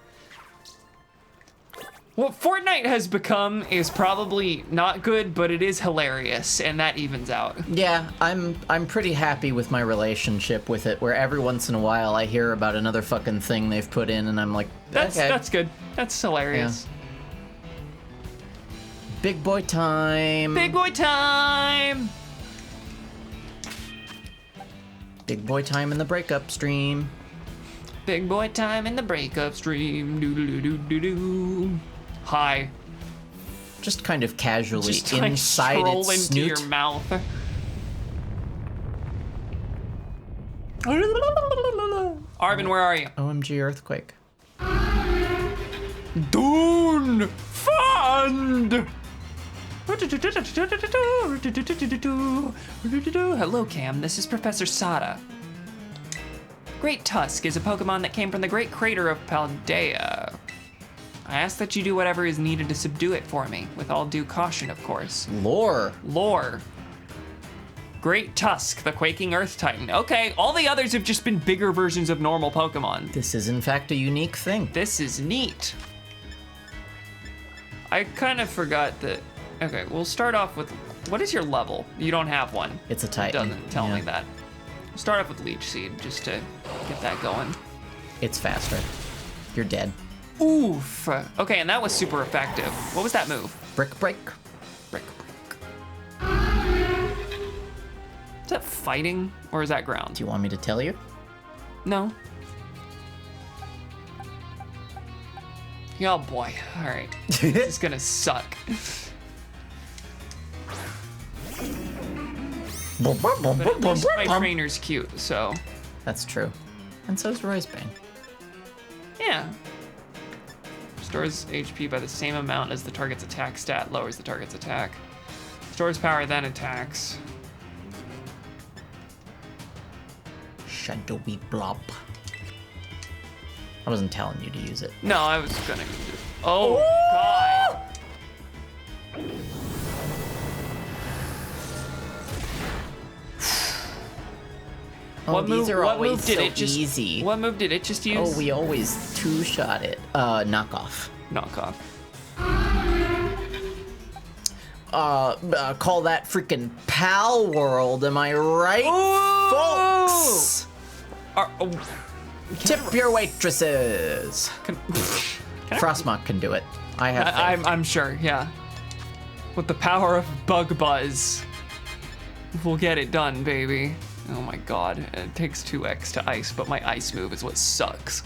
What Fortnite has become is probably not good, but it is hilarious, and that evens out. Yeah, I'm pretty happy with my relationship with it, where every once in a while I hear about another fucking thing they've put in, and I'm like, That's okay. that's good. That's hilarious. Big boy time. Big boy time! Big boy time in the breakup stream. Big boy time in the breakup stream. Doo-doo-doo-doo-doo. Hi. Just kind of casually Just like inside stroll its into snoot. your mouth. Arvin, where are you? OMG earthquake. Dune Fund! Hello, Cam. This is Professor Sada. Great Tusk is a Pokemon that came from the Great Crater of Paldea. I ask that you do whatever is needed to subdue it for me, with all due caution, of course. Lore. Lore. Great Tusk, the Quaking Earth Titan. Okay, all the others have just been bigger versions of normal Pokemon. This is in fact a unique thing. This is neat. I kind of forgot that. Okay, we'll start off with, what is your level? You don't have one. It's a It Titan. doesn't tell Yeah. me that. We'll start off with Leech Seed, just to get that going. It's faster. You're dead. Oof. Okay, and that was super effective. What was that move? Brick break. Brick. Is that fighting, or is that ground? Do you want me to tell you? No. Oh boy. All right. This is gonna suck. But at least my trainer's cute, so That's true. And so's Roycebane. yeah. Stores HP by the same amount as the target's attack stat, lowers the target's attack. Stores power, then attacks. Shadowy blob. I wasn't telling you to use it. No, I was gonna use it. Oh, God. Oh, these are what always move did so it just, easy. What move did it just use? Oh, we always two-shot it. Knockoff. Knockoff. Call that freaking Pal World, am I right, folks? Tip your waitresses. Frostmock can do it. I have faith. I'm sure, yeah. With the power of Bug Buzz, we'll get it done, baby. Oh my God, it takes 2x to ice, but my ice move is what sucks.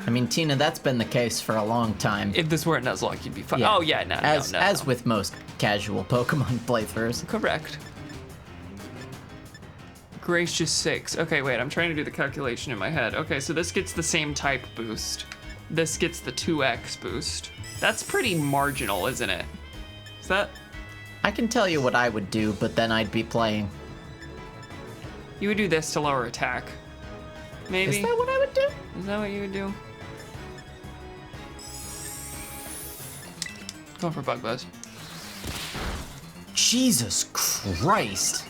I mean, Tina, that's been the case for a long time. If this weren't Nuzlocke, you'd be fine. Yeah. Oh yeah, no. As with most casual Pokemon playthroughs. Correct. Gracious sakes. Okay, wait, I'm trying to do the calculation in my head. Okay, so this gets the same type boost. This gets the 2x boost. That's pretty marginal, isn't it? Is that... I can tell you what I would do, but then I'd be playing. You would do this to lower attack. Maybe? Is that what I would do? Is that what you would do? Going for Bug Buzz. Jesus Christ.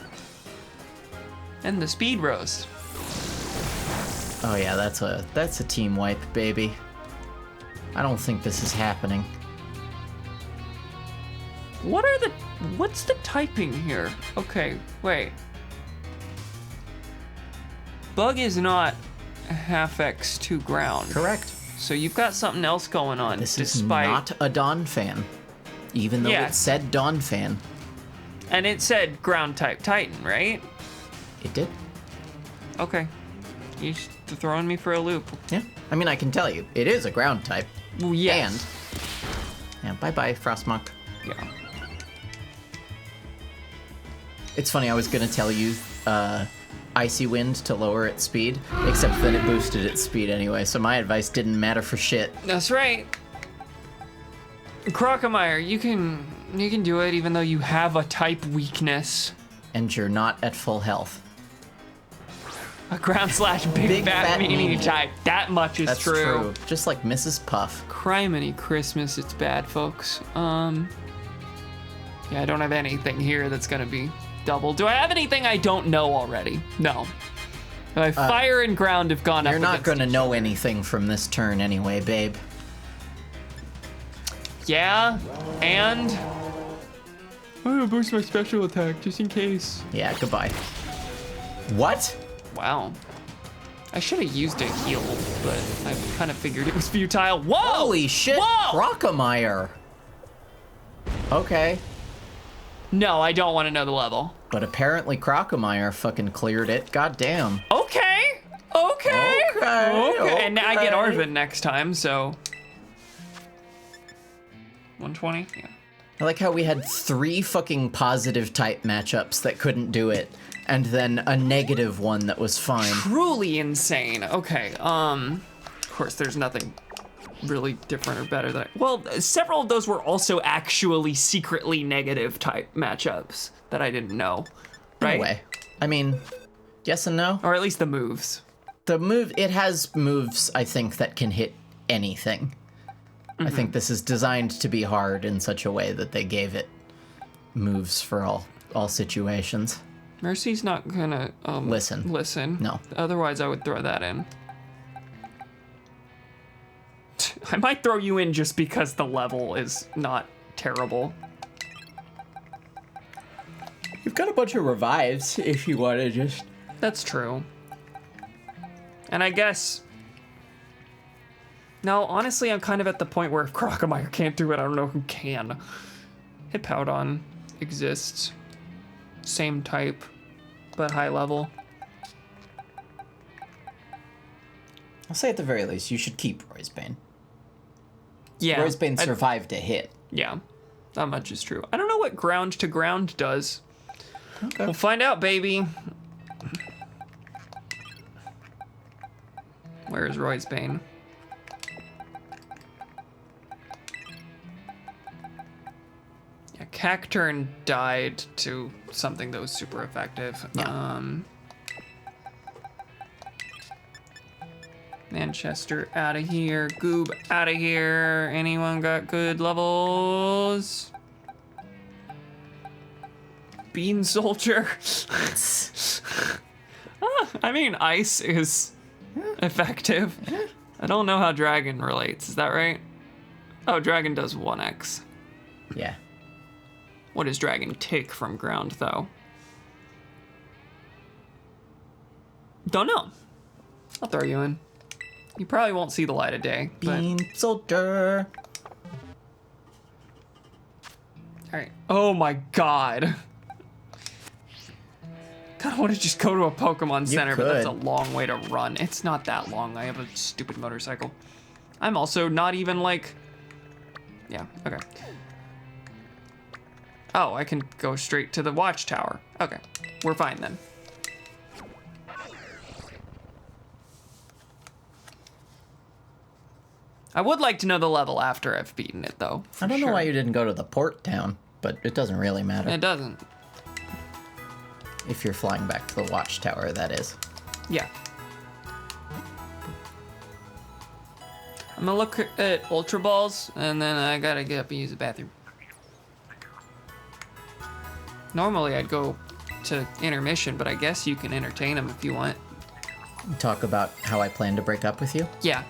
And the Speed Roast. Oh yeah, that's a team wipe, baby. I don't think this is happening. What's the typing here? Okay, wait. Bug is not half X to ground. Correct. So you've got something else going on. This despite... is not a Dawn fan. Even though Yeah. it said Dawn fan. And it said ground type Titan, right? It did. Okay. You're just throwing me for a loop. Yeah. I mean, I can tell you, it is a ground type. Well, yes. And, yeah, bye-bye, Frostmock. Yeah. It's funny, I was gonna tell you, Icy Wind to lower its speed, except then it boosted its speed anyway, so my advice didn't matter for shit. That's right. Crocomire, you can do it even though you have a type weakness. And you're not at full health. A ground slash big fat meanie type. That much is That's true. Just like Mrs. Puff. Criminy Christmas, it's bad, folks. Yeah, I don't have anything here that's gonna be double. Do I have anything I don't know already? No. My fire and ground have gone up. You're not against gonna each know other. anything from this turn anyway, babe. Yeah, and I'm gonna boost my special attack just in case. Yeah, goodbye. What? Wow. I should have used a heal, but I kind of figured it was futile. Whoa! Holy shit, Whoa! Crocomire. Okay. No, I don't want to know the level. But apparently Crocomire fucking cleared it. God damn. Okay. Okay. Okay. And I get okay. Arven next time, so 120. Yeah. I like how we had 3 fucking positive type matchups that couldn't do it, and then a negative one that was fine. Truly insane. Okay. Of course, there's nothing really different or better than. Well, several of those were also actually secretly negative type matchups that I didn't know. Right? No way. I mean, yes and no. Or at least the moves. It has moves, I think, that can hit anything. I think this is designed to be hard in such a way that they gave it moves for all situations. Mercy's not gonna listen. No. Otherwise, I would throw that in. I might throw you in just because the level is not terrible. You've got a bunch of revives if you want to just... That's true. And I guess... No, honestly, I'm kind of at the point where if Crocomire can't do it, I don't know who can. Hippowdon exists. Same type, but high level. I'll say at the very least, you should keep Roy's Bane. Yeah. Roy's Bane survived a hit. Yeah, that much is true. I don't know what ground to ground does. Okay. We'll find out, baby. Where is Roy's Bane? Yeah, Cacturn died to something that was super effective. Yeah. Manchester out of here. Goob out of here. Anyone got good levels? Bean Soldier. I mean, ice is effective. I don't know how dragon relates. Is that right? Oh, dragon does 1x. Yeah. What does dragon take from ground, though? Don't know. I'll throw you in. You probably won't see the light of day. Bean Soldier. All right. Oh my god. God, I want to just go to a Pokemon Center, but that's a could. long way to run. It's not that long. I have a stupid motorcycle. I'm also not even like... Yeah, okay. Oh, I can go straight to the watchtower. Okay, we're fine then. I would like to know the level after I've beaten it, though. I don't know why you didn't go to the port town, but it doesn't really matter. It doesn't. If you're flying back to the watchtower, that is. Yeah. I'm gonna look at Ultra Balls, and then I gotta get up and use the bathroom. Normally I'd go to intermission, but I guess you can entertain them if you want. Talk about how I plan to break up with you. Yeah.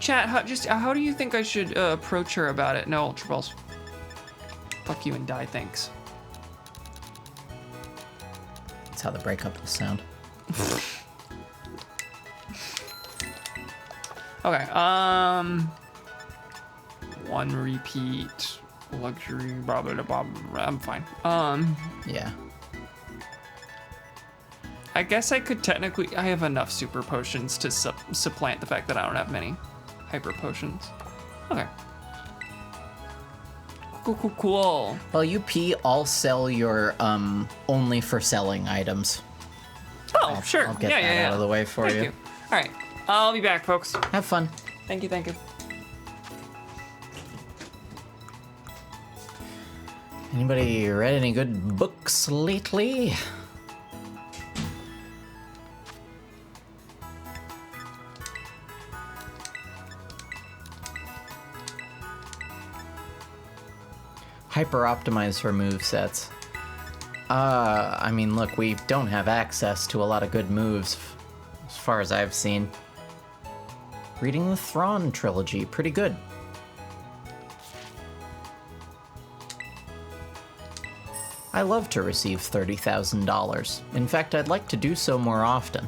Chat, how do you think I should approach her about it? No Ultra Balls. Fuck you and die, thanks. That's how the breakup will sound. Okay, one repeat, luxury, blah, blah, blah, blah, I'm fine. Yeah. I guess I could technically, I have enough super potions to supplant the fact that I don't have many hyper potions. Okay. Cool. Well, you pee, I'll sell your, only for selling items. Oh, sure. I'll get that out of the way for Thank you. All right, I'll be back, folks. Have fun. Thank you. Anybody read any good books lately? Hyper optimize her movesets. I mean, look, we don't have access to a lot of good moves, as far as I've seen. Reading the Thrawn trilogy, pretty good. I love to receive $30,000. In fact, I'd like to do so more often.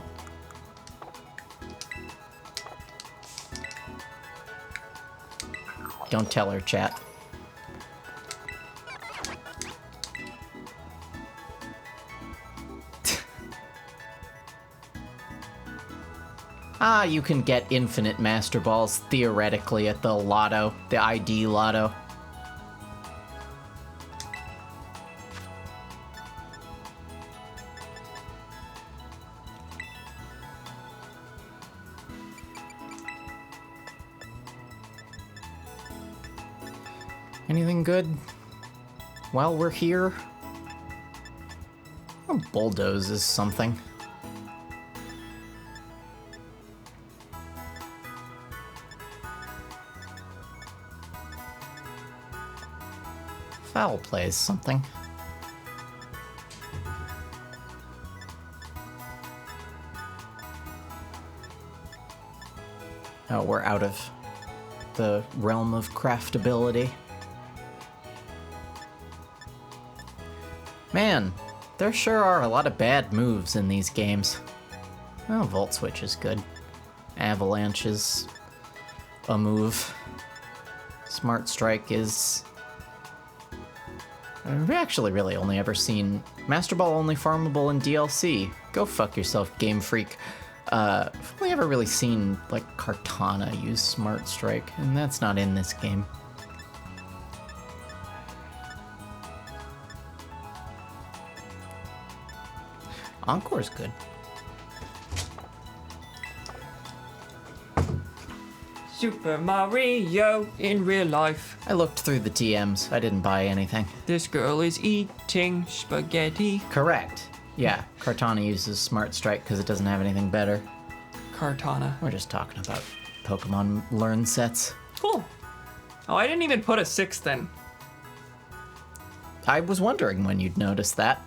Don't tell her, chat. You can get infinite Master Balls theoretically at the lotto, the ID lotto. Anything good while we're here? Oh, bulldoze is something. Foul play is something. Oh, we're out of the realm of craftability. Man, there sure are a lot of bad moves in these games. Oh, Volt Switch is good. Avalanche is a move. Smart Strike is... I've actually really only ever seen Master Ball only farmable in DLC. Go fuck yourself, Game Freak. I've only ever really seen, like, Kartana use Smart Strike, and that's not in this game. Encore's good. Super Mario in real life. I looked through the TMs. I didn't buy anything. This girl is eating spaghetti. Correct. Yeah, Kartana uses Smart Strike because it doesn't have anything better. Kartana. We're just talking about Pokemon Learn sets. Cool. Oh, I didn't even put a 6th in. I was wondering when you'd notice that.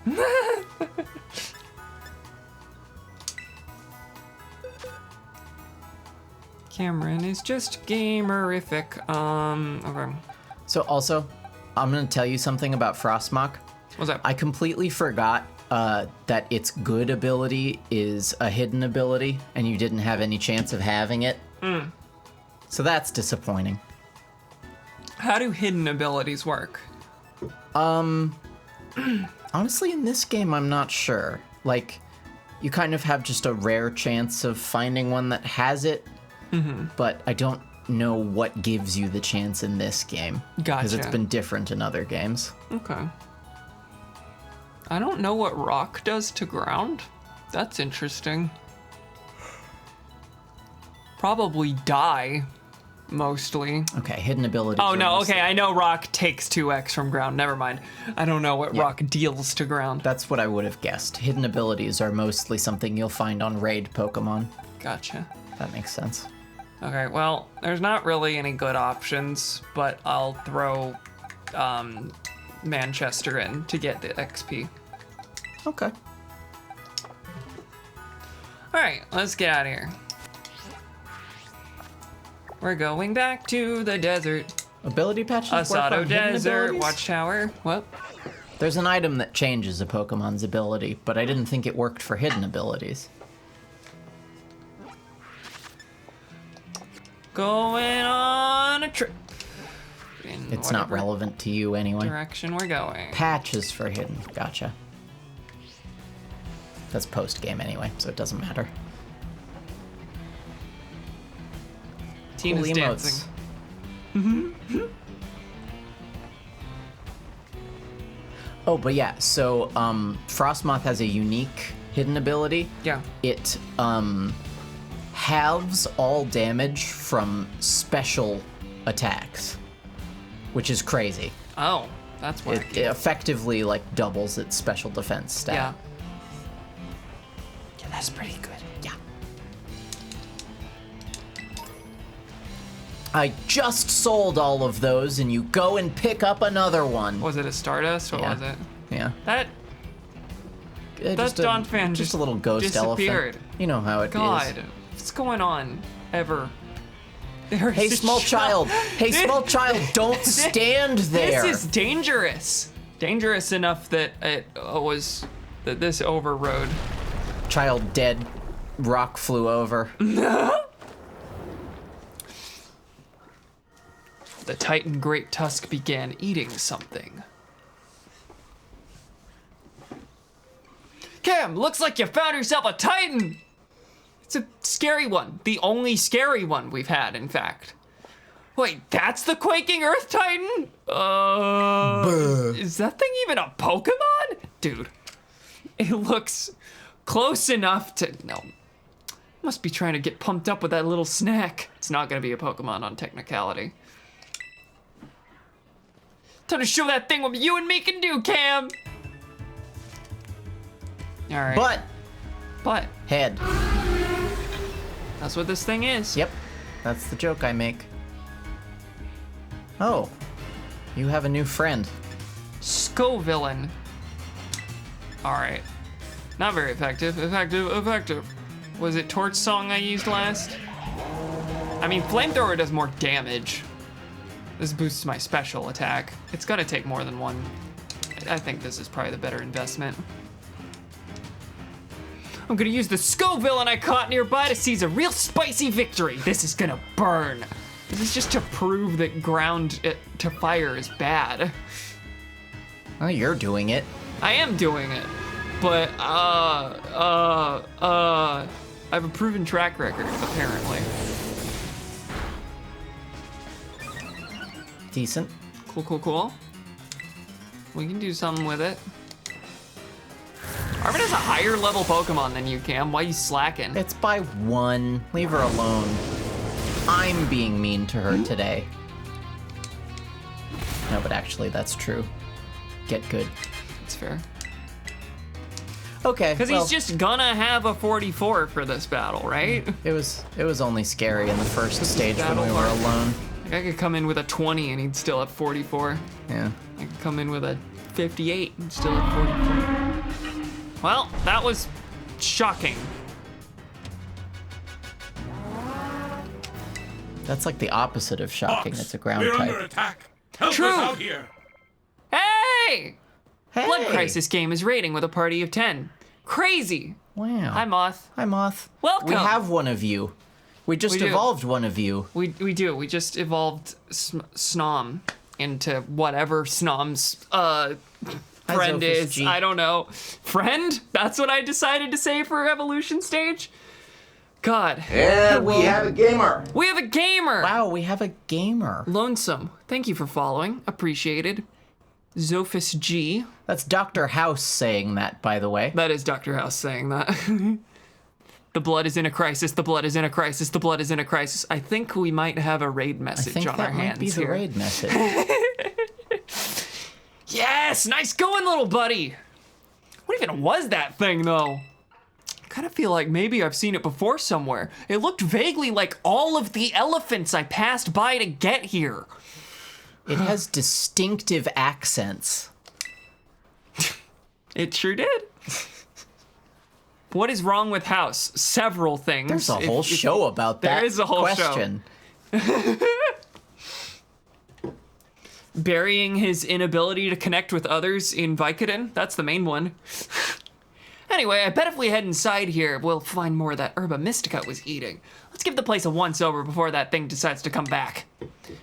Cameron is just gamerific. Okay. So also, I'm going to tell you something about Frostmock. What's that? I completely forgot that its good ability is a hidden ability, and you didn't have any chance of having it. So that's disappointing. How do hidden abilities work? Honestly, in this game, I'm not sure. Like, you kind of have just a rare chance of finding one that has it, but I don't know what gives you the chance in this game. Because it's Gotcha. been different in other games. Okay. I don't know what rock does to ground. That's interesting. Probably die, mostly. Okay, hidden abilities. Oh are no, mostly- okay, I know rock takes 2x from ground. Never mind. I don't know what rock deals to ground. That's what I would have guessed. Hidden abilities are mostly something you'll find on raid Pokemon. Gotcha. That makes sense. Okay, well, there's not really any good options, but I'll throw Manchester in to get the XP. Okay. Alright, let's get out of here. We're going back to the desert. Ability patches work Asado on hidden Desert, abilities? Watchtower. What? There's an item that changes a Pokemon's ability, but I didn't think it worked for hidden abilities. Going on a trip. In It's not whatever relevant to you anyway. direction we're going. Patches for hidden. Gotcha. That's post-game anyway, so it doesn't matter. Tina's Cool dancing. Oh, but yeah, so Frostmoth has a unique hidden ability. Yeah. It halves all damage from special attacks, which is crazy. Oh, that's wacky. It effectively like doubles its special defense stat. Yeah. Yeah, that's pretty good. Yeah. I just sold all of those, and you go and pick up another one. Was it a Stardust? What Yeah. was it? Yeah. That Just a- Dawn fan just just a little ghost disappeared. elephant. You know how it is. God, what's going on? Ever? There's Hey, a small shot- child. Hey, small child, don't stand there. This is dangerous. Dangerous enough that it was that this overrode. Child dead. Rock flew over. The Titan Great Tusk began eating something. Cam, looks like you found yourself a Titan! It's a scary one. The only scary one we've had, in fact. Wait, that's the Quaking Earth Titan? Is that thing even a Pokemon? Dude, it looks close enough to... No. Must be trying to get pumped up with that little snack. It's not gonna be a Pokemon on technicality. Time to show that thing what you and me can do, Cam! All right. But head. that's what this thing is. Yep, that's the joke I make. Oh, you have a new friend. Scovillain. All right. Not very effective. Effective. Was it Torch Song I used last? I mean, Flamethrower does more damage. This boosts my special attack. It's gonna take more than one. I think this is probably the better investment. I'm gonna use the Scovillain I caught nearby to seize a real spicy victory. This is gonna burn. This is just to prove that ground to fire is bad. Oh, you're doing it. I am doing it, but I have a proven track record, apparently. Decent. Cool. We can do something with it. Arvin has a higher level Pokemon than you, Cam. Why you slacking? It's by 1. Leave her alone. I'm being mean to her today. No, but actually, that's true. Get good. That's fair. Okay. Because he's just gonna have a 44 for this battle, right? It was only scary in the first stage when we were Battle alone. Like I could come in with a 20 and he'd still have 44. Yeah. I could come in with a 58 and still have 44. Well, that was shocking. That's like the opposite of shocking. Fox, It's a ground we're type. under attack. Help True. us out here. Hey! Hey! Blood Crisis game is rating with a party of 10. Crazy! Wow. Hi, Moth. Hi, Moth. Welcome. We have one of you. We just We do. evolved one of you. We do. We just evolved Snom into whatever Snom's friend Zophis is. G. I don't know. Friend? That's what I decided to say for evolution stage? God. And we have a gamer. We have a gamer! Wow, we have a gamer. Lonesome. Thank you for following. Appreciated. Zophis G. That's Dr. House saying that, by the way. That is Dr. House saying that. The blood is in a crisis. The blood is in a crisis. The blood is in a crisis. I think we might have a raid I message think on our that might hands be the here. raid message. Yes! Nice going, little buddy! What even was that thing, though? I kind of feel like maybe I've seen it before somewhere. It looked vaguely like all of the elephants I passed by to get here. It has distinctive accents. It sure did. What is wrong with House? Several things. There's a whole show about that There is a whole show. question. Burying his inability to connect with others in Vicodin. That's the main one. Anyway, I bet if we head inside here, we'll find more of that Herba Mystica was eating. Let's give the place a once-over before that thing decides to come back.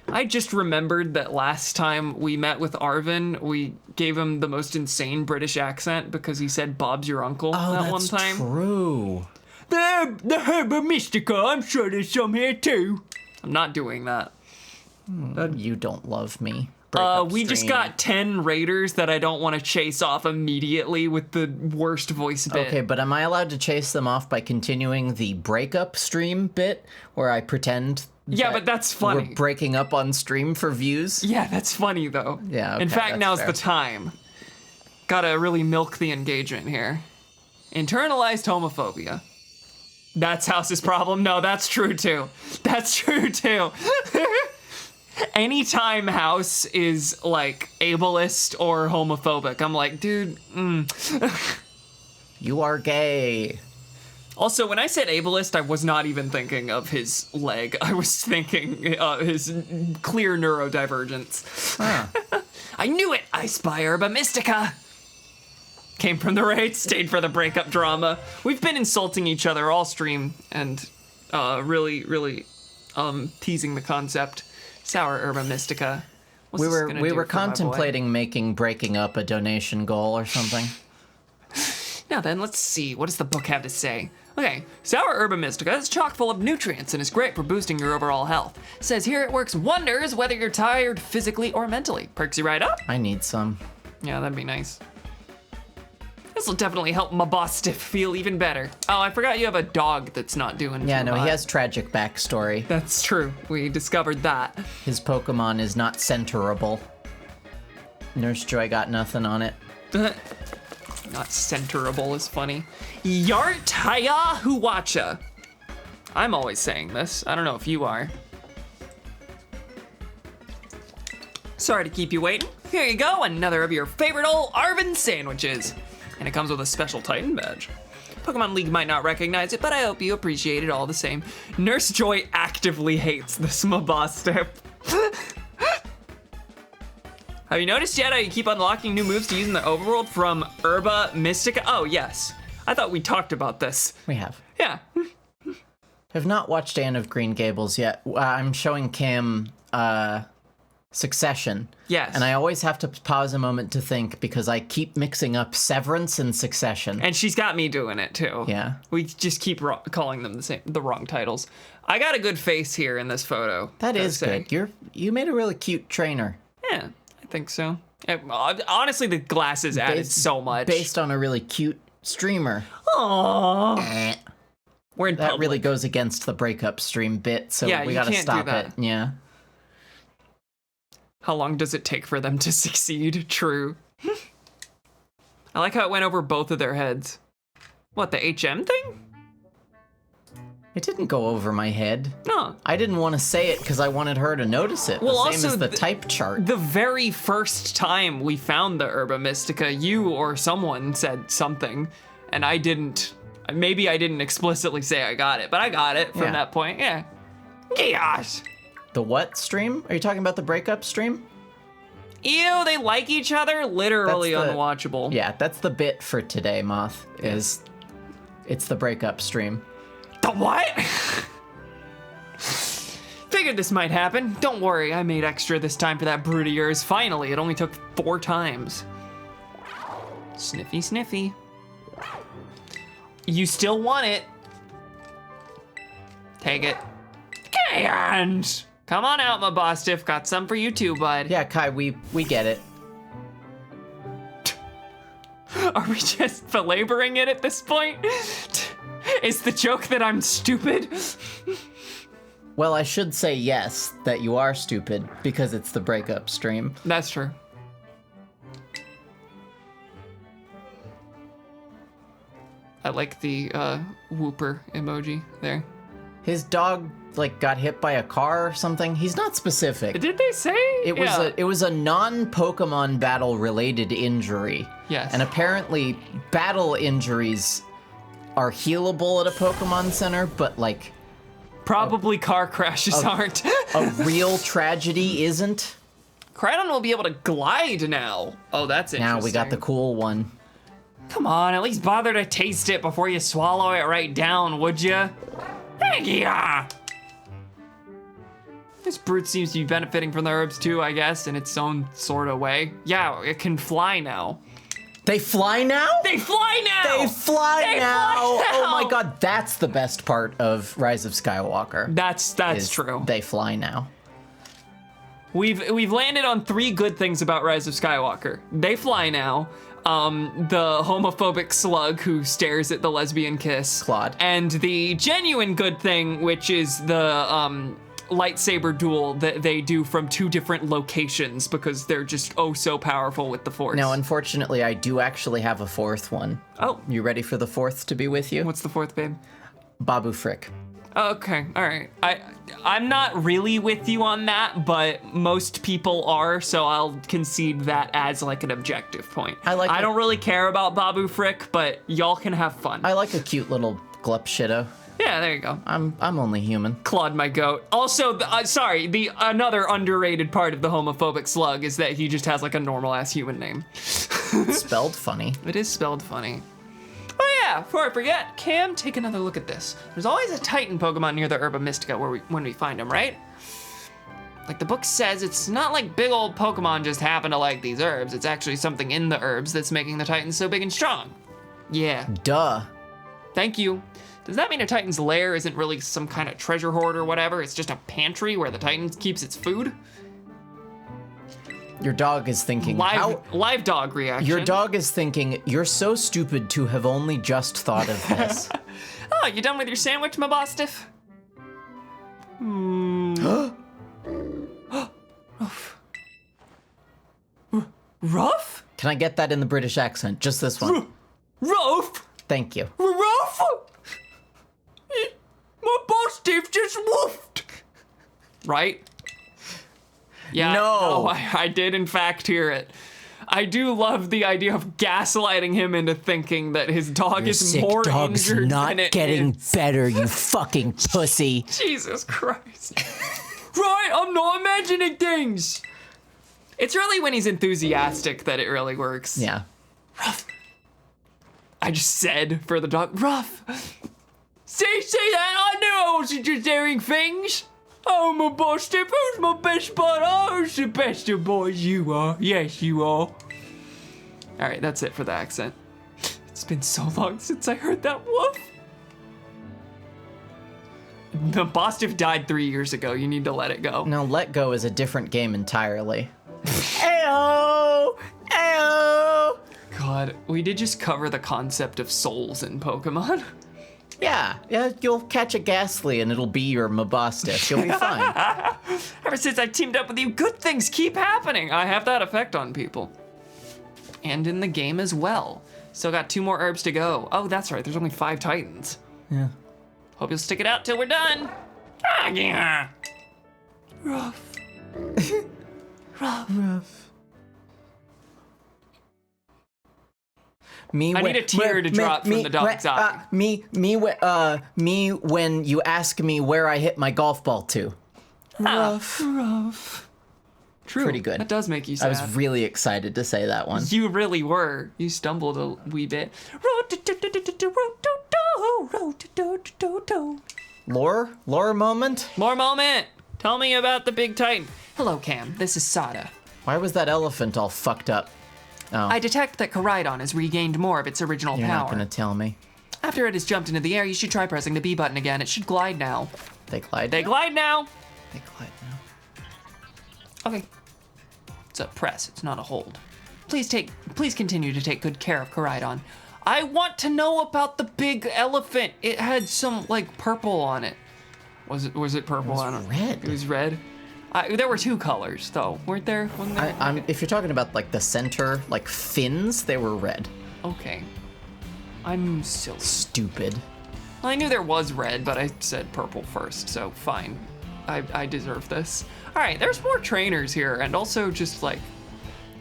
I just remembered that last time we met with Arvin, we gave him the most insane British accent because he said Bob's your uncle that one time. True. The Herba Mystica, I'm sure there's some here too. I'm not doing that. You don't love me. We just got 10 raiders that I don't want to chase off immediately with the worst voice bit. Okay, but am I allowed to chase them off by continuing the breakup stream bit where I pretend Yeah, but that's funny. we're breaking up on stream for views? Yeah, that's funny though. Yeah, In okay, fact, that's now's fair. the time. Gotta really milk the engagement here. Internalized homophobia. That's House's problem? No, that's true too. That's true too. Anytime House is like ableist or homophobic, I'm like, dude, You are gay. Also, when I said ableist, I was not even thinking of his leg. I was thinking his clear neurodivergence. Huh. I knew it! I spy Herba Mystica! Came from the raid, stayed for the breakup drama. We've been insulting each other all stream and really teasing the concept. Sour Herba Mystica. What's We this were gonna we do were for my boy? contemplating making breaking up a donation goal or something. Now then, let's see. What does the book have to say? Okay, Sour Herba Mystica is chock full of nutrients and is great for boosting your overall health. It says here it works wonders whether you're tired physically or mentally. Perks you right up. I need some. Yeah, that'd be nice. This will definitely help my boss stiff feel even better. Oh, I forgot you have a dog that's not doing Yeah, too no, he hot. has tragic backstory. That's true. We discovered that. His Pokemon is not centerable. Nurse Joy got nothing on it. Not centerable is funny. Yartaya Huwacha. I'm always saying this. I don't know if you are. Sorry to keep you waiting. Here you go, another of your favorite old Arvin sandwiches. And it comes with a special Titan badge. Pokemon League might not recognize it, but I hope you appreciate it all the same. Nurse Joy actively hates this Mabostip. Have you noticed yet how you keep unlocking new moves to use in the overworld from Herba Mystica? Oh, yes. I thought we talked about this. We have. Yeah. Have not watched Anne of Green Gables yet. I'm showing Cam Succession. Yes. And I always have to pause a moment to think because I keep mixing up Severance and Succession. And she's got me doing it too. Yeah. We just keep calling them the wrong titles. I got a good face here in this photo. That gotta is say. good. You made a really cute trainer. Yeah, I think so. Honestly, the glasses added so much. Based on a really cute streamer. Aww. We're in That public. really goes against the breakup stream bit, so Yeah, we you gotta can't do stop that. it. Yeah. How long does it take for them to succeed? True. I like how it went over both of their heads. What, the HM thing? It didn't go over my head. No. I didn't want to say it because I wanted her to notice it. Well, the same also as the type chart. The very first time we found the Herba Mystica, you or someone said something, and I didn't. Maybe I didn't explicitly say I got it, but I got it from Yeah. that point. Yeah. Gosh. The what stream? Are you talking about the breakup stream? Ew, they like each other? Literally That's the- unwatchable. Yeah, that's the bit for today, Moth, is it's the breakup stream. The what? Figured this might happen. Don't worry, I made extra this time for that brood of yours. Finally, it only took 4 times. Sniffy, sniffy. You still want it. Take it. And come on out, Mabostip. Got some for you too, bud. Yeah, Kai, we get it. Are we just belaboring it at this point? Is the joke that I'm stupid? Well, I should say yes, that you are stupid, because it's the breakup stream. That's true. I like the whooper emoji there. His dog, like, got hit by a car or something. He's not specific. Did they say? It was a non-Pokemon battle related injury. Yes. And apparently battle injuries are healable at a Pokemon Center, but like Probably car crashes aren't. a real tragedy isn't. Cridon will be able to glide now. Oh, that's interesting. Now we got the cool one. Come on, at least bother to taste it before you swallow it right down, would ya? Heck yeah! This brute seems to be benefiting from the herbs too, I guess, in its own sort of way. Yeah, it can fly now. They fly now? They fly now! They fly They now! fly Oh now! my god, that's the best part of Rise of Skywalker. That's is true. They fly now. We've landed on 3 good things about Rise of Skywalker. They fly now. The homophobic slug who stares at the lesbian kiss. Claude. And the genuine good thing, which is the lightsaber duel that they do from 2 different locations because they're just oh so powerful with the Force. Now, unfortunately, I do actually have a 4th one. Oh, You ready for the 4th to be with you? what's the 4th, babe? Babu Frick. Okay, all right. I'm not really with you on that, but most people are, so I'll concede that as like an objective point. I don't really care about Babu Frick, but y'all can have fun. I like a cute little Glupshido. Yeah, there you go. I'm only human. Claude, my goat. Also, the another underrated part of the homophobic slug is that he just has like a normal ass human name. It's spelled funny. It is spelled funny. Oh yeah, before I forget, Cam, take another look at this. There's always a Titan Pokemon near the Herba Mystica when we find them, right? Like the book says, it's not like big old Pokemon just happen to like these herbs. It's actually something in the herbs that's making the Titans so big and strong. Yeah, Duh. thank you. Does that mean a Titan's lair isn't really some kind of treasure hoard or whatever? It's just a pantry where the Titan keeps its food? Your dog is thinking, Live dog reaction. Your dog is thinking, you're so stupid to have only just thought of this. Oh, you done with your sandwich, Mabostip? Rough? Can I get that in the British accent? Just this one. Thank you. Ruff! My Mastiff just woofed! Right? Yeah, No. I did in fact hear it. I do love the idea of gaslighting him into thinking that his dog is more injured than it is. better, you fucking pussy. Jesus Christ. Right, I'm not imagining things. It's really when he's enthusiastic that it really works. Yeah. Ruff. I just said for the dog, Ruff. See that? I knew I wasn't just hearing things. Oh, my Mastiff, who's my best bud? Oh, who's the best of boys? You are. Yes, you are. All right, that's it for the accent. It's been so long since I heard that woof. The Mastiff died 3 years ago. You need to let it go. Now, Let Go is a different game entirely. Ayo! Ayo! God, we did just cover the concept of souls in Pokemon. Yeah, you'll catch a Ghastly and it'll be your Mastiff. You'll be fine. Ever since I teamed up with you, good things keep happening. I have that effect on people. And in the game as well. Still got 2 more herbs to go. Oh, that's right, there's only 5 Titans. Yeah. Hope you'll stick it out till we're done. Ah, yeah. Rough. Rough. Me I need a tear to drop from the dog's eye. Me when you ask me where I hit my golf ball to. Rough. Rough. True. Pretty good. That does make you sad. I was really excited to say that one. You really were. You stumbled a wee bit. Lore moment? More moment. Tell me about the big Titan. Hello, Cam. This is Sada. Why was that elephant all fucked up? Oh, I detect that Koraidon has regained more of its original you're power. not gonna tell me. After it has jumped into the air, you should try pressing the B button again. It should glide now. They glide. They glide now. They glide now. Okay. It's a press. It's not a hold. Please continue to take good care of Koraidon. I want to know about the big elephant. It had some like purple on it. Was it purple? was I don't know. red. It was red. There were 2 colors though, weren't there? Wasn't there? If you're talking about like the center, like fins, they were red. Okay. I'm silly. Stupid. I knew there was red, but I said purple first, so fine. I deserve this. All right, there's more trainers here, and also just like,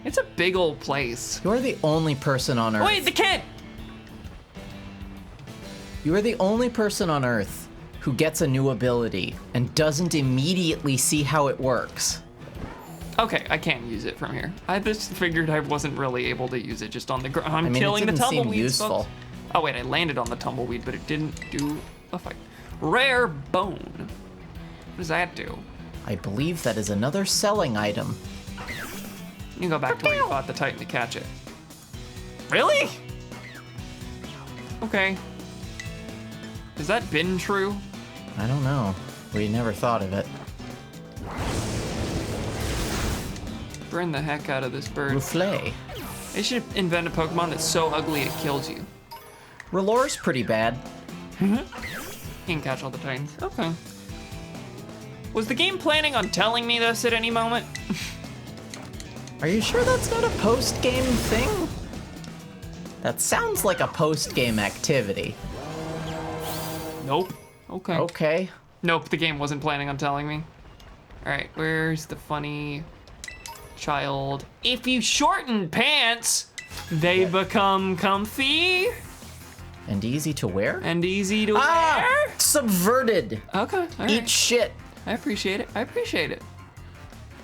it's a big old place. You're the only person on Earth. Wait, the kid! You are the only person on Earth who gets a new ability and doesn't immediately see how it works. Okay, I can use it from here. I just figured I wasn't really able to use it just on the ground. I'm I mean, killing it the didn't seem tumbleweed. useful. Folks. Oh wait, I landed on the tumbleweed, but it didn't do a fight. Rare bone. What does that do? I believe that is another selling item. You can go back to where you fought the Titan to catch it. Really? Okay. Has that been true? I don't know. We never thought of it. Burn the heck out of this bird. Rouflé. They should invent a Pokemon that's so ugly it kills you. Relore's pretty bad. You can catch all the Titans. Okay. Was the game planning on telling me this at any moment? Are you sure that's not a post-game thing? That sounds like a post-game activity. Nope. Okay. Okay. Nope, the game wasn't planning on telling me. Alright, where's the funny child? If you shorten pants, they become comfy And easy to wear? and easy to wear. Subverted. Okay, alright. Eat shit. I appreciate it. I appreciate it.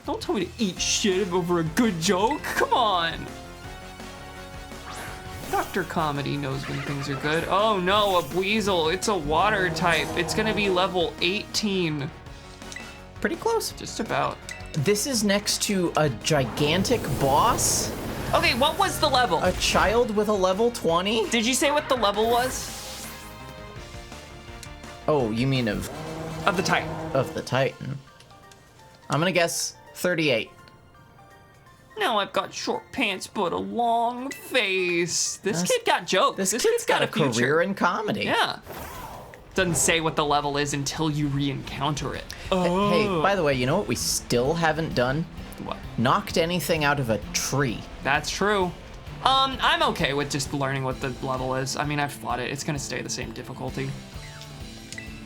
Don't tell me to eat shit over a good joke. Come on. Dr. Comedy knows when things are good. Oh no, a weasel. It's a water type. It's gonna be level 18. Pretty close. Just about. This is next to a gigantic boss, Okay, what was the level? a child with a level 20. Did you say what the level was? Oh, you mean of Of the Titan. the Titan. I'm gonna guess 38. Now I've got short pants but a long face. This That's- kid got jokes. This kid's got a future. career in comedy. Yeah. Doesn't say what the level is until you re-encounter it. Oh. Hey, by the way, you know what we still haven't done? What? Knocked anything out of a tree. That's true. I'm okay with just learning what the level is. I mean, I've fought it. It's gonna stay the same difficulty.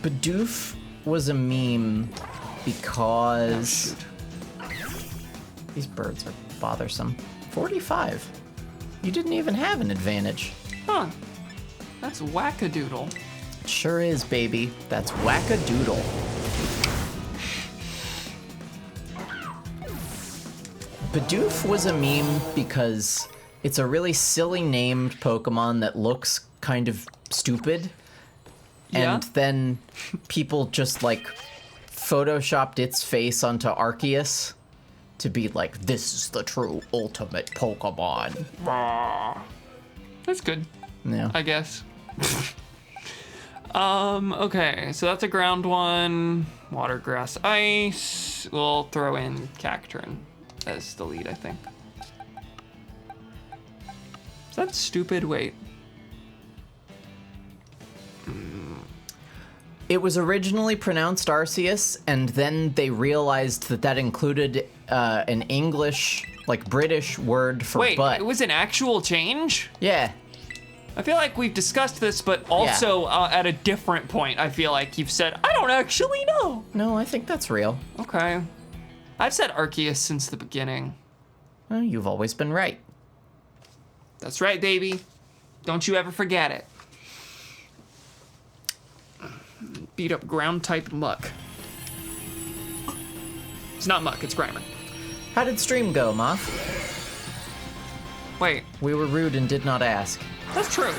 Bidoof was a meme because these birds are bothersome. 45. You didn't even have an advantage. Huh. That's wackadoodle. It sure is, baby. That's wackadoodle. Bidoof was a meme because it's a really silly named Pokemon that looks kind of stupid. Yeah. And then people just like photoshopped its face onto Arceus to be like, this is the true ultimate Pokemon. That's good, Yeah. I guess. Okay, so that's a ground one. Water, grass, ice. We'll throw in Cacturn as the lead, I think. Is that stupid? Wait. It was originally pronounced Arceus, and then they realized that that included an English, like British word for Wait, butt. it was an actual change? Yeah. I feel like we've discussed this, but also at a different point, I feel like you've said, I don't actually know. No, I think that's real. Okay. I've said Arceus since the beginning. Well, you've always been right. That's right, baby. Don't you ever forget it. Beat up ground type muck. It's not muck, it's Grimer. How did stream go, Moth? Wait, We were rude and did not ask. that's true.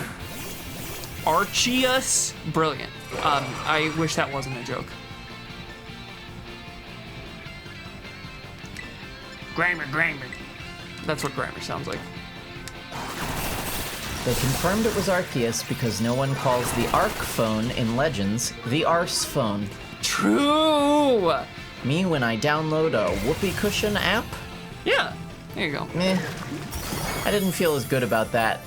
Arceus, brilliant. I wish that wasn't a joke. Grimer. That's what Grimer sounds like. They confirmed it was Arceus because no one calls the Arc phone in Legends the Arse phone. True! Me when I download a Whoopee Cushion app? Yeah, there you go. Meh. I didn't feel as good about that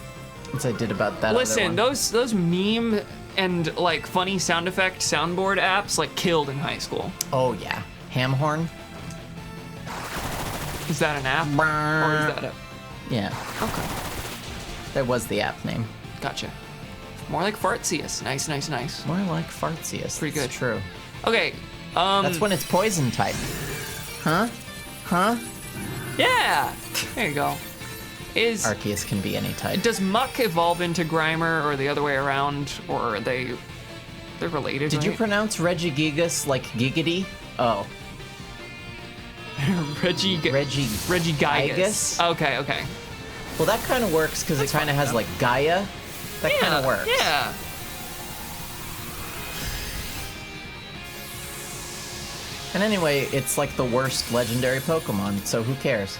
as I did about that Listen, other one. those meme and like funny sound effect soundboard apps like killed in high school. Oh yeah. Hamhorn? Is that an app? Or is that a... Yeah, Okay, that was the app name. gotcha. More like Fartseus. Nice, nice, nice. More like Fartseus. Pretty That's good. true. Okay, That's when it's poison type. Huh? Huh? yeah! There you go. Arceus can be any type. Does Muck evolve into Grimer or the other way around? Or are they're related, Did you right? pronounce Regigigas like Giggity? Oh, Regigigas. Gigas? Okay, okay. Well, that kind of works because it kind of has like Gaia. That kind of works. Yeah. And anyway, it's like the worst legendary Pokemon, so who cares?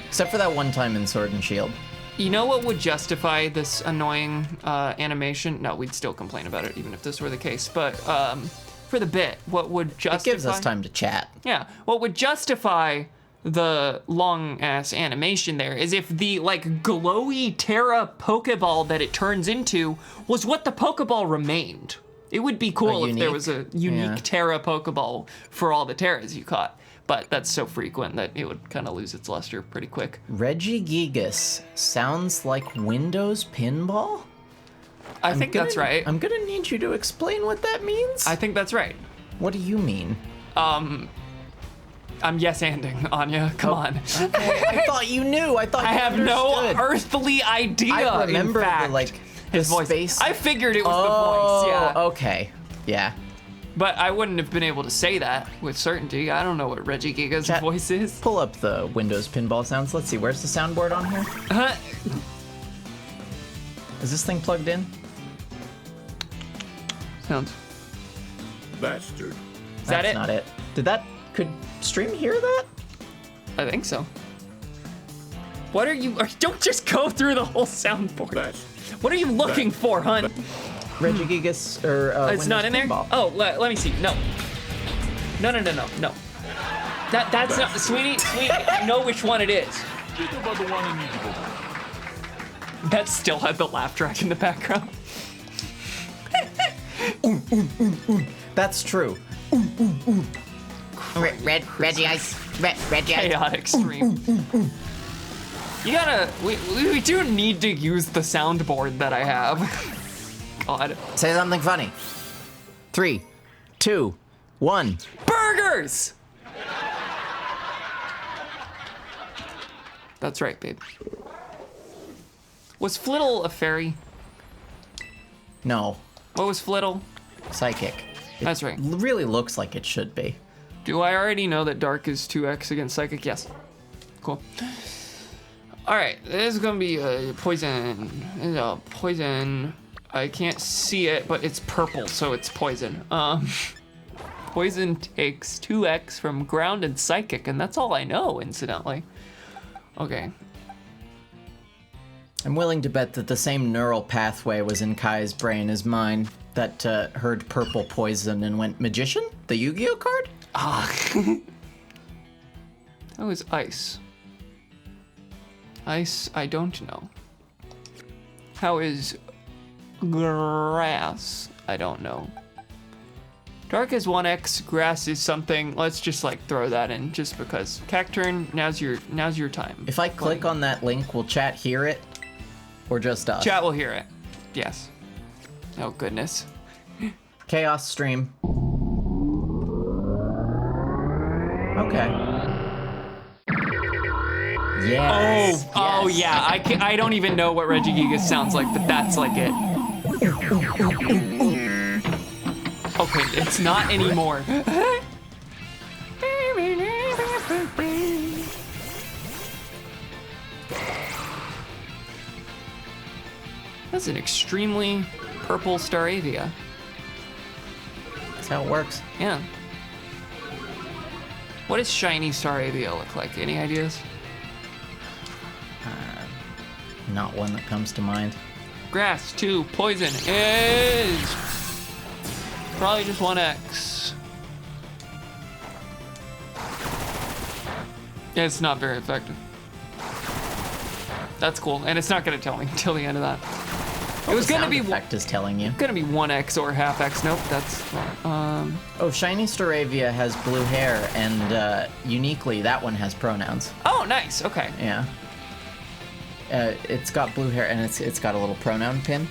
Except for that one time in Sword and Shield. You know what would justify this annoying animation? No, we'd still complain about it even if this were the case. But for the bit, what would justify... It gives us time to chat. Yeah, what would justify the long ass animation there is if the like glowy Terra Pokeball that it turns into was what the Pokeball remained. It would be cool if there unique? was a unique Yeah. Terra Pokeball for all the Terras you caught. But that's so frequent that it would kind of lose its luster pretty quick. Regigigas sounds like Windows Pinball? I think that's right. I'm gonna need you to explain what that means. I think that's right. What do you mean? I'm yes-anding, Anya. Come on. I thought you knew. I thought I you have no understood. earthly idea. I remember in fact, the like his the voice. space. I figured it was the voice. Yeah. Okay. Yeah. But I wouldn't have been able to say that with certainty. I don't know what Regigiga's Chat. voice is. Pull up the Windows Pinball sounds. Let's see. Where's the soundboard on here? Is this thing plugged in? Sounds. Bastard. Is that That's it? not it. Could stream hear that? I think so. What are you? Don't just go through the whole soundboard. Bastard. What are you looking for, hun? Regigigas or It's Windows not in there. Pinball. Oh, let me see. No. No. That's not, sweetie. I know which one it is. That still had the laugh track in the background. That's true. Reggie Ice. Reggie Ice. Chaotic stream. You gotta, we do need to use the soundboard that I have. God. Say something funny. 3, 2, 1. Burgers! That's right, babe. Was Flittle a fairy? No, What was Flittle? psychic. That's right. Really looks like it should be. Do I already know that Dark is 2x against Psychic? Yes. Cool. Alright, this is gonna be a poison. It's a poison. I can't see it, but it's purple, so it's poison. Poison takes 2x from ground and psychic, and that's all I know, incidentally. Okay. I'm willing to bet that the same neural pathway was in Kai's brain as mine that heard purple poison and went magician? The Yu-Gi-Oh card? That was ice. Ice, I don't know. How is grass? I don't know. Dark is 1x, grass is something. Let's just like throw that in just because. Cacturn, now's your time. If I click on that link, will chat hear it? Or just us? Chat will hear it. Yes. Oh goodness. Chaos stream. Okay. Yes. Oh yeah. I don't even know what Regigigas sounds like, but that's like it. Okay, it's not anymore. That's an extremely purple Staravia. That's how it works. Yeah. What does shiny Staravia look like? Any ideas? Not one that comes to mind. Grass 2, poison is probably just 1x. Yeah, it's not very effective. That's cool, and it's not gonna tell me until the end of that. It was gonna be Effect is telling you. 1x or half x. Nope, that's wrong. Oh, shiny Staravia has blue hair, and uniquely, that one has pronouns. Oh, nice. Okay. Yeah. It's got blue hair, and it's got a little pronoun pin.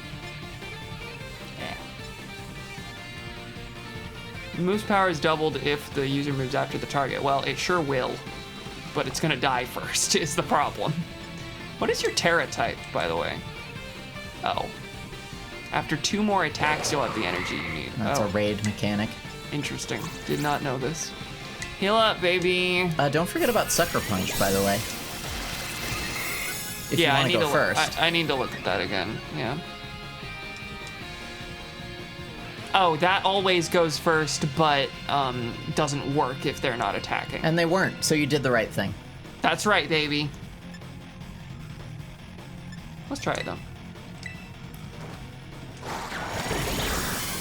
Move's power is doubled if the user moves after the target. Well, it sure will, but it's gonna die first is the problem. What is your Terra type, by the way? Oh. After 2 more attacks, you'll have the energy you need. That's a raid mechanic. Interesting. Did not know this. Heal up, baby. Don't forget about Sucker Punch, by the way. If you I want need to go to first. I need to look at that again. Yeah. Oh, that always goes first, but doesn't work if they're not attacking. And they weren't, so you did the right thing. That's right, baby. Let's try it though.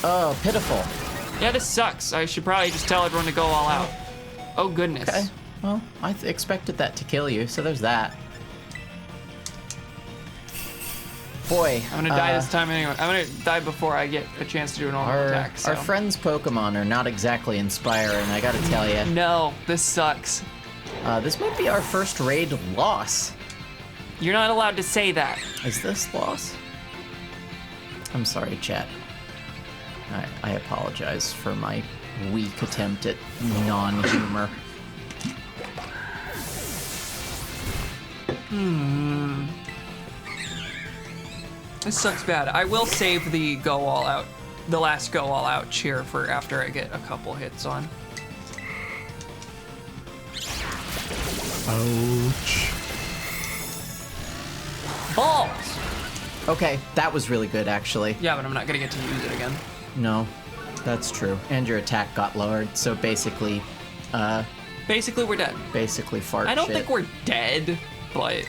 Oh, pitiful. Yeah, this sucks. I should probably just tell everyone to go all out. Oh goodness. Okay. Well, I expected that to kill you, so there's that. Boy, I'm gonna die this time anyway. I'm gonna die before I get a chance to do a normal attack. So. Our friends' Pokemon are not exactly inspiring, I gotta tell you. No, this sucks. This might be our first raid loss. You're not allowed to say that. Is this loss? I'm sorry, chat. I apologize for my weak attempt at non-humor. This sucks bad. I will save the go all out, the last go all out cheer for after I get a couple hits on. Ouch. Balls! Okay, that was really good, actually. Yeah, but I'm not gonna get to use it again. No, that's true. And your attack got lowered, so basically, Basically, we're dead. basically fart I don't shit. think we're dead, but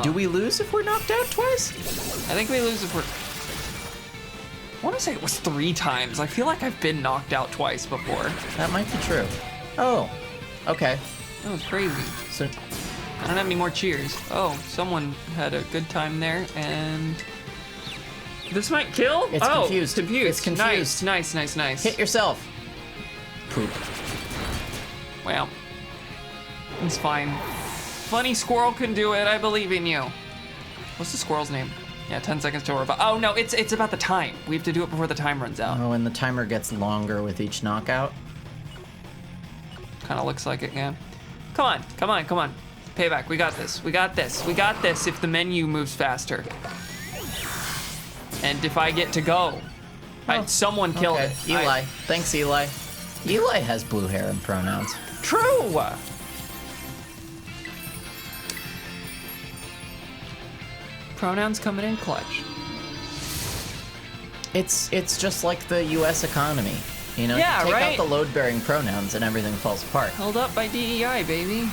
Do we lose if we're knocked out twice? I think we lose if we're... I want to say it was 3 times. I feel like I've been knocked out twice before. That might be true. Oh, okay. That was crazy. So, I don't have any more cheers. Oh, someone had a good time there, and... This might kill? It's confused. Confused. It's confused. Nice. hit yourself. Poop. Well, it's fine. funny squirrel can do it. I believe in you. What's the squirrel's name? Yeah, 10 seconds to revive. Oh no, it's about the time. We have to do it before the time runs out. Oh, and the timer gets longer with each knockout. Kind of looks like it, yeah. Come on, come on, come on. Payback, we got this. We got this. We got this if the menu moves faster. And if I get to go. Someone killed Okay, it. Eli. Thanks, Eli. Eli has blue hair and pronouns. True! Pronouns coming in clutch. It's just like the U.S. economy. You know, Yeah, you take right? out the load-bearing pronouns and everything falls apart. Held up by DEI, baby.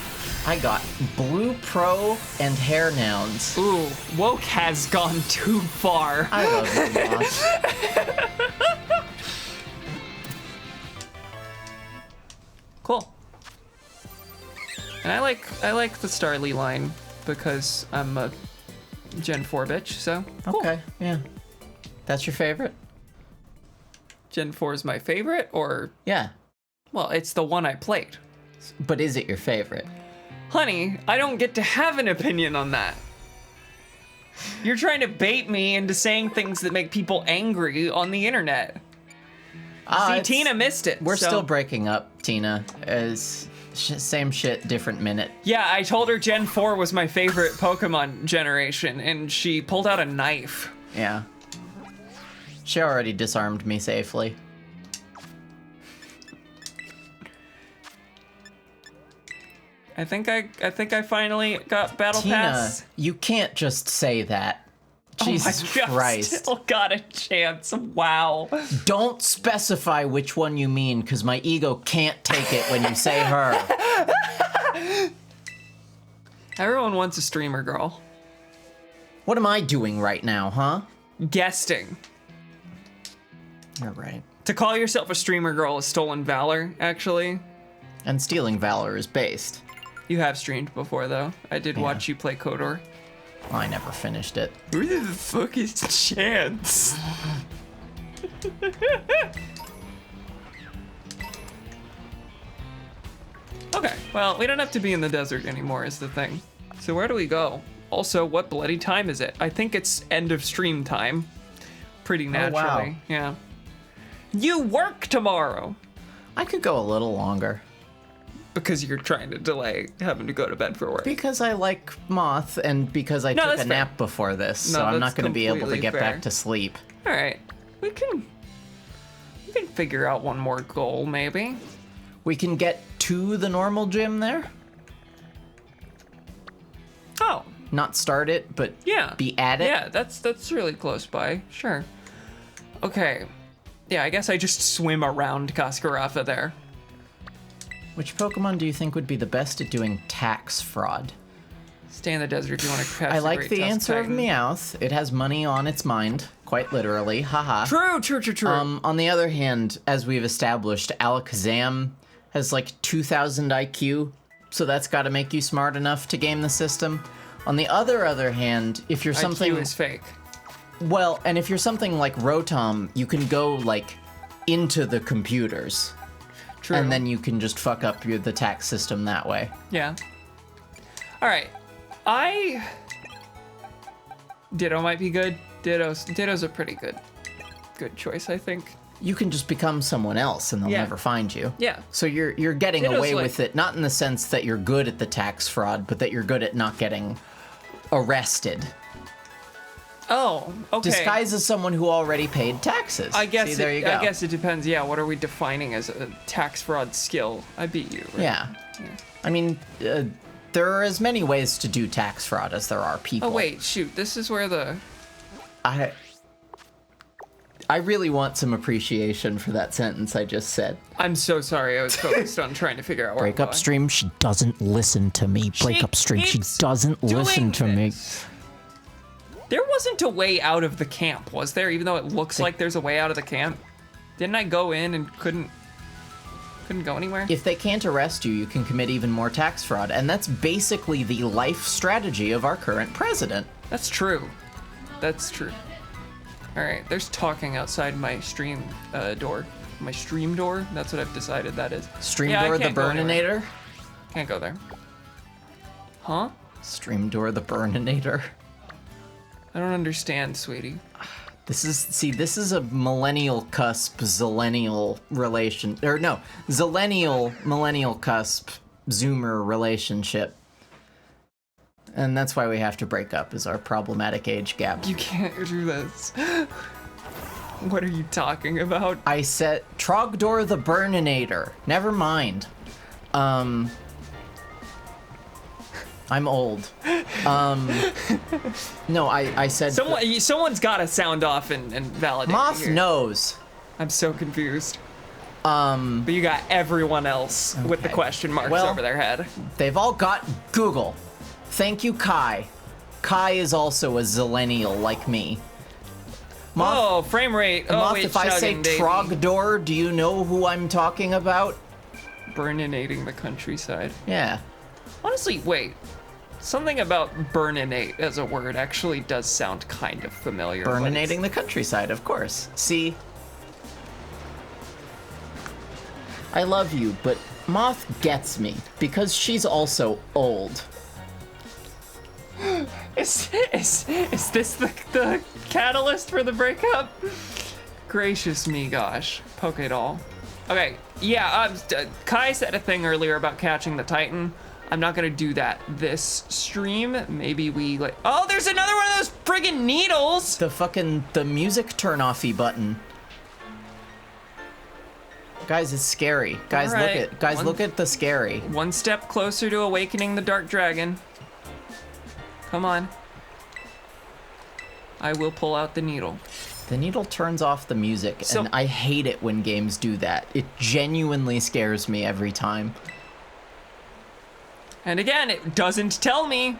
I got blue pro and hair nouns. Ooh, woke has gone too far. I love you, Moss. Cool. And I like the Starly line because I'm a Gen 4 bitch, so cool. Okay, yeah. That's your favorite? Gen 4 is my favorite, or Yeah. well, it's the one I played. But is it your favorite? Honey, I don't get to have an opinion on that. You're trying to bait me into saying things that make people angry on the internet. See, It's- Tina missed it. We're so- still breaking up, Tina. Same shit, different minute. Yeah, I told her Gen 4 was my favorite Pokemon generation, and she pulled out a knife. Yeah. She already disarmed me safely. I think I finally got Battle Tina, Pass. you can't just say that. Jesus Oh my God, Christ. still got a chance. Wow. Don't specify which one you mean, because my ego can't take it when you say her. Everyone wants a streamer girl. What am I doing right now, huh? Guesting. You're right. To call yourself a streamer girl is stolen valor, actually. And stealing valor is based. You have streamed before, though. I did watch you play KOTOR. I never finished it. Who the fuck is Chance? Okay, well, we don't have to be in the desert anymore is the thing. So where do we go? Also, what bloody time is it? I think it's end of stream time. Pretty naturally, wow. yeah. You work tomorrow! I could go a little longer. Because you're trying to delay having to go to bed for work. Because I like Moth, and because I No, took that's a fair. nap before this, so No, I'm that's not going to be able to completely get fair. back to sleep. Alright, we can figure out one more goal, maybe. We can get to the normal gym there. Oh, Not start it, but yeah. be at it. Yeah, that's really close by. Sure. Okay. Yeah, I guess I just swim around Kaskarafa there. Which Pokemon do you think would be the best at doing tax fraud? Stay in the desert if you want to catch I like Great the Tusk answer of Titan. Meowth. It has money on its mind, quite literally. Haha. True. On the other hand, as we've established, Alakazam has like 2,000 IQ, so that's got to make you smart enough to game the system. On the other hand, if you're something IQ is fake. well, and if you're something like Rotom, you can go like into the computers, True. and then you can just fuck up the tax system that way. Yeah. Alright. Ditto might be good. Ditto's a pretty good choice, I think. You can just become someone else, and they'll Yeah. never find you. Yeah. So you're getting Ditto's away like- with it, not in the sense that you're good at the tax fraud, but that you're good at not getting arrested. Oh, okay. Disguised as someone who already paid taxes. I guess See, there you go. I guess it depends. Yeah, what are we defining as a tax fraud skill? I beat you. Right? Yeah. I mean, there are as many ways to do tax fraud as there are people. Oh wait, shoot. This is where the I really want some appreciation for that sentence I just said. I'm so sorry. I was focused on trying to figure out where Break I'm up going. stream, she doesn't listen to me. Break up stream, she keeps doesn't listen to doing me. this. There wasn't a way out of the camp, was there? Even though it looks like there's a way out of the camp. Didn't I go in and couldn't go anywhere? If they can't arrest you, you can commit even more tax fraud, and that's basically the life strategy of our current president. That's true. That's true. All right, there's talking outside my stream door. My stream door? That's what I've decided that is. Stream Yeah, I door the can't go anywhere. Burninator? Can't go there. Huh? Streamdoor the Burninator. I don't understand, sweetie. This is a millennial cusp, zillennial relation, or no, zillennial, millennial cusp, zoomer relationship. And that's why we have to break up, is our problematic age gap. You can't do this. What are you talking about? I said Trogdor the Burninator. Never mind. I'm old. No, I said... Someone's got to sound off and validate Moth here. knows. I'm so confused. But you got everyone else with the Okay. question marks Well, over their head. They've all got Google. Thank you, Kai. Kai is also a zillennial like me. Moth, Oh, frame rate. Oh, Moth, wait, if I say chugging, baby. Trogdor, do you know who I'm talking about? Burninating the countryside. Yeah. Honestly, wait. Something about burninate as a word actually does sound kind of familiar. but it's- Burninating the countryside, of course. See? I love you, but Moth gets me because she's also old. Is this the catalyst for the breakup? Gracious me, gosh. Pokédoll. Okay, yeah, Kai said a thing earlier about catching the Titan. I'm not gonna do that this stream. Maybe we like... Oh, there's another one of those friggin' needles! The music turn-offy button. Guys, it's scary. Guys, Alright, look at the scary. One step closer to awakening the Dark Dragon. Come on. I will pull out the needle. The needle turns off the music, So- and I hate it when games do that. It genuinely scares me every time. And again, it doesn't tell me.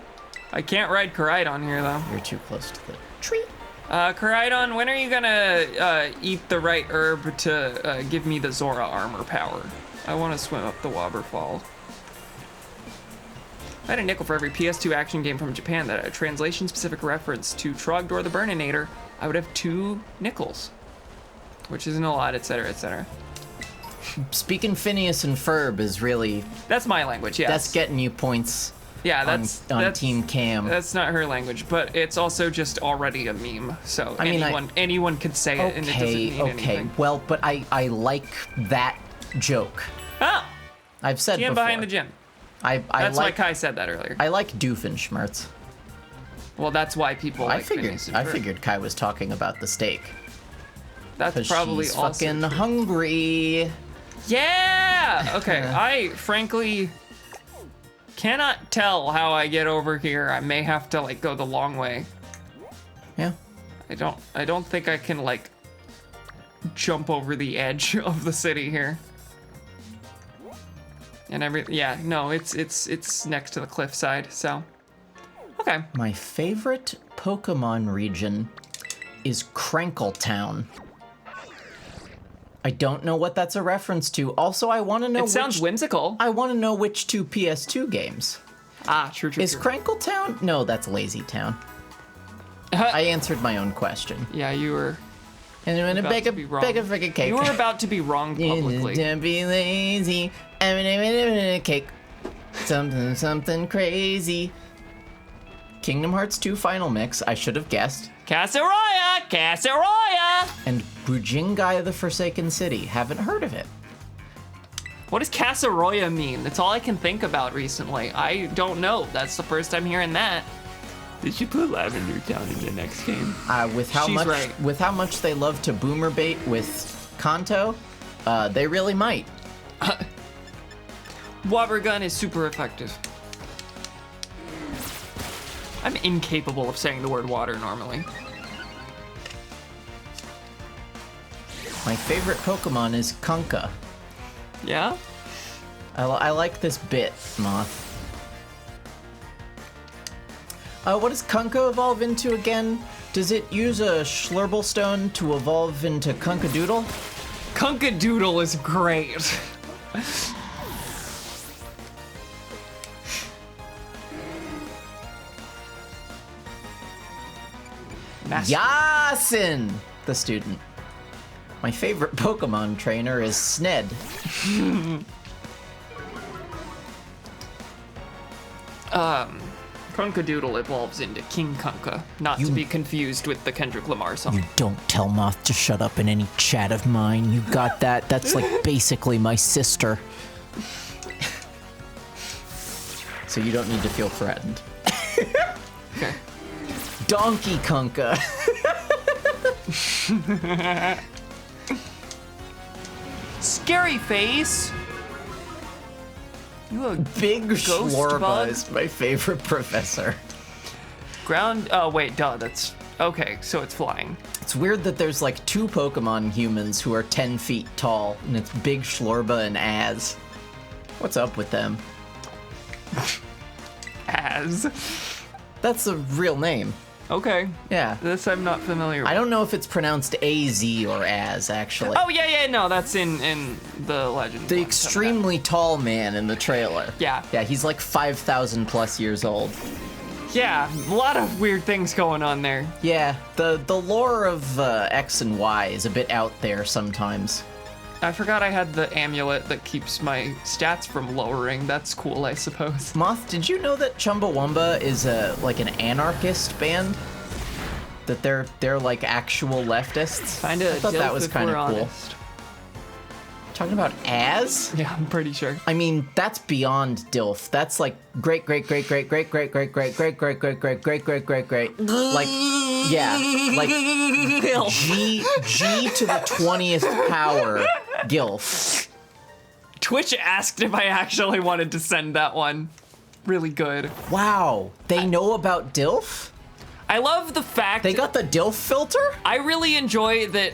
I can't ride Koraidon here, though. You're too close to the tree. Koraidon, when are you gonna eat the right herb to give me the Zora armor power? I want to swim up the waterfall. If I had a nickel for every PS2 action game from Japan that had a translation-specific reference to Trogdor the Burninator, I would have 2 nickels. Which isn't a lot, etc., etc. Speaking Phineas and Ferb is really... That's my language, yes. That's getting you points yeah, on that's Team Cam. That's not her language, but it's also just already a meme. So I mean, anyone could say it, and it doesn't mean anything. Well, but I like that joke. Ah, I've said GM before. behind the gym. I That's like why Kai said that earlier. I like Doofenshmirtz. Well, that's why people like Phineas and I Ferb. figured Kai was talking about the steak. That's 'Cause probably she's also fucking true. hungry. Yeah! Okay, I frankly cannot tell how I get over here. I may have to like go the long way. Yeah. I don't think I can like jump over the edge of the city here. And it's next to the cliffside, so okay. My favorite Pokemon region is Crankletown. I don't know what that's a reference to. Also, I want to know It sounds whimsical. I want to know which 2 PS2 games. Ah, true. Is Crankletown? No, that's Lazy Town. I answered my own question. Yeah, you were. And I'm gonna about bake to a be wrong. freaking cake. You were about to be wrong publicly. Don't be lazy. I'm gonna cake. Something crazy. Kingdom Hearts 2 Final Mix, I should have guessed. Casseroya! And Bujingai the Forsaken City. Haven't heard of it. What does Casseroya mean? That's all I can think about recently. I don't know. That's the first time hearing that. They should put Lavender Town in the next game. With how much they love to boomer bait with Kanto, they really might. Water gun is super effective. I'm incapable of saying the word water normally. My favorite Pokemon is Kunkka. Yeah? I like this bit, Moth. What does Kunkka evolve into again? Does it use a Schlurble Stone to evolve into Kunkadoodle? Kunkadoodle is great. Yasin, the student. My favorite Pokemon trainer is Sned. Crunkadoodle evolves into King Kunka, not to be confused with the Kendrick Lamar song. You don't tell Moth to shut up in any chat of mine. You got that? That's like basically my sister. So you don't need to feel threatened. Okay. Donkey Kunka. Scary face. You a Big ghost Schlorba bug? is my favorite professor. Ground. Oh wait, duh. That's okay. So it's flying. It's weird that there's like 2 Pokemon humans who are 10 feet tall, and it's Big Schlorba and Az. What's up with them? As. That's a real name. Okay. Yeah. This I'm not familiar with. I don't know if it's pronounced AZ or Az, actually. Oh yeah, no, that's in the legend. The one, extremely tall man in the trailer. Yeah. Yeah, he's like 5,000 plus years old. Yeah, a lot of weird things going on there. Yeah, the lore of X and Y is a bit out there sometimes. I forgot I had the amulet that keeps my stats from lowering. That's cool, I suppose. Moth, did you know that Chumbawamba is like an anarchist band? That they're like actual leftists? Kinda. I thought that was kind of cool. Honest. Talking about Az? Yeah, I'm pretty sure. I mean, that's beyond DILF. That's like great. Like, yeah, like G to the 20th power GILF. Twitch asked if I actually wanted to send that one. Really good. Wow, they know about DILF? I love the fact They got the DILF filter? I really enjoy that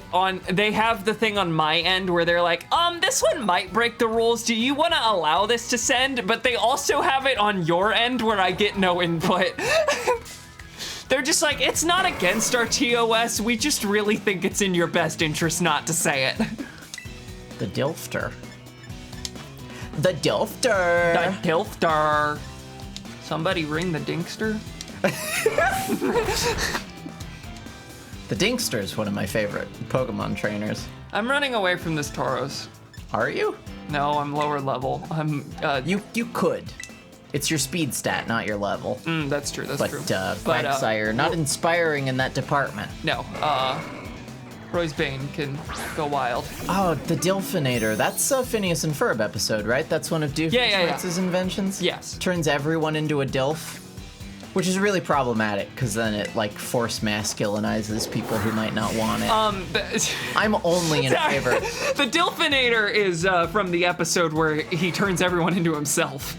they have the thing on my end where they're like, this one might break the rules. Do you want to allow this to send? But they also have it on your end where I get no input. They're just like, it's not against our TOS. We just really think it's in your best interest not to say it. The DILFter. The DILFter. The Dilfter. Somebody ring the Dinkster? The Dinkster is one of my favorite Pokemon trainers. I'm running away from this Tauros. Are you? No, I'm lower level. I'm, You could. It's your speed stat, not your level. that's true, that's But, true. Quagsire, not inspiring in that department. No, Roy's Bane can go wild. Oh, the Dilfinator. That's a Phineas and Ferb episode, right? That's one of Doofenshmirtz's inventions? Yes. Turns everyone into a Dilf. Which is really problematic, because then it, like, force masculinizes people who might not want it. I'm only in favor. The Dilfinator is from the episode where he turns everyone into himself.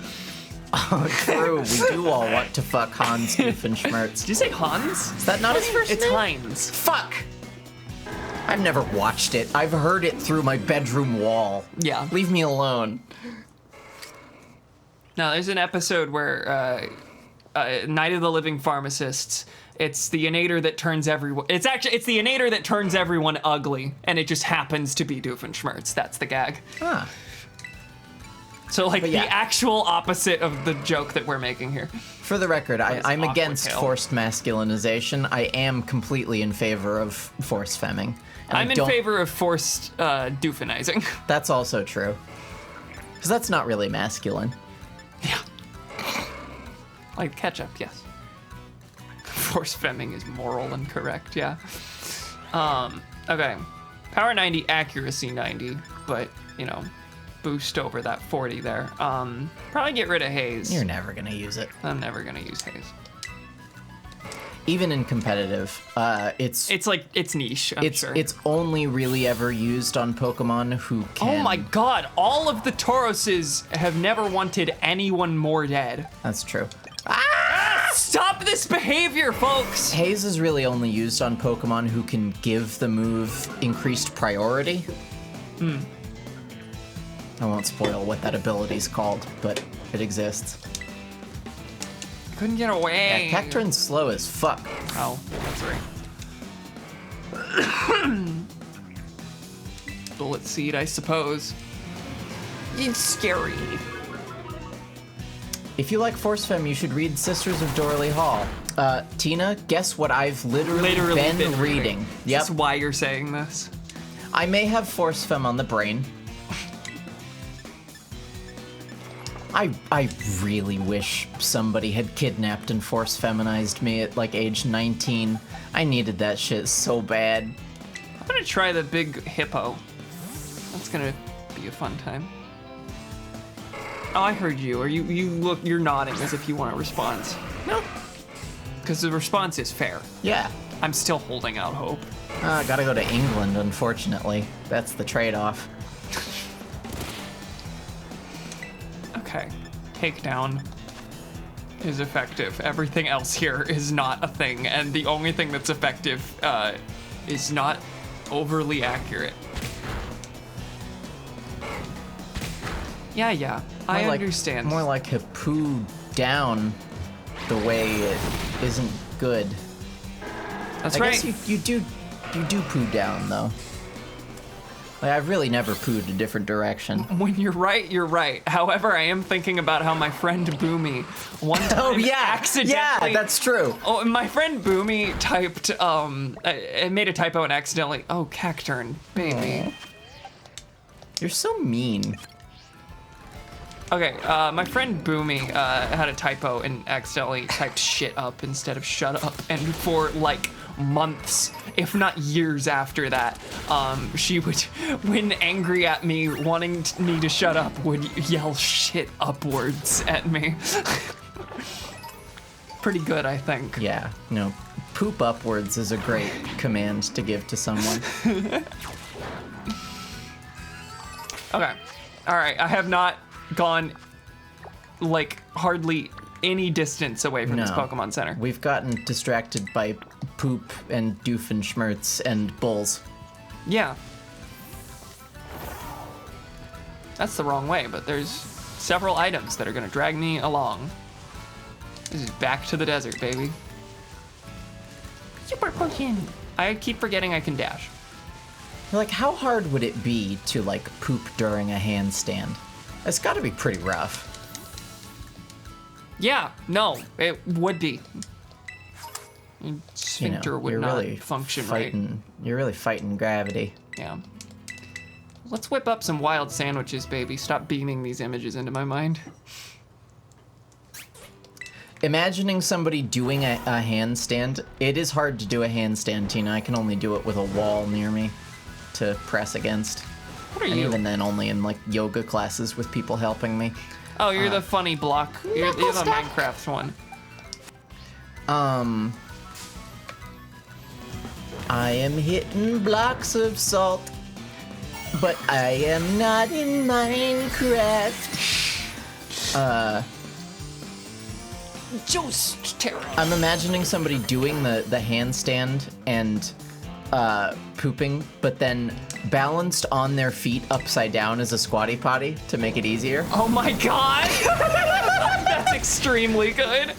Oh, true. We do all want to fuck Hans Doofenshmirtz. Did you say Hans? Is that not his first It's name? Heinz. Fuck! I've never watched it. I've heard it through my bedroom wall. Yeah. Leave me alone. No, there's an episode where Night of the Living Pharmacists. It's the Inator that turns everyone. It's the Inator that turns everyone ugly, and it just happens to be Doofenshmirtz. That's the gag. Ah. So like But yeah. the actual opposite of the joke that we're making here. For the record, I'm awkward against tail. forced masculinization. I am completely in favor of forced femming. And I'm in favor of forced doofinizing. That's also true. Because that's not really masculine. Yeah. Like ketchup, yes. Force femming is moral and correct, yeah. Okay. Power 90, accuracy 90, but, you know, boost over that 40 there. Probably get rid of Haze. You're never going to use it. I'm never gonna use Haze. Even in competitive, it's niche, I'm sure. it's only really ever used on Pokemon who can... Oh my god, all of the Tauroses have never wanted anyone more dead. That's true. Stop this behavior, folks! Haze is really only used on Pokemon who can give the move increased priority. I won't spoil what that ability's called, but it exists. Couldn't get away. Yeah, Cacturin's slow as fuck. Oh, that's right. Bullet Seed, I suppose. It's scary. If you like Force Femme, you should read Sisters of Dorley Hall. Tina, guess what I've literally been reading? Yep. That's why you're saying this. I may have Force Femme on the brain. I really wish somebody had kidnapped and force feminized me at like age 19. I needed that shit so bad. I'm gonna try the big hippo. That's gonna be a fun time. Oh, I heard you. Or you're nodding as if you want a response. No. Because the response is fair. Yeah. I'm still holding out hope. Gotta go to England, unfortunately. That's the trade-off. Okay. Takedown is effective. Everything else here is not a thing, and the only thing that's effective is not overly accurate. Yeah. I understand. More like Hipoo down the way it isn't good. That's I right. guess you do poo down though. Like, I've really never pooed a different direction. When you're right, you're right. However, I am thinking about how my friend Boomy one time accidentally... Yeah, that's true. Oh, my friend Boomy typed, I made a typo and accidentally... Oh, Cacturn, baby. You're so mean. Okay, my friend Boomy had a typo and accidentally typed shit up instead of shut up. And for, like, months, if not years after that, she would, when angry at me, wanting me to shut up, would yell shit upwards at me. Pretty good, I think. Yeah, no. Poop upwards is a great command to give to someone. Okay. All right, I have not gone, like, hardly any distance away from this Pokemon Center. We've gotten distracted by poop and Doofenshmirtz and bulls. Yeah. That's the wrong way, but there's several items that are gonna drag me along. This is back to the desert, baby. Super potion. I keep forgetting I can dash. Like, how hard would it be to, like, poop during a handstand? It's gotta be pretty rough. Yeah, no, it would be. Sphincter would you're not really function right. You're really fighting gravity. Yeah. Let's whip up some wild sandwiches, baby. Stop beaming these images into my mind. Imagining somebody doing a handstand, it is hard to do a handstand, Tina. I can only do it with a wall near me to press against. What are And you? even then, only in, like, yoga classes with people helping me. Oh, you're the funny block. You're the Minecraft one. I am hitting blocks of salt, but I am not in Minecraft. Just terrible. I'm imagining somebody doing the handstand and pooping, but then balanced on their feet upside down as a squatty potty to make it easier. Oh my god! That's extremely good.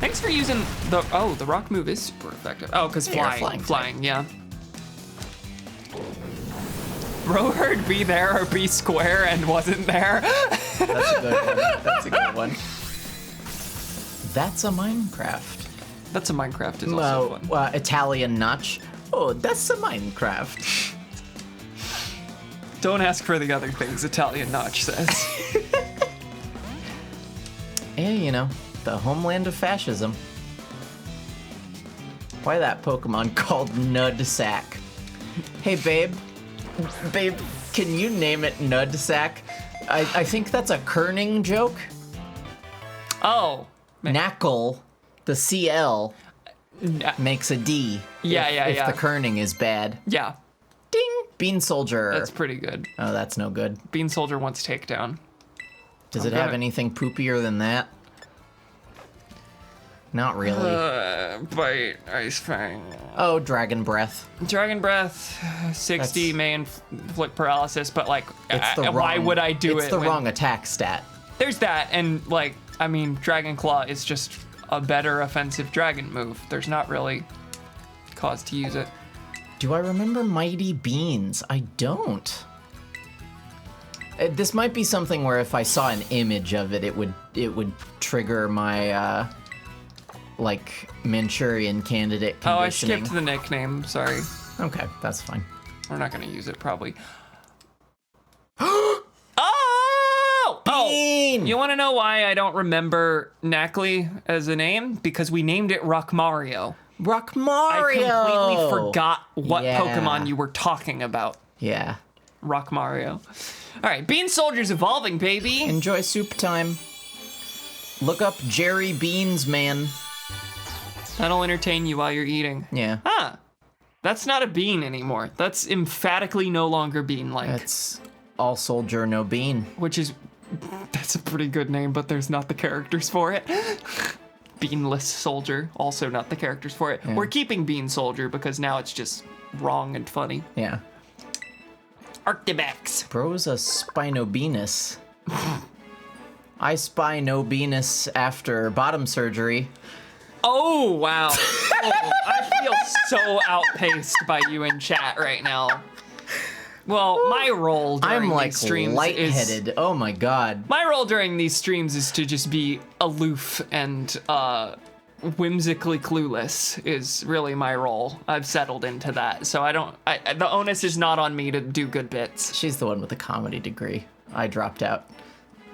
Thanks for using the... Oh, the rock move is super effective. Oh, because Yeah, flying, yeah. Bro heard be there or be square and wasn't there. That's a good one. That's a good one. That's a Minecraft. That's a Minecraft is also fun. Italian notch. Oh, that's a Minecraft. Don't ask for the other things Italian Notch says. Yeah, you know, the homeland of fascism. Why that Pokemon called Nudsack? Hey, babe. Babe, can you name it Nudsack? I think that's a kerning joke. Oh. Knackle, the CL, makes a D. If the kerning is bad. Yeah, Ding! Bean Soldier. that's pretty good. Oh, that's no good. Bean Soldier wants takedown. Does it have anything poopier than that? Not really. Bite, Ice Fang. Oh, Dragon Breath. Dragon Breath, 60 may inflict paralysis, but like, It's the why wrong- would I do it? It's the when- wrong attack stat. There's that, and like, I mean, Dragon Claw is just a better offensive dragon move. There's not really cause to use it. Do I remember Mighty Beans? I don't. This might be something where if I saw an image of it, it would trigger my like Manchurian Candidate Oh, I conditioning. skipped the nickname. Sorry. Okay, that's fine. We're not gonna use it probably. Oh! Bean! You want to know why I don't remember Knackley as a name? Because we named it Rock Mario. Rock Mario! I completely forgot what Yeah. Pokemon you were talking about. Yeah. Rock Mario. All right, Bean Soldier's evolving, baby. Enjoy soup time. Look up Jerry Beans, man. That'll entertain you while you're eating. Yeah. Huh. That's not a bean anymore. That's emphatically no longer bean-like. That's all soldier, no bean. Which is... That's a pretty good name, but there's not the characters for it. Beanless Soldier, also not the characters for it. Yeah. We're keeping Bean Soldier because now it's just wrong and funny. Yeah. Arctibax. Bro's a Spinobenus. I spy no Venus after bottom surgery. Oh, wow. Oh, I feel so outpaced by you in chat right now. Well, my role during I'm like these streams lightheaded. Oh my god. My role during these streams is to just be aloof and whimsically clueless is really my role. I've settled into that. So the onus is not on me to do good bits. She's the one with the comedy degree. I dropped out.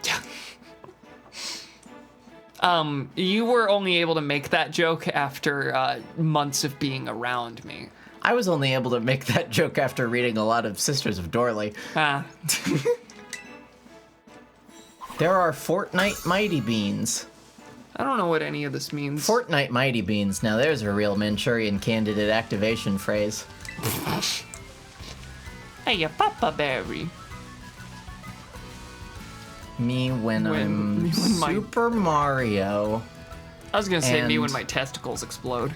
Yeah. You were only able to make that joke after months of being around me. I was only able to make that joke after reading a lot of Sisters of Dorley. Ah. There are Fortnite Mighty Beans. I don't know what any of this means. Fortnite Mighty Beans. Now there's a real Manchurian candidate activation phrase. Hey, ya Papa Berry. Me when I'm my- Super Mario. I was gonna say me And- when my testicles explode.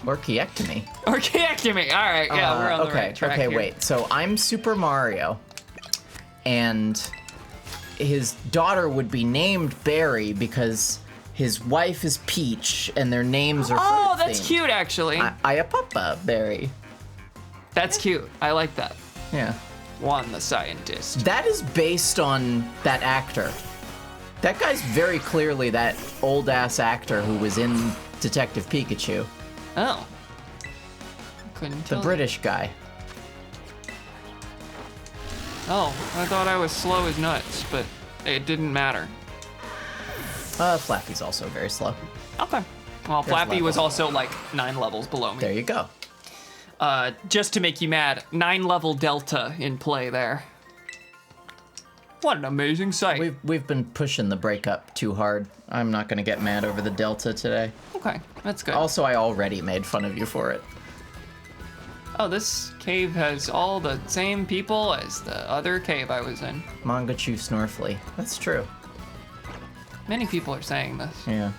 Orchiectomy. Orchiectomy. All right, yeah, we're on the okay, right track okay, here. wait. So I'm Super Mario, and his daughter would be named Barry because his wife is Peach, and their names are. Oh, fruit that's themed. cute, actually. I Papa Barry. That's cute. I like that. Yeah. Juan the scientist. That is based on that actor. That guy's very clearly that old ass actor who was in Detective Pikachu, Oh. Couldn't the tell. British guy. Oh, I thought I was slow as nuts, but it didn't matter. Flappy's also very slow. Okay. Well, There's Flappy was levels. also like 9 levels below me. There you go. Just to make you mad, 9 level delta in play there. What an amazing sight. We've been pushing the breakup too hard. I'm not gonna get mad over the Delta today. Okay, that's good. Also, I already made fun of you for it. Oh, this cave has all the same people as the other cave I was in. Mangachu Snorfly. That's true. Many people are saying this. Yeah.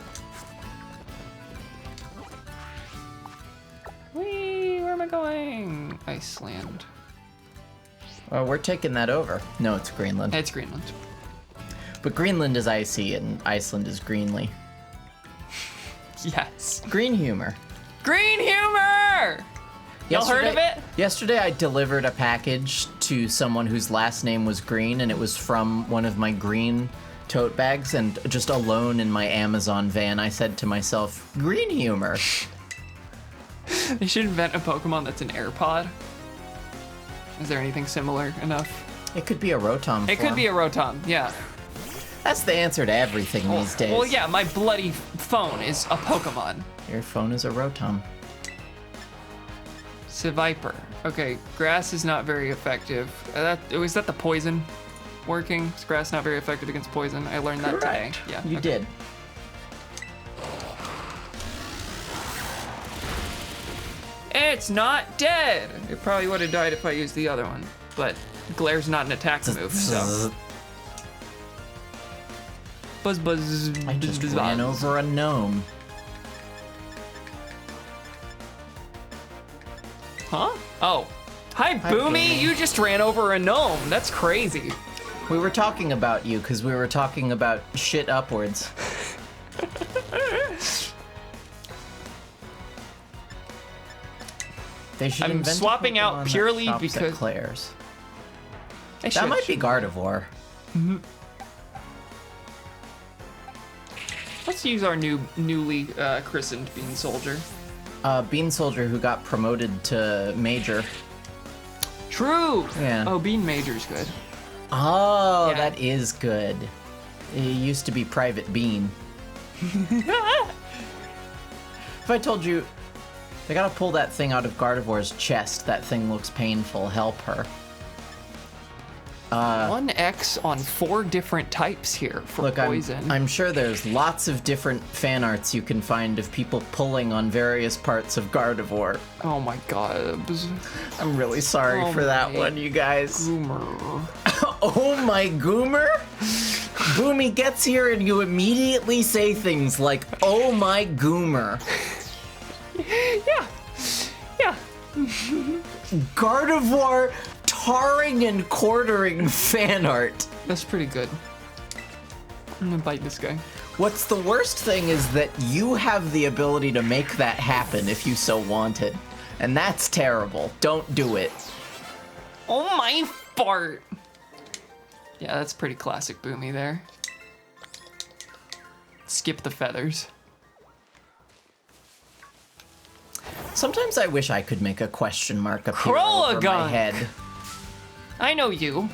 Whee, where am I going? Iceland. Well, we're taking that over. No, it's Greenland. It's Greenland. But Greenland is icy and Iceland is greenly. Yes. Green humor. Green humor! Y'all heard of it? Yesterday I delivered a package to someone whose last name was Green, and it was from one of my green tote bags, and just alone in my Amazon van, I said to myself, green humor. They should invent a Pokemon that's an AirPod. Is there anything similar enough? It could be a Rotom It could be a Rotom, yeah. That's the answer to everything these days. Well, yeah, my bloody phone is a Pokemon. Your phone is a Rotom. Seviper. Okay, grass is not very effective. Was that the poison working? Is grass not very effective against poison? I learned that today. Correct. Yeah, You okay. did. It's not dead. It probably would have died if I used the other one, but Glare's not an attack move, so. Buzz buzz. I just buzz, ran buzz. over a gnome. Huh? Oh. Hi, Boomy. Boomy. You just ran over a gnome. That's crazy. We were talking about you because we were talking about shit upwards. They should I'm invent a swapping out Pokemon that purely shops at because- Claire's. I That should- might be Gardevoir. Let's use our newly christened Bean Soldier. Bean Soldier who got promoted to Major. True. Yeah. Oh, Bean Major's good. Oh, Yeah. that is good. It used to be Private Bean. If I told you, they gotta pull that thing out of Gardevoir's chest, that thing looks painful, help her. 1x on 4 different types here for Look, poison. I'm sure there's lots of different fan arts you can find of people pulling on various parts of Gardevoir. Oh my god. I'm really sorry Oh for that my one, you guys. Goomer. Oh my goomer? Boomy gets here and you immediately say things like, oh my goomer. Yeah. Gardevoir tarring and quartering fan art. That's pretty good. I'm gonna bite this guy. What's the worst thing is that you have the ability to make that happen if you so wanted. And that's terrible. Don't do it. Oh my fart. Yeah, that's pretty classic Boomy there. Skip the feathers. Sometimes I wish I could make a question mark appear over my Krolagunk. head. I know you.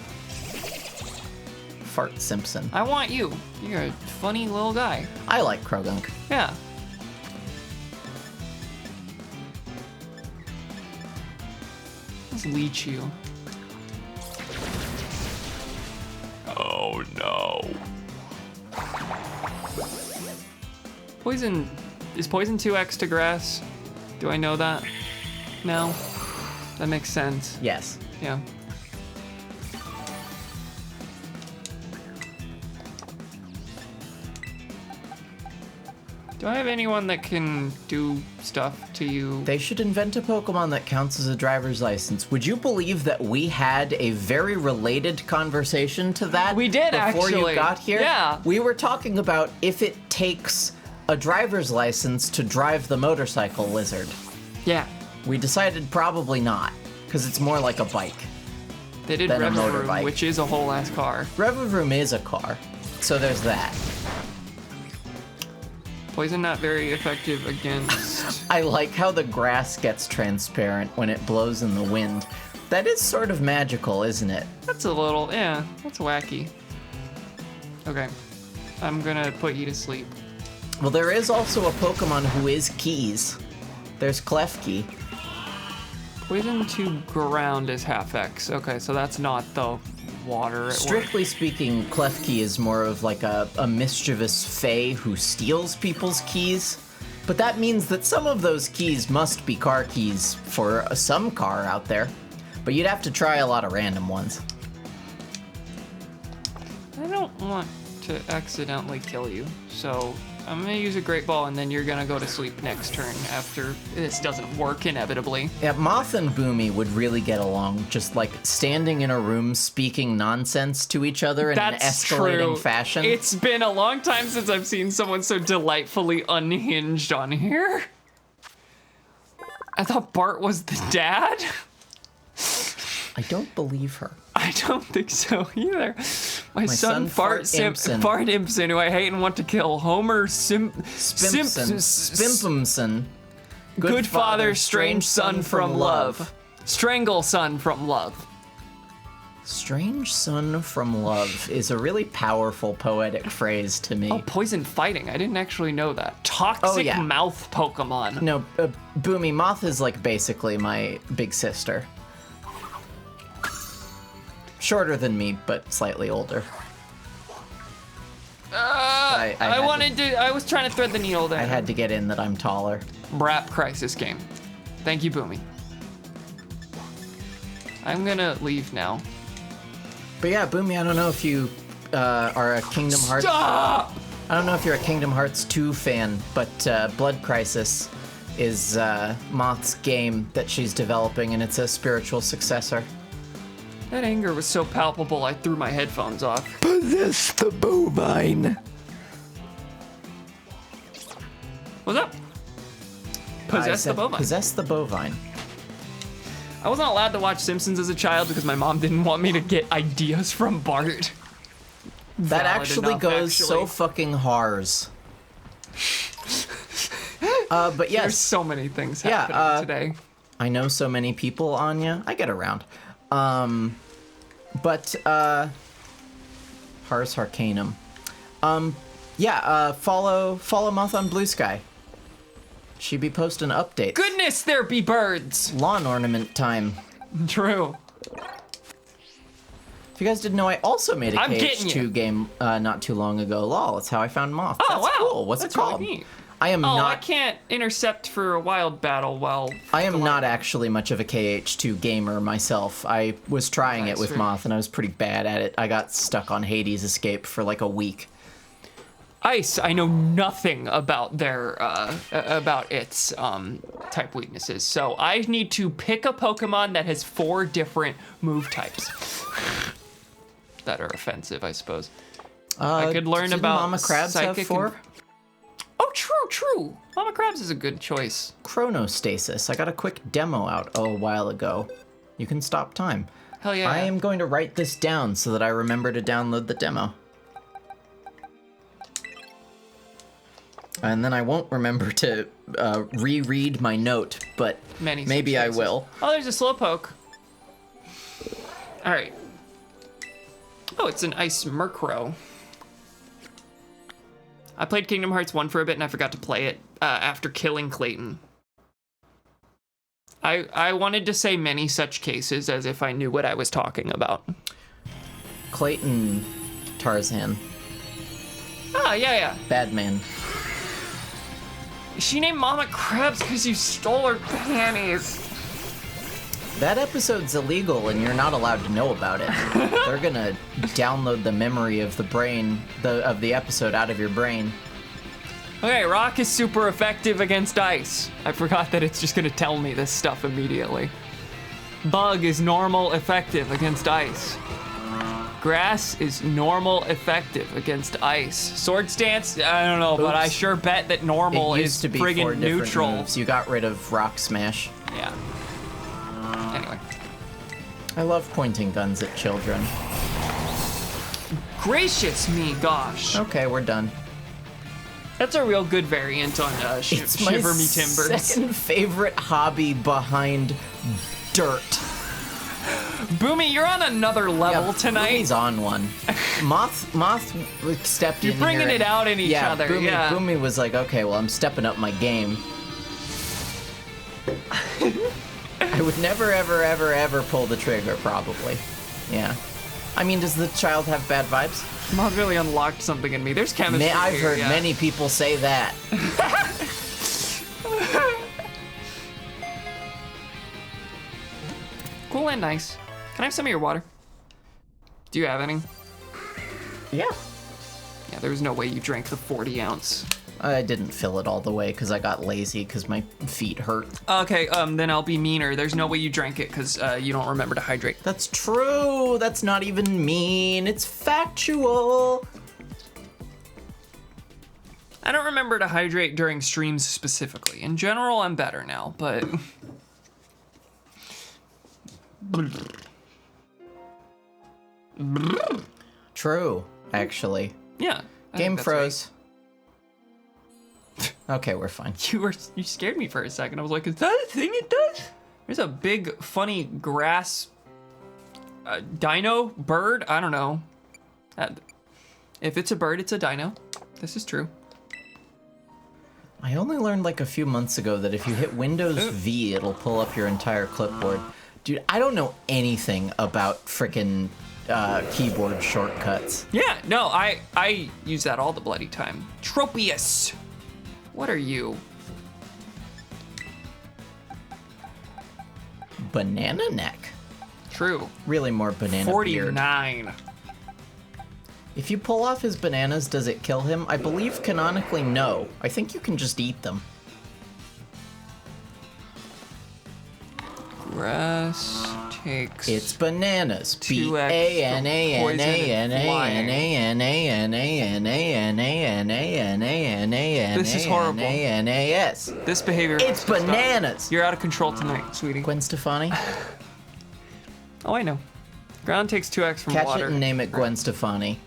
Fart Simpson. I want you. You're a funny little guy. I like Krogunk. Yeah. Let's leech you. Oh no. Poison. Is poison 2x to grass? Do I know that? No? That makes sense. Yes. Yeah. Do I have anyone that can do stuff to you? They should invent a Pokemon that counts as a driver's license. Would you believe that we had a very related conversation to that? We did, before actually. you got here? Yeah. We were talking about if it takes a driver's license to drive the motorcycle lizard. Yeah. We decided probably not, because it's more like a bike. They did Than a Reverie, motorbike. which is a whole ass car. Revavroom is a car, so there's that. Poison not very effective against. I like how the grass gets transparent when it blows in the wind. That is sort of magical, isn't it? That's a little, yeah, that's wacky. Okay. I'm gonna put you to sleep. Well, there is also a Pokemon who is Keys. There's Klefki. Poison to ground is half X. Okay, so that's not the water at work. Strictly speaking, Klefki is more of like a mischievous fae who steals people's keys. But that means that some of those keys must be car keys for some car out there. But you'd have to try a lot of random ones. I don't want to accidentally kill you, so I'm gonna use a Great Ball and then you're gonna go to sleep next turn after this doesn't work inevitably. Yeah, Moth and Boomy would really get along, just like standing in a room speaking nonsense to each other in an escalating fashion. It's been a long time since I've seen someone so delightfully unhinged on here. I thought Bart was the dad. I don't believe her. I don't think so either. My son Fart Impson. Fart Impson, who I hate and want to kill. Homer Spimpson. Spimpumson. Good father, strange son from love. Strangle son from love. Strange son from love is a really powerful poetic phrase to me. Oh, poison fighting. I didn't actually know that. Toxic yeah. mouth Pokemon. No, Boomy, Moth is like basically my big sister. Shorter than me, but slightly older. I was trying to thread the needle there. I had to get in that I'm taller. Brap Crisis game. Thank you, Boomy. I'm gonna leave now. But yeah, Boomy, I don't know if you are a Kingdom Hearts. Stop! I don't know if you're a Kingdom Hearts 2 fan, but Blood Crisis is Moth's game that she's developing, and it's a spiritual successor. That anger was so palpable, I threw my headphones off. Possess the bovine. What's up? I Possess the said bovine. Possess the bovine. I wasn't allowed to watch Simpsons as a child because my mom didn't want me to get ideas from Bart. That Valid actually enough, goes so actually. fucking hars. But yes, There's so many things Yeah, happening today. I know so many people, Anya. I get around. But, Hars Arcanum. Follow Moth on Blue Sky. She be posting updates. Goodness, there be birds. Lawn ornament time. True. If you guys didn't know, I also made a I'm getting you. KH2 game not too long ago. Lol, that's how I found Moth. Oh, That's wow. cool. What's That's it called? really neat. I am Oh, I not. can't intercept for a wild battle while... I am not actually much of a KH2 gamer myself. I was trying it with Fair. Moth, and I was pretty bad at it. I got stuck on Hades Escape for like a week. Ice, I know nothing about their about its type weaknesses. So I need to pick a Pokemon that has 4 different move types that are offensive, I suppose. I could learn didn't about Mama Crabs psychic have 4? Oh, true. Mama Crabs is a good choice. Chronostasis. I got a quick demo out a while ago. You can stop time. Hell yeah. I am going to write this down so that I remember to download the demo. And then I won't remember to reread my note, but Many maybe I successes. will. Oh, there's a Slowpoke. All right. Oh, it's an Ice Murkrow. I played Kingdom Hearts 1 for a bit, and I forgot to play it after killing Clayton. I wanted to say many such cases as if I knew what I was talking about. Clayton Tarzan. Ah, yeah. Bad man. She named Mama Crabs because you stole her panties. That episode's illegal and you're not allowed to know about it. They're gonna download the memory of the brain, of the episode out of your brain. Okay, rock is super effective against ice. I forgot that it's just gonna tell me this stuff immediately. Bug is normal effective against ice. Grass is normal effective against ice. Sword stance, I don't know, but I Oops. sure bet that normal It is used to be 4 friggin' different neutral. moves. You got rid of Rock Smash. Yeah. Anyway. I love pointing guns at children. Gracious me, gosh. Okay, we're done. That's a real good variant on It's my Shiver Me Timbers. second favorite hobby behind dirt. Boomy, you're on another level tonight. Boomy's on one. Moth stepped You're in bringing here it out in each other, Boomy, yeah. Boomy was like, okay, well, I'm stepping up my game. I would never, ever pull the trigger, probably. Yeah. I mean, does the child have bad vibes? Moth really unlocked something in me. There's chemistry I've here, heard yeah. many people say that. Cool and nice. Can I have some of your water? Do you have any? Yeah. Yeah, there was no way you drank the 40 ounce. I didn't fill it all the way because I got lazy because my feet hurt. Okay, then I'll be meaner. There's no way you drank it because you don't remember to hydrate. That's true. That's not even mean. It's factual. I don't remember to hydrate during streams specifically. In general, I'm better now, but... True, actually. yeah. I Game think that's froze. Okay, we're fine. right. You scared me for a second. I was like, is that a thing it does? There's a big, funny grass dino bird. I don't know. If it's a bird, it's a dino. This is true. I only learned like a few months ago that if you hit Windows V, it'll pull up your entire clipboard. Dude, I don't know anything about frickin' keyboard shortcuts. Yeah, no, I use that all the bloody time. Tropius. What are you? Banana neck. True. Really more banana beard. 49. If you pull off his bananas, does it kill him? I believe canonically no. I think you can just eat them. Grass takes... It's bananas. 2x B-A-N-A-N-A-N-A-N-A-N-A-N-A-N-A-N-A-N-A-N-A-N-A-N-A-N-A-S. This is horrible. N-A-N-A-S. This behavior It's has to stop. bananas. You're out of control tonight, sweetie. Gwen Stefani. Oh, I know. Ground takes 2x from Catch water. it and name it Gwen Stefani.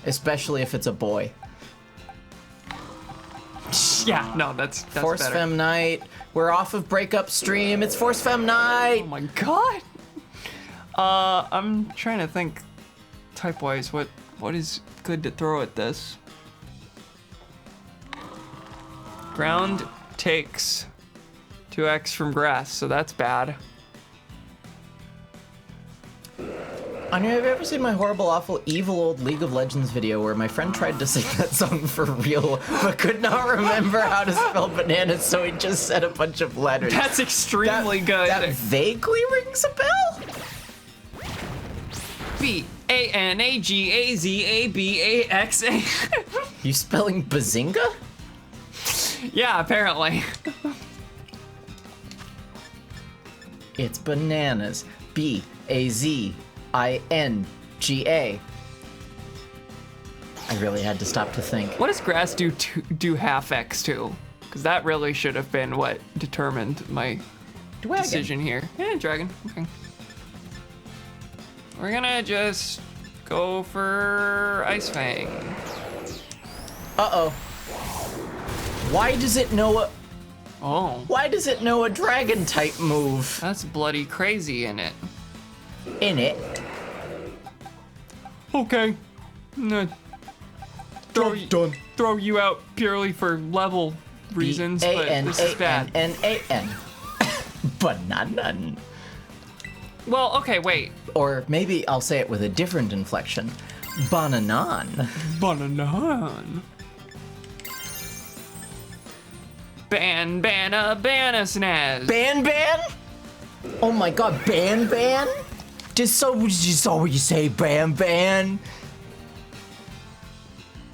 Especially if it's a boy. Yeah, no, that's Force better. Femme Night. We're off of breakup stream. It's Force Femme Night. Oh my god. I'm trying to think type-wise what is good to throw at this. Ground takes 2x from grass, so that's bad. Anya, have you ever seen my horrible, awful, evil old League of Legends video where my friend tried to sing that song for real, but could not remember how to spell bananas, so he just said a bunch of letters? That's extremely good. That vaguely rings a bell? B-A-N-A-G-A-Z-A-B-A-X-A. You spelling bazinga? Yeah, apparently. It's bananas. B-A-Z-I-N-G-A. I really had to stop to think. What does grass do half X to? Because that really should have been what determined my Dragon. decision here. Yeah, dragon. Okay. We're gonna just go for Ice Fang. Uh-oh. Why does it know a... Oh, Why does it know a dragon type move that's bloody crazy in it. in it? Okay. No. Throw you out purely for level reasons, but this is bad. B-A-N-A-N-N-A-N. Banana. Well, okay, wait. Or maybe I'll say it with a different inflection. Bananan. Bananan. Banana Ban? Oh my god, Ban? Just so you say Ban?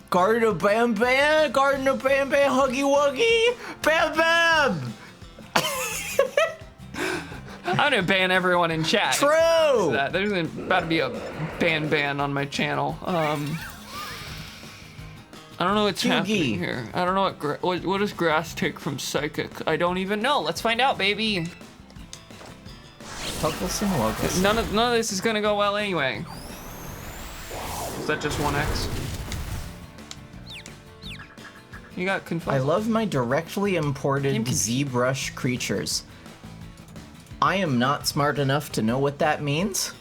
Garden of Bam, Huggy Wuggy, Bam! I'm gonna ban everyone in chat. True! There's about to be a ban on my channel. I don't know what's happening here. I don't know what does grass take from psychic? I don't even know. Let's find out, baby. Locus. None of this is gonna go well anyway. Is that just 1x? You got confused. I love my directly imported ZBrush creatures. I am not smart enough to know what that means.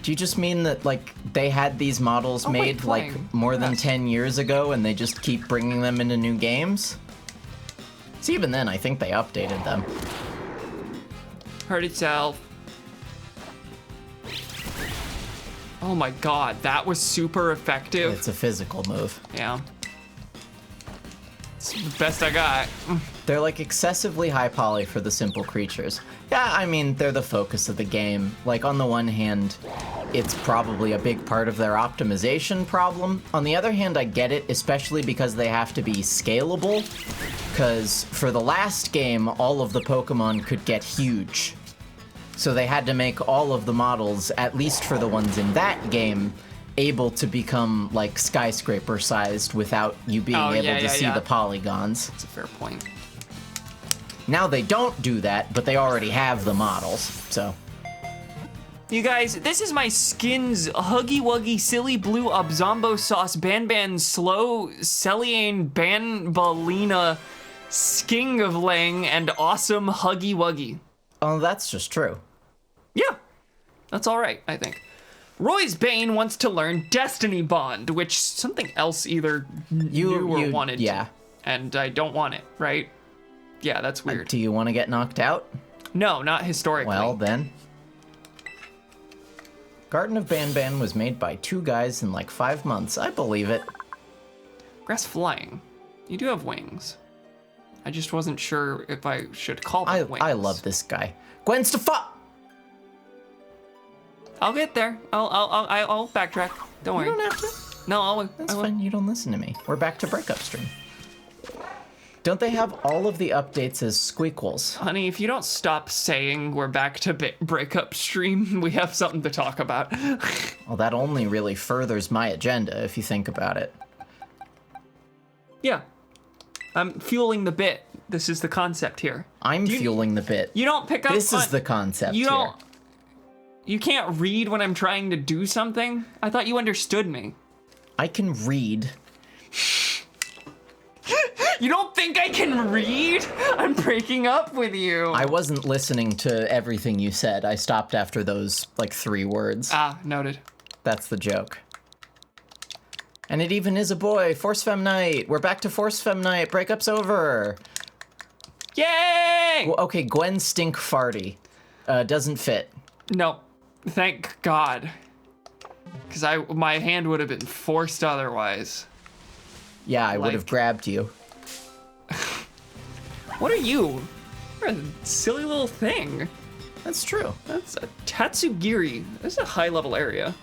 Do you just mean that, like, they had these models made, like, more than 10 years ago and they just keep bringing them into new games? See, even then, I think they updated them. Hurt itself. Oh my god, that was super effective. It's a physical move. Yeah. It's the best I got. They're like excessively high poly for the simple creatures. Yeah, I mean, they're the focus of the game. Like, on the one hand, it's probably a big part of their optimization problem. On the other hand, I get it, especially because they have to be scalable. Because for the last game, all of the Pokemon could get huge. So they had to make all of the models, at least for the ones in that game, able to become, like, skyscraper-sized without you being able to see the polygons. That's a fair point. Now they don't do that, but they already have the models, so. You guys, this is my Skins Huggy Wuggy Silly Blue Abzombo Sauce Ban Slow Celiane Banbalina Sking of Lang and Awesome Huggy Wuggy. Oh, that's just true. Yeah, that's all right, I think. Roy's Bane wants to learn Destiny Bond, which something else either knew or wanted. Yeah. And I don't want it, right? Yeah, that's weird. Do you want to get knocked out? No, not historically. Well, then. Garden of Ban was made by 2 guys in like 5 months. I believe it. Grass flying. You do have wings. I just wasn't sure if I should call them wings. I love this guy. Gwen Stefani! I'll get there. I'll backtrack. Don't worry. You don't have to. No, That's fine. You don't listen to me. We're back to Breakup Stream. Don't they have all of the updates as squeakles? Honey, if you don't stop saying we're back to breakup stream, we have something to talk about. Well, that only really furthers my agenda if you think about it. Yeah. I'm fueling the bit. This is the concept here. I'm fueling the bit. You don't pick up This is the concept you here. don't. You can't read when I'm trying to do something? I thought you understood me. I can read. You don't think I can read? I'm breaking up with you. I wasn't listening to everything you said. I stopped after those, like, 3 words. Ah, noted. That's the joke. And it even is a boy. Force Fem Night. We're back to Force Fem Night. Breakup's over. Yay! Well, okay, Gwen Stink Farty. Doesn't fit. No, thank God. Because my hand would have been forced otherwise. Yeah, I would Like- have grabbed you. What are you? You're a silly little thing. That's true. That's a Tatsugiri. This is a high-level area.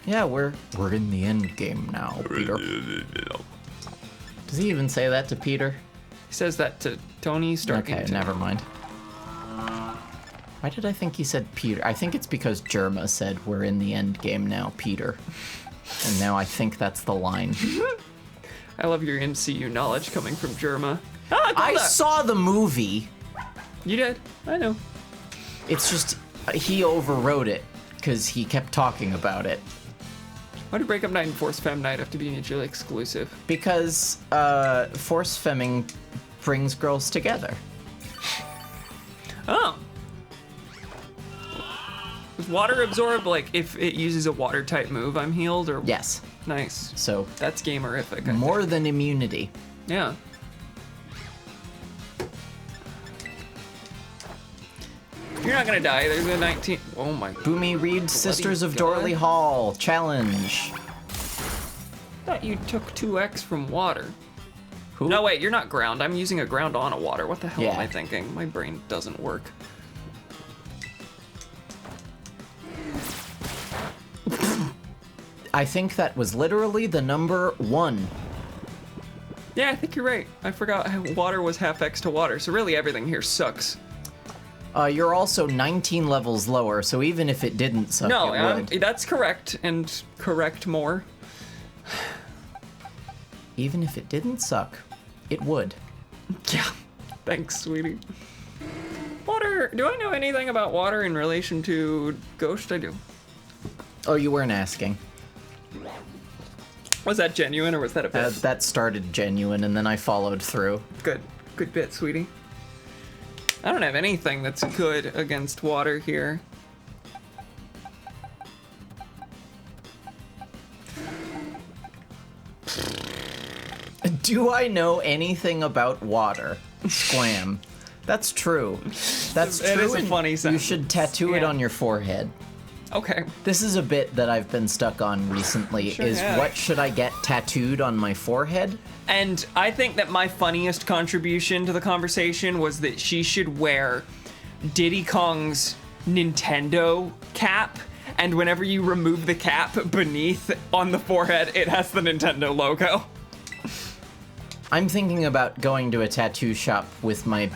Yeah, we're in the end game now, Peter. Does he even say that to Peter? He says that to Tony Stark. Okay, never mind. Why did I think he said Peter? I think it's because Germa said we're in the end game now, Peter. And now I think that's the line. I love your MCU knowledge coming from Germa. Ah, I that. saw the movie. You did. I know. It's just he overwrote it because he kept talking about it. Why do Breakup Night and Force Fem Night have to be mutually exclusive? Because force femming brings girls together. Oh. Does water absorb, like, if it uses a water-type move, I'm healed, or? Yes. Nice. So That's gamerific, I think. more than immunity. Yeah. You're not gonna die. There's a 19. Oh my. Boomy read Sisters of God. Dorley Hall challenge. Thought you took 2x from water. Who? No, wait, you're not ground. I'm using a ground on a water. What the hell am Yeah. I thinking? My brain doesn't work. I think that was literally the number 1. Yeah, I think you're right. I forgot how water was half x to water, so really everything here sucks. You're also 19 levels lower, so even if it didn't suck, No, it would. that's correct, and correct more. Even if it didn't suck, it would. Yeah, thanks, sweetie. Water, do I know anything about water in relation to Ghost? I do. Oh, you weren't asking. Was that genuine, or was that a bit? That started genuine, and then I followed through. Good bit, sweetie. I don't have anything that's good against water here. Do I know anything about water? Squam. That's true. That's It true. is a and funny You sentence. should tattoo it Yeah. on your forehead. Okay. This is a bit that I've been stuck on recently, Sure is have. what should I get tattooed on my forehead? And I think that my funniest contribution to the conversation was that she should wear Diddy Kong's Nintendo cap, and whenever you remove the cap beneath on the forehead, it has the Nintendo logo. I'm thinking about going to a tattoo shop with my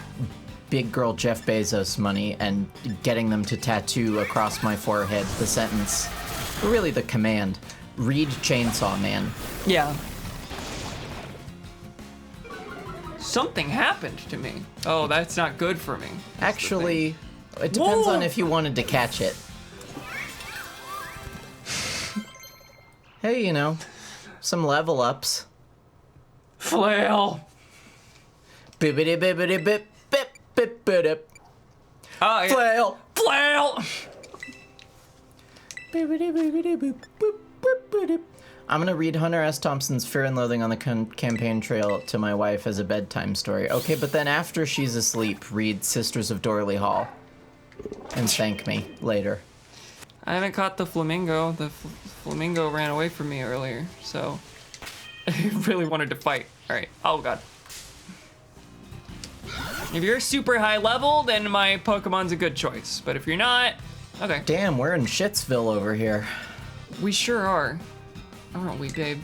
big girl Jeff Bezos money and getting them to tattoo across my forehead the sentence, or really the command, read Chainsaw Man. Yeah. Something happened to me. Oh, that's not good for me. Actually, it depends Whoa! on if you wanted to catch it. Hey, you know, some level ups. Flail. Bibbidi bibbidi bip bip bip bip. Oh, yeah. Flail. Flail. Bibbidi bibbidi boop boop boop boop. I'm gonna read Hunter S. Thompson's Fear and Loathing on the Campaign Trail to my wife as a bedtime story. Okay, but then after she's asleep, read Sisters of Dorley Hall. And thank me later. I haven't caught the flamingo. The flamingo ran away from me earlier, so I really wanted to fight. All right. Oh god. If you're super high level, then my Pokemon's a good choice. But if you're not, okay. Damn, we're in Shitsville over here. We sure are. Aren't we, babe?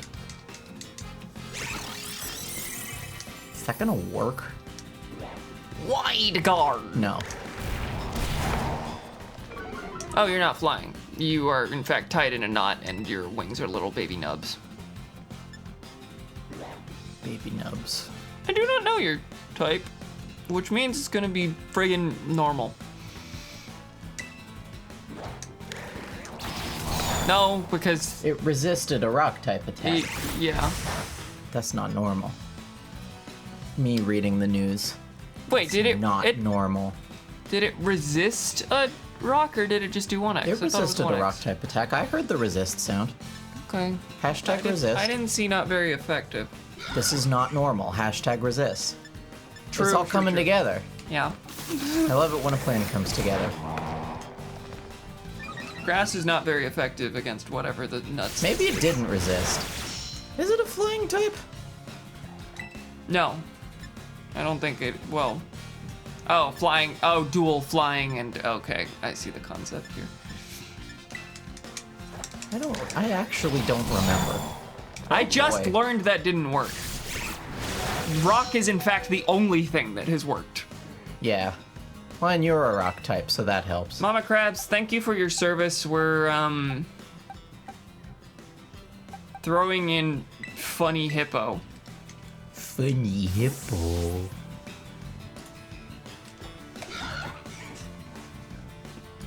Is that gonna work? Wide guard. No. Oh, you're not flying. You are, in fact, tied in a knot, and your wings are little baby nubs. Baby nubs. I do not know your type, which means it's gonna be friggin' normal. No, because It resisted a rock type attack. yeah. That's not normal. me reading the news. Wait, did it Not it normal. did it resist a rock or did it just do 1x? It resisted a rock type attack. I heard the resist sound. Okay. Hashtag resist. I didn't see not very effective. This is not normal. Hashtag resist. True, It's all true, coming true. together. Yeah. I love it when a plan comes together. Grass is not very effective against whatever the nuts. Maybe it didn't resist. Is it a flying type? No. I don't think it. Well. Oh, flying. Oh, dual flying and. Okay, I see the concept here. I actually don't remember. I just boy. learned that didn't work. Rock is, in fact, the only thing that has worked. Yeah. Well, and you're a rock type, so that helps. Mama Krabs, thank you for your service. We're, throwing in Funny Hippo. Funny hippo.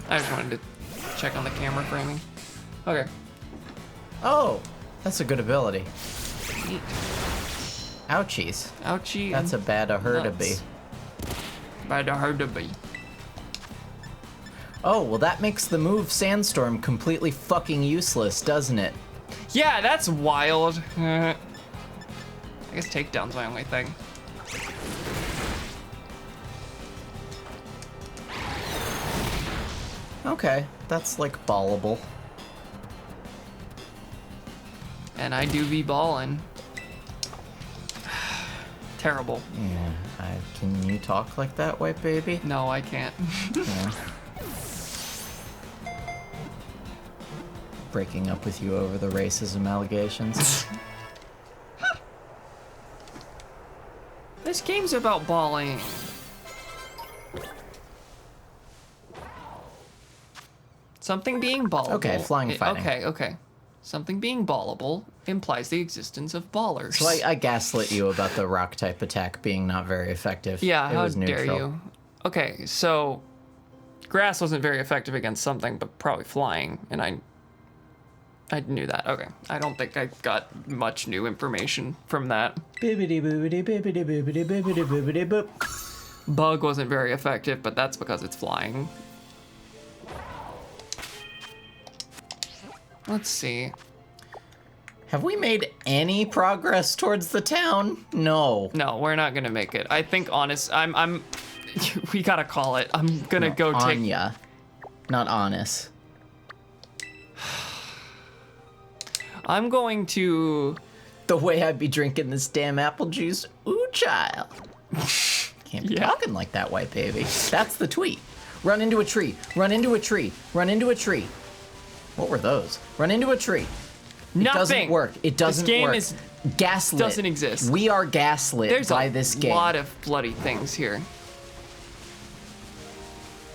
I just wanted to check on the camera framing. Okay. Oh, that's a good ability. Neat. Ouchies. Ouchie. That's a bad a her to be. nuts. Bad a her to be. Oh, well that makes the move Sandstorm completely fucking useless, doesn't it? Yeah, that's wild. I guess takedown's my only thing. Okay, that's like ballable. And I do be ballin'. Terrible. Yeah, can you talk like that, white baby? No, I can't. Yeah. Breaking up with you over the racism allegations. This game's about balling. Something being ballable. Okay, flying fighting. Okay. Something being ballable implies the existence of ballers. So I gaslit you about the rock type attack being not very effective. Yeah, it how was dare neutral. you? Okay, so grass wasn't very effective against something, but probably flying, and I knew that. Okay, I don't think I got much new information from that. Bibbidi boobidi bibbidi boobidi bibbidi boobidi boop. Bug wasn't very effective, but that's because it's flying. Let's see. Have we made any progress towards the town? No. No, we're not gonna make it. I think I'm we gotta call it. I'm gonna go take Anya, not Honest. I'm going to The way I'd be drinking this damn apple juice, ooh child. Can't be Yeah. talking like that, white baby. That's the tweet. Run into a tree. Run into a tree. Run into a tree. What were those? Run into a tree. nothing. It doesn't work. It doesn't This game work. is Gaslit. doesn't exist. We are gaslit There's by a this game. lot of bloody things here.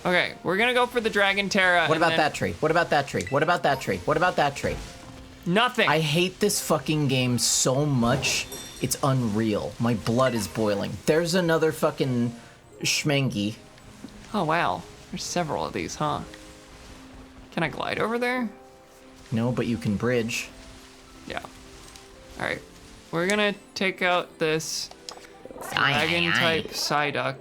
Okay, we're gonna go for the Dragon Terra. What about that tree? What about that tree? What about that tree? What about that tree? Nothing. I hate this fucking game so much. It's unreal. My blood is boiling. There's another fucking schmengi. Oh wow, there's several of these, huh? Can I glide over there? No, but you can bridge. Yeah. All right, we're gonna take out this dragon type Psyduck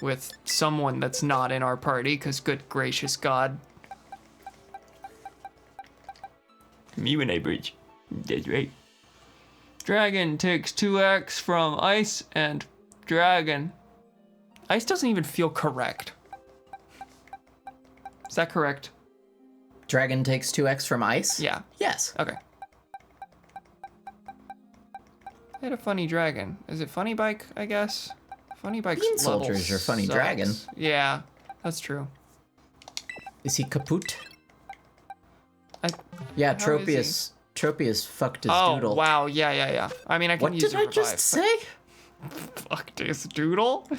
with someone that's not in our party, because good gracious God. Me when I bridge. That's right. Dragon takes 2x from ice and dragon. Ice doesn't even feel correct. Is that correct? Dragon takes 2x from ice? Yeah. Yes. Okay. I had a funny dragon. Is it funny bike, I guess? Funny bike's Bean level Soldier's your funny sucks. dragon. Yeah, that's true. Is he kaput? How Yeah, is Tropius fucked his Oh, doodle. wow, yeah. I mean, I can What use did I just say? Fucked his doodle?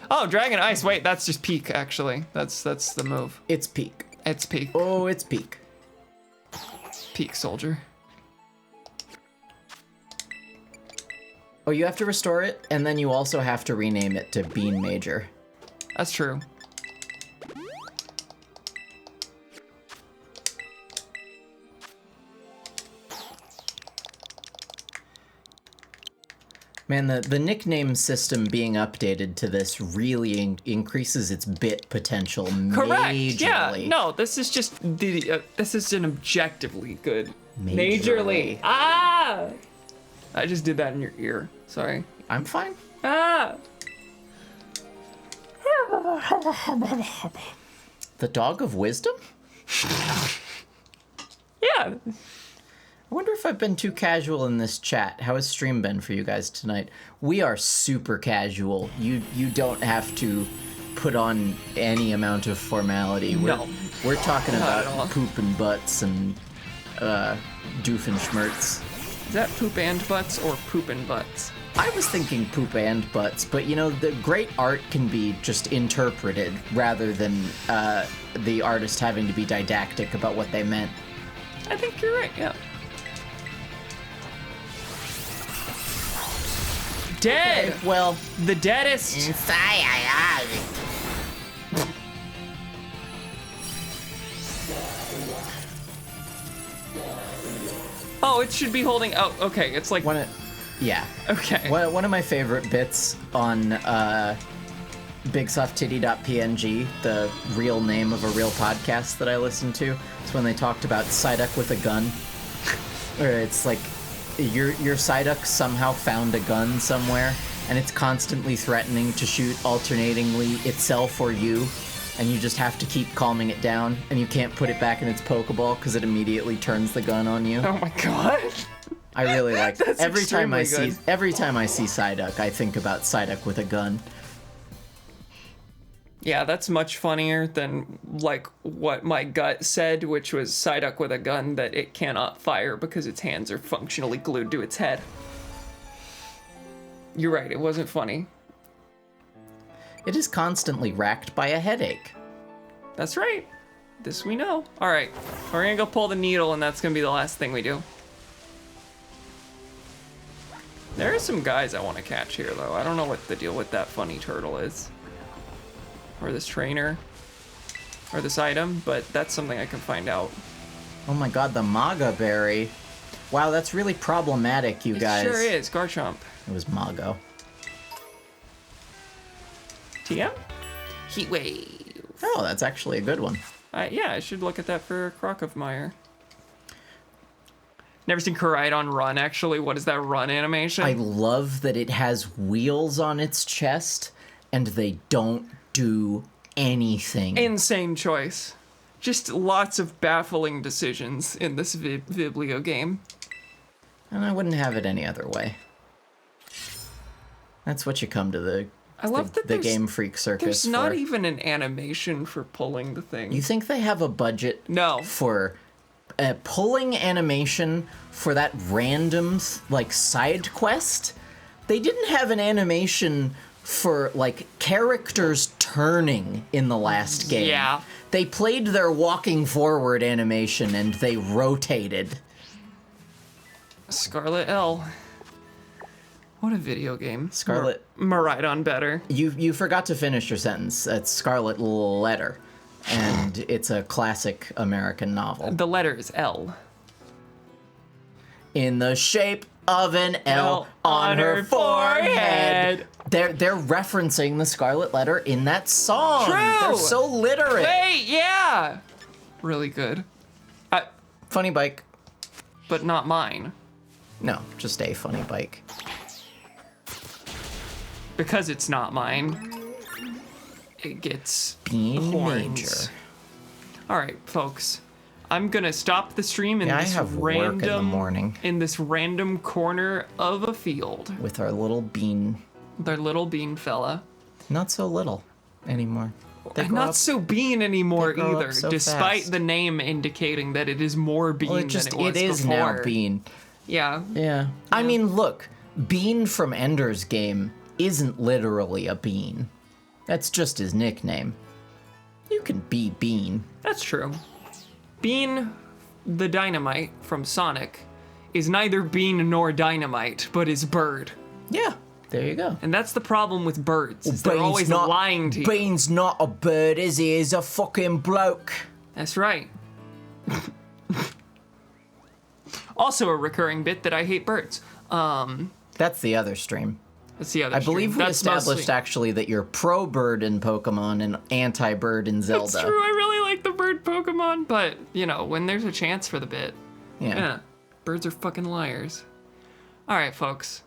Oh, dragon ice. Wait, that's just peak, actually. That's the move. It's peak. It's peak. Oh, it's peak. Peak soldier. Oh, you have to restore it, and then you also have to rename it to Bean Major. That's true. Man, the nickname system being updated to this really increases its bit potential Correct. majorly. Yeah. No, this is just this is an objectively good. Majorly. Ah! I just did that in your ear. Sorry. I'm fine. Ah! The Dog of Wisdom? Yeah. I wonder if I've been too casual in this chat. How has stream been for you guys tonight? We are super casual. You don't have to put on any amount of formality. We're talking Not at all. about poop and butts and doofenshmirtz. Is that poop and butts or poop and butts? I was thinking poop and butts, but you know, the great art can be just interpreted rather than the artist having to be didactic about what they meant. I think you're right. Yeah. Dead. Okay, well, The deadest. Oh, it should be holding. Oh, okay. It's like. yeah. Okay. One of my favorite bits on BigSoftTitty.png, the real name of a real podcast that I listen to, is when they talked about Psyduck with a gun. Where it's like, your Psyduck somehow found a gun somewhere, and it's constantly threatening to shoot alternatingly itself or you, and you just have to keep calming it down, and you can't put it back in its Pokeball because it immediately turns the gun on you. Oh my god. I really like That's every time I extremely see Psyduck, I think about Psyduck with a gun. Yeah, that's much funnier than like what my gut said, which was Psyduck with a gun that it cannot fire because its hands are functionally glued to its head. You're right, it wasn't funny. It is constantly racked by a headache. That's right. This we know. All right, we're gonna go pull the needle, and that's gonna be the last thing we do. There are some guys I want to catch here, though. I don't know what the deal with that funny turtle is. Or this trainer. Or this item, but that's something I can find out. Oh my god, the Maga Berry. Wow, that's really problematic, you guys. It sure is. Garchomp. It was Mago. TM? Heatwave. Oh, that's actually a good one. Yeah, I should look at that for Crocofmire. Never seen Koraidon run, actually. What is that run animation? I love that it has wheels on its chest, and they don't do anything. Insane choice. Just lots of baffling decisions in this Viblio game. And I wouldn't have it any other way. That's what you come to the Game Freak Circus There's for. not even an animation for pulling the thing. You think they have a budget No. for a pulling animation for that random like side quest? They didn't have an animation for like characters turning in the last game. Yeah. They played their walking forward animation and they rotated. Scarlet L. What a video game. Scarlet. Miraidon better. You forgot to finish your sentence. It's Scarlet Letter, and it's a classic American novel. The letter is L. In the shape of an L on her forehead. They're referencing the Scarlet Letter in that song. True. They're so literate. Wait, yeah. Really good. Funny bike. But not mine. No, just a funny bike. Because it's not mine, it gets Bean horns. Major. All right, folks. I'm gonna stop the stream in Yeah, I this have work in the morning. in this random corner of a field. With our little bean. Their little bean fella. Not so little anymore. They grow Not up- so bean anymore they grow up either, so despite fast. the name indicating that it is more bean Well, than it is before. now Bean. Yeah. Yeah. I mean, look, Bean from Ender's Game isn't literally a bean. That's just his nickname. You can be Bean. That's true. Bean, the dynamite from Sonic, is neither bean nor dynamite, but is bird. Yeah, there you go. And that's the problem with birds. Is they're always lying to you. Bean's not a bird, is he? He's a fucking bloke. That's right. Also a recurring bit that I hate birds. That's the other stream. That's the other I stream. believe we That's established mostly- actually that you're pro-bird in Pokemon and anti-bird in Zelda. That's true. I really like the bird Pokemon, but, you know, when there's a chance for the bit, yeah, birds are fucking liars. All right, folks.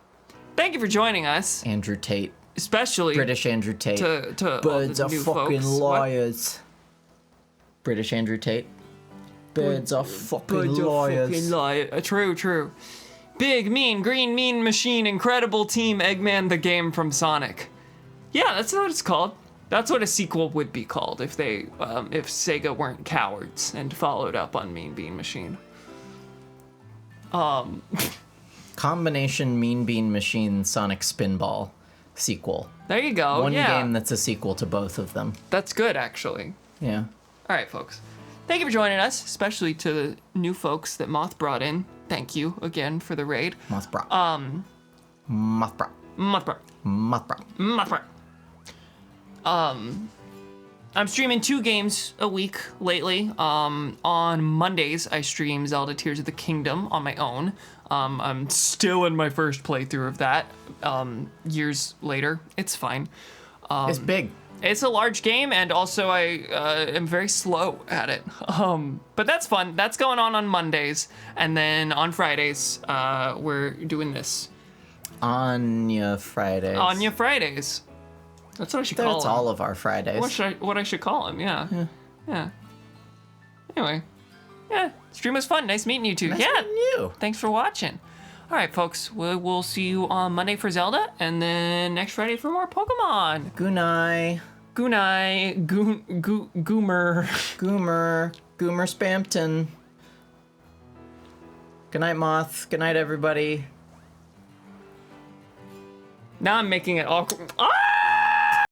Thank you for joining us, Andrew Tate. especially British Andrew Tate. to all Birds the are new fucking folks. What? liars. British Andrew Tate. Birds are fucking Birds are liars. fucking liars. True. Big, mean, green, mean machine, incredible team, Eggman the game from Sonic. Yeah, that's what it's called. That's what a sequel would be called if they, if Sega weren't cowards and followed up on Mean Bean Machine. Combination Mean Bean Machine Sonic Spinball sequel. There you go. One yeah, game that's a sequel to both of them. that's good actually. Yeah. All right, folks. Thank you for joining us, especially to the new folks that Moth brought in. Thank you again for the raid. Mothbra. Mothbra. Mothbra. Mothbra. Mothbra. I'm streaming 2 games a week lately. On Mondays, I stream Zelda Tears of the Kingdom on my own. I'm still in my first playthrough of that. Years later, it's fine. It's big. It's a large game, and also I am very slow at it. But that's fun. That's going on Mondays, and then on Fridays, we're doing this. Anya Fridays. Anya Fridays. That's what I should call That's them. all of our Fridays. What I should call him, yeah. Anyway. Yeah, stream was fun. Nice meeting you two. Nice yeah. meeting you. Thanks for watching. All right, folks. We'll see you on Monday for Zelda, and then next Friday for more Pokemon. Gunai. Gunai. Goomer. Goomer Spampton. Good night, Moth. Good night, everybody. Now I'm making it awkward. Ah!